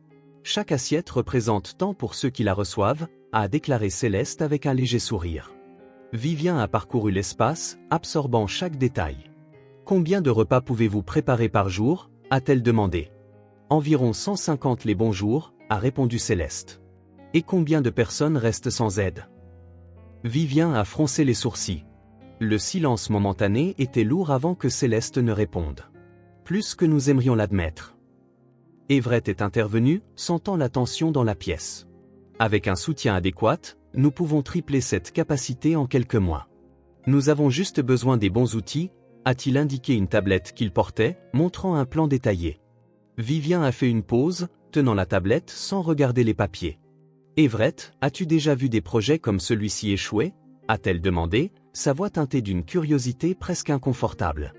Chaque assiette représente tant pour ceux qui la reçoivent, a déclaré Céleste avec un léger sourire. Vivien a parcouru l'espace, absorbant chaque détail. Combien de repas pouvez-vous préparer par jour, a-t-elle demandé. Environ 150 les bons jours, a répondu Céleste. Et combien de personnes restent sans aide? Vivien a froncé les sourcils. Le silence momentané était lourd avant que Céleste ne réponde. Plus que nous aimerions l'admettre. Everett est intervenu, sentant la tension dans la pièce. Avec un soutien adéquat, nous pouvons tripler cette capacité en quelques mois. Nous avons juste besoin des bons outils, a-t-il indiqué une tablette qu'il portait, montrant un plan détaillé. Vivien a fait une pause, tenant la tablette sans regarder les papiers. Everett, as-tu déjà vu des projets comme celui-ci échouer? A-t-elle demandé, sa voix teintée d'une curiosité presque inconfortable.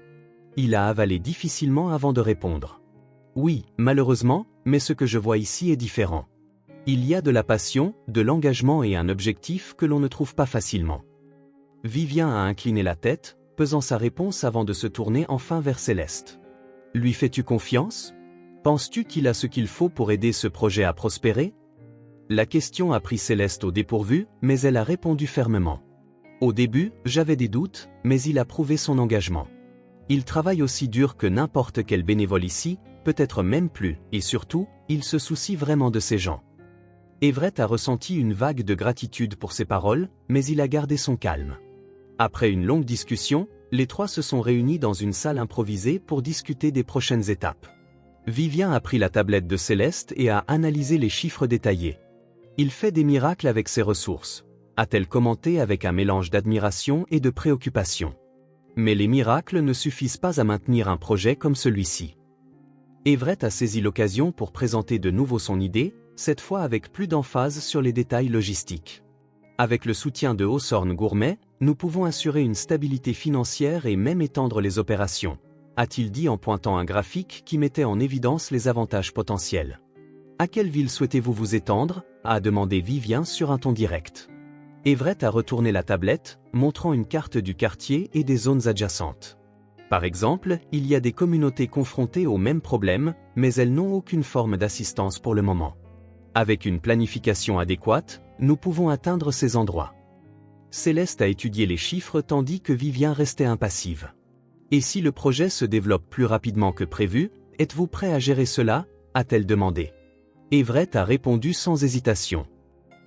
Il a avalé difficilement avant de répondre. Oui, malheureusement, mais ce que je vois ici est différent. Il y a de la passion, de l'engagement et un objectif que l'on ne trouve pas facilement. Vivien a incliné la tête, pesant sa réponse avant de se tourner enfin vers Céleste. Lui fais-tu confiance? Penses-tu qu'il a ce qu'il faut pour aider ce projet à prospérer? La question a pris Céleste au dépourvu, mais elle a répondu fermement. Au début, j'avais des doutes, mais il a prouvé son engagement. Il travaille aussi dur que n'importe quel bénévole ici, peut-être même plus, et surtout, il se soucie vraiment de ces gens. Everett a ressenti une vague de gratitude pour ses paroles, mais il a gardé son calme. Après une longue discussion, les 3 se sont réunis dans une salle improvisée pour discuter des prochaines étapes. Vivien a pris la tablette de Céleste et a analysé les chiffres détaillés. Il fait des miracles avec ses ressources, a-t-elle commenté avec un mélange d'admiration et de préoccupation. Mais les miracles ne suffisent pas à maintenir un projet comme celui-ci. Everett a saisi l'occasion pour présenter de nouveau son idée, cette fois avec plus d'emphase sur les détails logistiques. Avec le soutien de Hawthorne Gourmet, nous pouvons assurer une stabilité financière et même étendre les opérations, a-t-il dit en pointant un graphique qui mettait en évidence les avantages potentiels. À quelle ville souhaitez-vous vous étendre? A demandé Vivien sur un ton direct. Everett a retourné la tablette, montrant une carte du quartier et des zones adjacentes. Par exemple, il y a des communautés confrontées aux mêmes problèmes, mais elles n'ont aucune forme d'assistance pour le moment. Avec une planification adéquate, nous pouvons atteindre ces endroits. Céleste a étudié les chiffres tandis que Vivien restait impassive. Et si le projet se développe plus rapidement que prévu, êtes-vous prêt à gérer cela? A-t-elle demandé. Everett a répondu sans hésitation.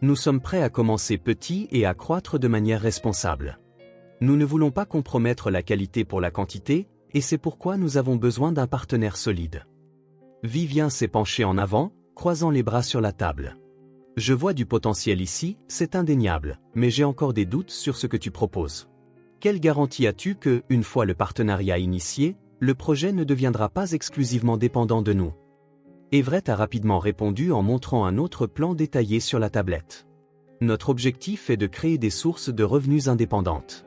Nous sommes prêts à commencer petit et à croître de manière responsable. Nous ne voulons pas compromettre la qualité pour la quantité, et c'est pourquoi nous avons besoin d'un partenaire solide. Vivien s'est penché en avant, croisant les bras sur la table. Je vois du potentiel ici, c'est indéniable, mais j'ai encore des doutes sur ce que tu proposes. Quelle garantie as-tu que, une fois le partenariat initié, le projet ne deviendra pas exclusivement dépendant de nous? Everett a rapidement répondu en montrant un autre plan détaillé sur la tablette. Notre objectif est de créer des sources de revenus indépendantes.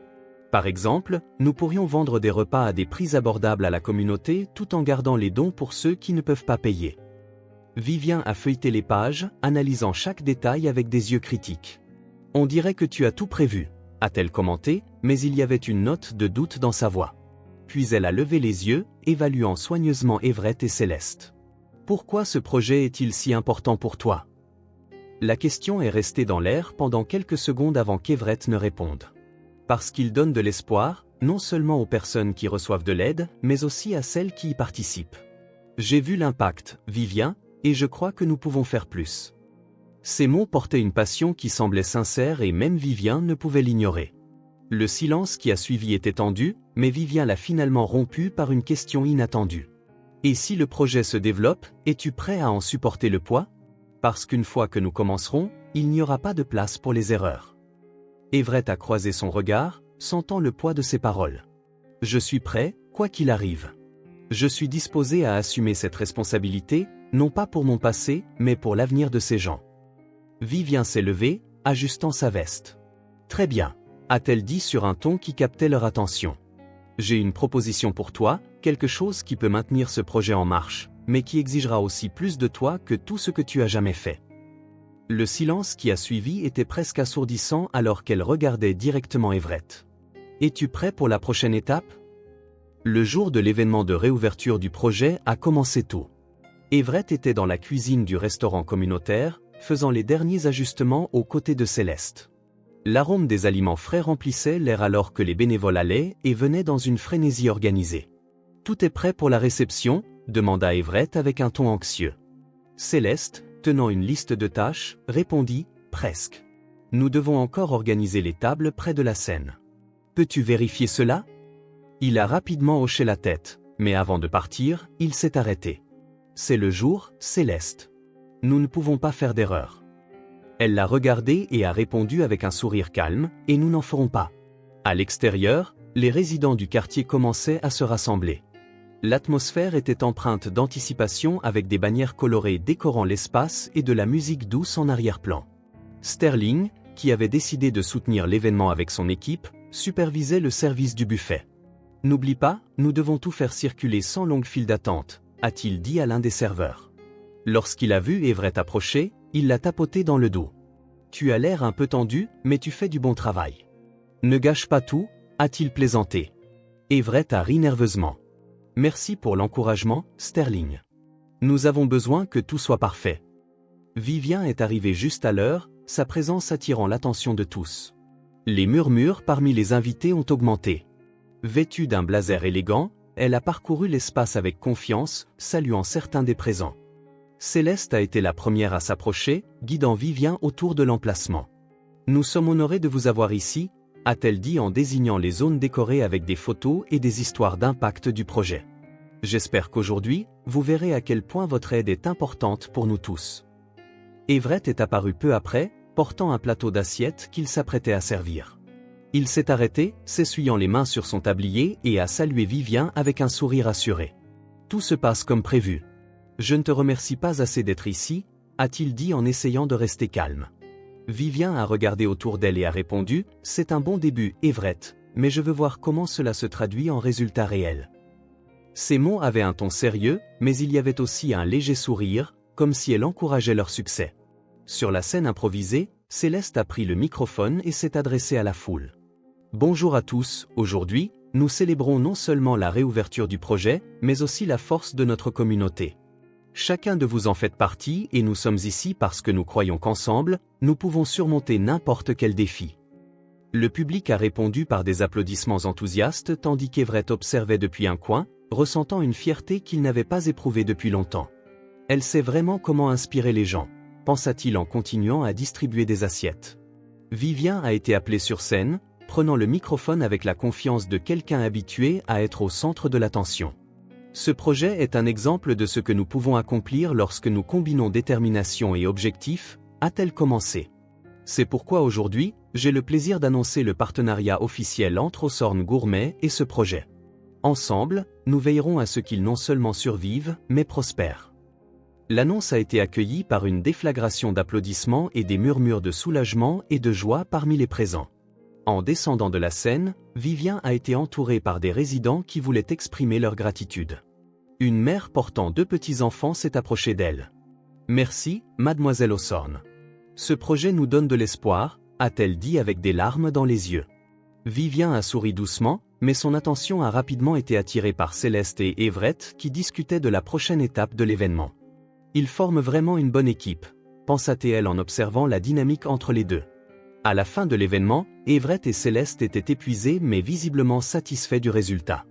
Par exemple, nous pourrions vendre des repas à des prix abordables à la communauté tout en gardant les dons pour ceux qui ne peuvent pas payer. Vivien a feuilleté les pages, analysant chaque détail avec des yeux critiques. « On dirait que tu as tout prévu », a-t-elle commenté, mais il y avait une note de doute dans sa voix. Puis elle a levé les yeux, évaluant soigneusement Everett et Céleste. « Pourquoi ce projet est-il si important pour toi ?» La question est restée dans l'air pendant quelques secondes avant qu'Everett ne réponde. Parce qu'il donne de l'espoir, non seulement aux personnes qui reçoivent de l'aide, mais aussi à celles qui y participent. J'ai vu l'impact, Vivien, et je crois que nous pouvons faire plus. Ces mots portaient une passion qui semblait sincère et même Vivien ne pouvait l'ignorer. Le silence qui a suivi était tendu, mais Vivien l'a finalement rompu par une question inattendue. Et si le projet se développe, es-tu prêt à en supporter le poids ? Parce qu'une fois que nous commencerons, il n'y aura pas de place pour les erreurs. Everett a croisé son regard, sentant le poids de ses paroles. Je suis prêt, quoi qu'il arrive. Je suis disposé à assumer cette responsabilité, non pas pour mon passé, mais pour l'avenir de ces gens. Vivien s'est levée, ajustant sa veste. Très bien, a-t-elle dit sur un ton qui captait leur attention. J'ai une proposition pour toi, quelque chose qui peut maintenir ce projet en marche, mais qui exigera aussi plus de toi que tout ce que tu as jamais fait. Le silence qui a suivi était presque assourdissant alors qu'elle regardait directement Everett. Es-tu prêt pour la prochaine étape ? Le jour de l'événement de réouverture du projet a commencé tôt. Everett était dans la cuisine du restaurant communautaire, faisant les derniers ajustements aux côtés de Céleste. L'arôme des aliments frais remplissait l'air alors que les bénévoles allaient et venaient dans une frénésie organisée. « Tout est prêt pour la réception ?» demanda Everett avec un ton anxieux. Céleste, tenant une liste de tâches, répondit « Presque. Nous devons encore organiser les tables près de la scène. Peux-tu vérifier cela ?» Il a rapidement hoché la tête, mais avant de partir, il s'est arrêté. « C'est le jour, Céleste. Nous ne pouvons pas faire d'erreur. » Elle l'a regardé et a répondu avec un sourire calme, « Et nous n'en ferons pas. » À l'extérieur, les résidents du quartier commençaient à se rassembler. L'atmosphère était empreinte d'anticipation avec des bannières colorées décorant l'espace et de la musique douce en arrière-plan. Sterling, qui avait décidé de soutenir l'événement avec son équipe, supervisait le service du buffet. « N'oublie pas, nous devons tout faire circuler sans longue file d'attente », a-t-il dit à l'un des serveurs. Lorsqu'il a vu Everett approcher, il l'a tapoté dans le dos. « Tu as l'air un peu tendu, mais tu fais du bon travail. »« Ne gâche pas tout », a-t-il plaisanté. Everett a ri nerveusement. « Merci pour l'encouragement, Sterling. Nous avons besoin que tout soit parfait. » Vivien est arrivé juste à l'heure, sa présence attirant l'attention de tous. Les murmures parmi les invités ont augmenté. Vêtue d'un blazer élégant, elle a parcouru l'espace avec confiance, saluant certains des présents. Céleste a été la première à s'approcher, guidant Vivien autour de l'emplacement. « Nous sommes honorés de vous avoir ici », a-t-elle dit en désignant les zones décorées avec des photos et des histoires d'impact du projet. « J'espère qu'aujourd'hui, vous verrez à quel point votre aide est importante pour nous tous. » Everett est apparu peu après, portant un plateau d'assiettes qu'il s'apprêtait à servir. Il s'est arrêté, s'essuyant les mains sur son tablier et a salué Vivien avec un sourire assuré. « Tout se passe comme prévu. Je ne te remercie pas assez d'être ici, » a-t-il dit en essayant de rester calme. Vivien a regardé autour d'elle et a répondu « C'est un bon début, Everett, mais je veux voir comment cela se traduit en résultats réels. » Ces mots avaient un ton sérieux, mais il y avait aussi un léger sourire, comme si elle encourageait leur succès. Sur la scène improvisée, Céleste a pris le microphone et s'est adressée à la foule. « Bonjour à tous, aujourd'hui, nous célébrons non seulement la réouverture du projet, mais aussi la force de notre communauté. Chacun de vous en fait partie et nous sommes ici parce que nous croyons qu'ensemble, nous pouvons surmonter n'importe quel défi. » Le public a répondu par des applaudissements enthousiastes tandis qu'Everett observait depuis un coin, ressentant une fierté qu'il n'avait pas éprouvée depuis longtemps. « Elle sait vraiment comment inspirer les gens », pensa-t-il en continuant à distribuer des assiettes. Vivien a été appelé sur scène, prenant le microphone avec la confiance de quelqu'un habitué à être au centre de l'attention. Ce projet est un exemple de ce que nous pouvons accomplir lorsque nous combinons détermination et objectif, a-t-elle commencé. C'est pourquoi aujourd'hui, j'ai le plaisir d'annoncer le partenariat officiel entre Osorn Gourmet et ce projet. Ensemble, nous veillerons à ce qu'il non seulement survive, mais prospère. L'annonce a été accueillie par une déflagration d'applaudissements et des murmures de soulagement et de joie parmi les présents. En descendant de la scène, Vivien a été entouré par des résidents qui voulaient exprimer leur gratitude. Une mère portant 2 petits-enfants s'est approchée d'elle. Merci, mademoiselle Hawthorne. Ce projet nous donne de l'espoir, a-t-elle dit avec des larmes dans les yeux. Vivien a souri doucement, mais son attention a rapidement été attirée par Céleste et Everett qui discutaient de la prochaine étape de l'événement. Ils forment vraiment une bonne équipe, pensa-t-elle en observant la dynamique entre les deux. À la fin de l'événement, Everett et Céleste étaient épuisés mais visiblement satisfaits du résultat.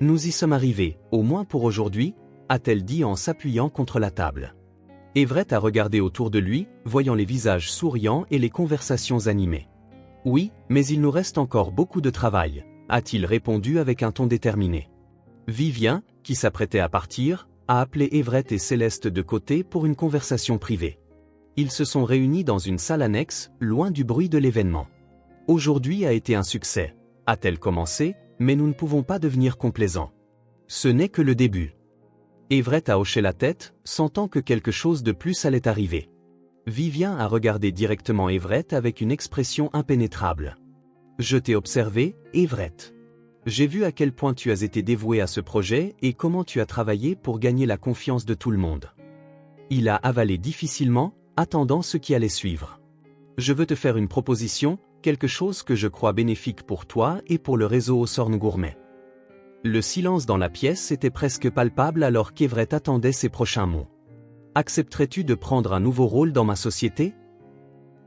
Nous y sommes arrivés, au moins pour aujourd'hui, a-t-elle dit en s'appuyant contre la table. Everett a regardé autour de lui, voyant les visages souriants et les conversations animées. Oui, mais il nous reste encore beaucoup de travail, a-t-il répondu avec un ton déterminé. Vivien, qui s'apprêtait à partir, a appelé Everett et Céleste de côté pour une conversation privée. Ils se sont réunis dans une salle annexe, loin du bruit de l'événement. Aujourd'hui a été un succès, a-t-elle commencé, mais nous ne pouvons pas devenir complaisants. Ce n'est que le début. Everett a hoché la tête, sentant que quelque chose de plus allait arriver. Vivien a regardé directement Everett avec une expression impénétrable. Je t'ai observé, Everett. J'ai vu à quel point tu as été dévoué à ce projet et comment tu as travaillé pour gagner la confiance de tout le monde. Il a avalé difficilement, attendant ce qui allait suivre. Je veux te faire une proposition, quelque chose que je crois bénéfique pour toi et pour le réseau Hawthorne Gourmet. Le silence dans la pièce était presque palpable alors qu'Everett attendait ses prochains mots. Accepterais-tu de prendre un nouveau rôle dans ma société?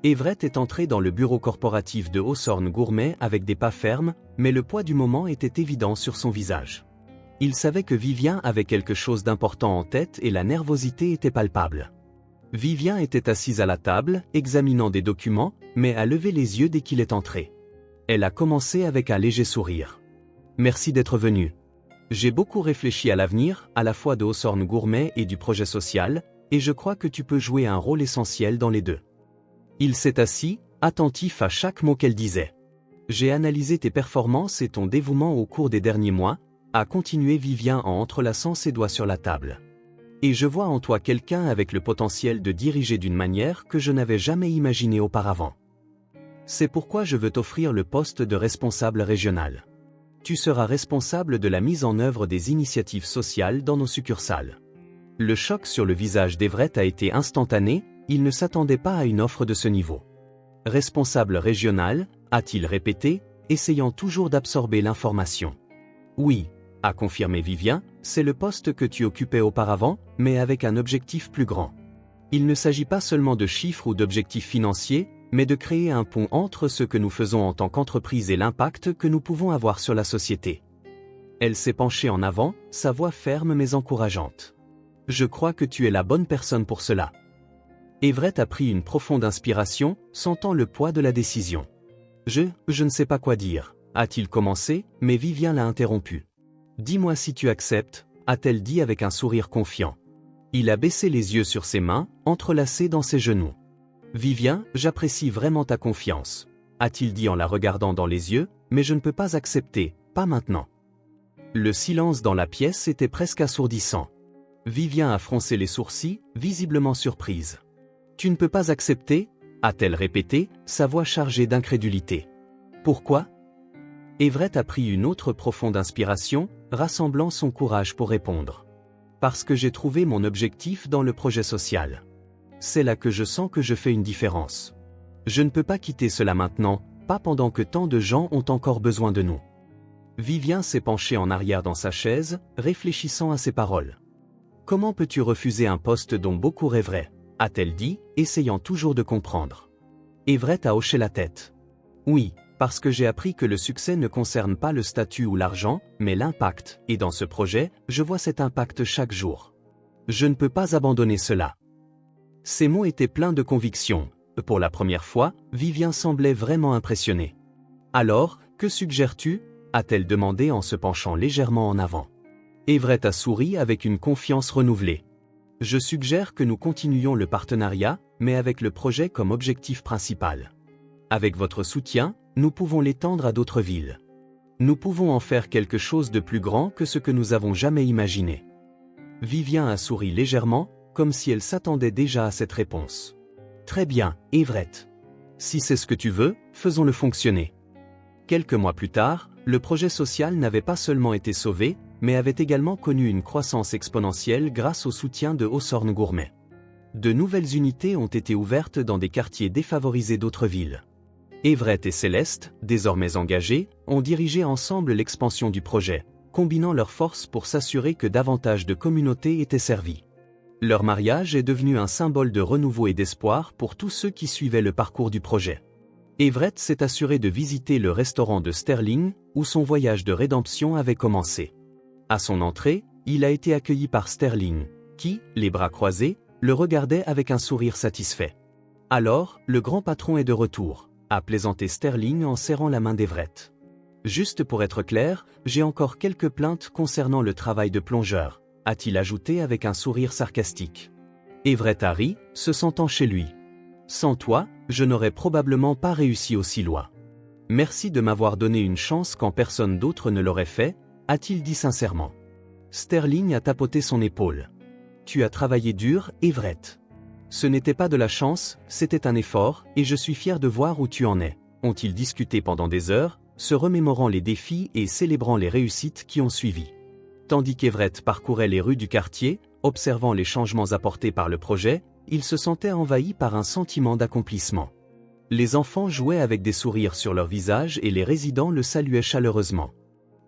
Everett est entré dans le bureau corporatif de Hawthorne Gourmet avec des pas fermes, mais le poids du moment était évident sur son visage. Il savait que Vivien avait quelque chose d'important en tête et la nervosité était palpable. Vivien était assise à la table, examinant des documents, mais a levé les yeux dès qu'il est entré. Elle a commencé avec un léger sourire. Merci d'être venu. J'ai beaucoup réfléchi à l'avenir, à la fois de Hawthorne Gourmet et du projet social, et je crois que tu peux jouer un rôle essentiel dans les deux. Il s'est assis, attentif à chaque mot qu'elle disait. J'ai analysé tes performances et ton dévouement au cours des derniers mois, a continué Vivien en entrelaçant ses doigts sur la table. Et je vois en toi quelqu'un avec le potentiel de diriger d'une manière que je n'avais jamais imaginée auparavant. C'est pourquoi je veux t'offrir le poste de responsable régional. Tu seras responsable de la mise en œuvre des initiatives sociales dans nos succursales. Le choc sur le visage d'Everett a été instantané, il ne s'attendait pas à une offre de ce niveau. Responsable régional, a-t-il répété, essayant toujours d'absorber l'information. Oui, a confirmé Vivien, c'est le poste que tu occupais auparavant, mais avec un objectif plus grand. Il ne s'agit pas seulement de chiffres ou d'objectifs financiers, mais de créer un pont entre ce que nous faisons en tant qu'entreprise et l'impact que nous pouvons avoir sur la société. Elle s'est penchée en avant, sa voix ferme mais encourageante. Je crois que tu es la bonne personne pour cela. Everett a pris une profonde inspiration, sentant le poids de la décision. Je ne sais pas quoi dire, a-t-il commencé, mais Vivien l'a interrompu. Dis-moi si tu acceptes, a-t-elle dit avec un sourire confiant. Il a baissé les yeux sur ses mains, entrelacées dans ses genoux. Vivien, j'apprécie vraiment ta confiance, a-t-il dit en la regardant dans les yeux, mais je ne peux pas accepter, pas maintenant. Le silence dans la pièce était presque assourdissant. Vivien a froncé les sourcils, visiblement surprise. Tu ne peux pas accepter, a-t-elle répété, sa voix chargée d'incrédulité. Pourquoi? Everett a pris une autre profonde inspiration, rassemblant son courage pour répondre. Parce que j'ai trouvé mon objectif dans le projet social. C'est là que je sens que je fais une différence. Je ne peux pas quitter cela maintenant, pas pendant que tant de gens ont encore besoin de nous. Vivien s'est penché en arrière dans sa chaise, réfléchissant à ses paroles. Comment peux-tu refuser un poste dont beaucoup rêveraient, a-t-elle dit, essayant toujours de comprendre. Everett a hoché la tête. Oui, parce que j'ai appris que le succès ne concerne pas le statut ou l'argent, mais l'impact, et dans ce projet, je vois cet impact chaque jour. Je ne peux pas abandonner cela. Ces mots étaient pleins de conviction. Pour la première fois, Vivien semblait vraiment impressionné. Alors, que suggères-tu? A-t-elle demandé en se penchant légèrement en avant. Everett a souri avec une confiance renouvelée. Je suggère que nous continuions le partenariat, mais avec le projet comme objectif principal. Avec votre soutien, nous pouvons l'étendre à d'autres villes. Nous pouvons en faire quelque chose de plus grand que ce que nous avons jamais imaginé. Vivien a souri légèrement, comme si elle s'attendait déjà à cette réponse. Très bien, Everett. Si c'est ce que tu veux, faisons-le fonctionner. Quelques mois plus tard, le projet social n'avait pas seulement été sauvé, mais avait également connu une croissance exponentielle grâce au soutien de Hawthorne Gourmet. De nouvelles unités ont été ouvertes dans des quartiers défavorisés d'autres villes. Everett et Céleste, désormais engagés, ont dirigé ensemble l'expansion du projet, combinant leurs forces pour s'assurer que davantage de communautés étaient servies. Leur mariage est devenu un symbole de renouveau et d'espoir pour tous ceux qui suivaient le parcours du projet. Everett s'est assuré de visiter le restaurant de Sterling, où son voyage de rédemption avait commencé. À son entrée, il a été accueilli par Sterling, qui, les bras croisés, le regardait avec un sourire satisfait. « Alors, le grand patron est de retour », a plaisanté Sterling en serrant la main d'Everett. « Juste pour être clair, j'ai encore quelques plaintes concernant le travail de plongeur », a-t-il ajouté avec un sourire sarcastique. Everett a ri, se sentant chez lui. « Sans toi, je n'aurais probablement pas réussi aussi loin. Merci de m'avoir donné une chance quand personne d'autre ne l'aurait fait », a-t-il dit sincèrement. Sterling a tapoté son épaule. « Tu as travaillé dur, Everett. Ce n'était pas de la chance, c'était un effort, et je suis fier de voir où tu en es. » Ont-ils discuté pendant des heures, se remémorant les défis et célébrant les réussites qui ont suivi. Tandis qu'Everett parcourait les rues du quartier, observant les changements apportés par le projet, il se sentait envahi par un sentiment d'accomplissement. Les enfants jouaient avec des sourires sur leurs visages et les résidents le saluaient chaleureusement.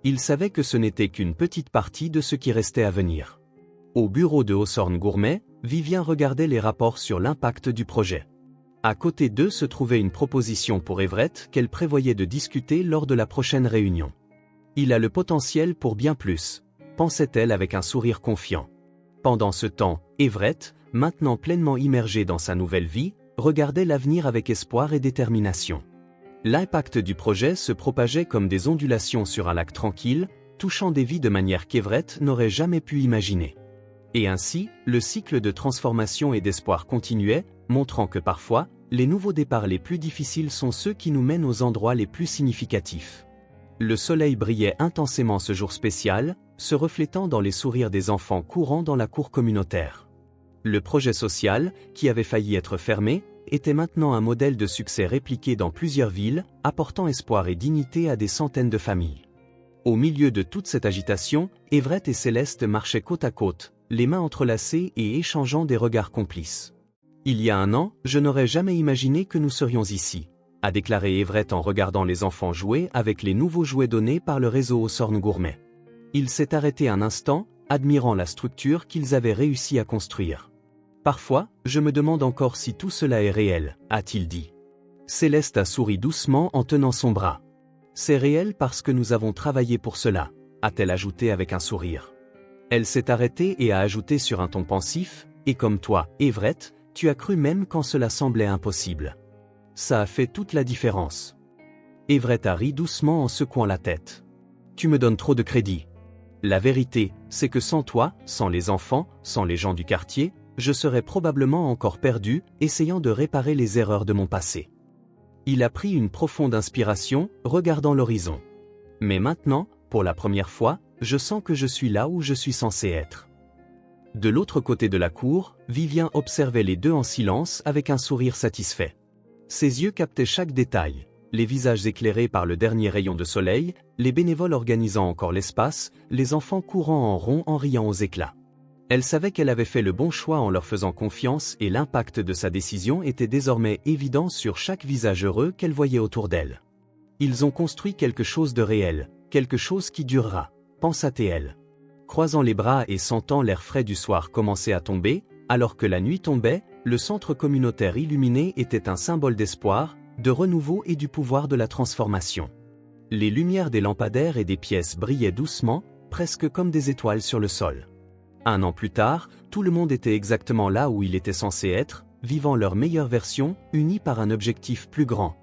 Il savait que ce n'était qu'une petite partie de ce qui restait à venir. Au bureau de Hawthorne Gourmet, Vivien regardait les rapports sur l'impact du projet. À côté d'eux se trouvait une proposition pour Everett qu'elle prévoyait de discuter lors de la prochaine réunion. Il a le potentiel pour bien plus, pensait-elle avec un sourire confiant. Pendant ce temps, Everett, maintenant pleinement immergé dans sa nouvelle vie, regardait l'avenir avec espoir et détermination. L'impact du projet se propageait comme des ondulations sur un lac tranquille, touchant des vies de manière qu'Everett n'aurait jamais pu imaginer. Et ainsi, le cycle de transformation et d'espoir continuait, montrant que parfois, les nouveaux départs les plus difficiles sont ceux qui nous mènent aux endroits les plus significatifs. Le soleil brillait intensément ce jour spécial, se reflétant dans les sourires des enfants courant dans la cour communautaire. Le projet social, qui avait failli être fermé, était maintenant un modèle de succès répliqué dans plusieurs villes, apportant espoir et dignité à des centaines de familles. Au milieu de toute cette agitation, Everett et Céleste marchaient côte à côte, les mains entrelacées et échangeant des regards complices. « Il y a un an, je n'aurais jamais imaginé que nous serions ici », a déclaré Everett en regardant les enfants jouer avec les nouveaux jouets donnés par le réseau Hawthorne Gourmet. Il s'est arrêté un instant, admirant la structure qu'ils avaient réussi à construire. « Parfois, je me demande encore si tout cela est réel », a-t-il dit. Céleste a souri doucement en tenant son bras. « C'est réel parce que nous avons travaillé pour cela », a-t-elle ajouté avec un sourire. Elle s'est arrêtée et a ajouté sur un ton pensif, « Et comme toi, Everett, tu as cru même quand cela semblait impossible. Ça a fait toute la différence. » Everett a ri doucement en secouant la tête. « Tu me donnes trop de crédit. La vérité, c'est que sans toi, sans les enfants, sans les gens du quartier, je serais probablement encore perdu, essayant de réparer les erreurs de mon passé. » Il a pris une profonde inspiration, regardant l'horizon. « Mais maintenant, pour la première fois, je sens que je suis là où je suis censé être. » De l'autre côté de la cour, Vivien observait les deux en silence avec un sourire satisfait. Ses yeux captaient chaque détail, les visages éclairés par le dernier rayon de soleil, les bénévoles organisant encore l'espace, les enfants courant en rond en riant aux éclats. Elle savait qu'elle avait fait le bon choix en leur faisant confiance et l'impact de sa décision était désormais évident sur chaque visage heureux qu'elle voyait autour d'elle. Ils ont construit quelque chose de réel, quelque chose qui durera, pensa-t-elle. Croisant les bras et sentant l'air frais du soir commencer à tomber, alors que la nuit tombait, le centre communautaire illuminé était un symbole d'espoir, de renouveau et du pouvoir de la transformation. Les lumières des lampadaires et des pièces brillaient doucement, presque comme des étoiles sur le sol. Un an plus tard, tout le monde était exactement là où il était censé être, vivant leur meilleure version, unis par un objectif plus grand,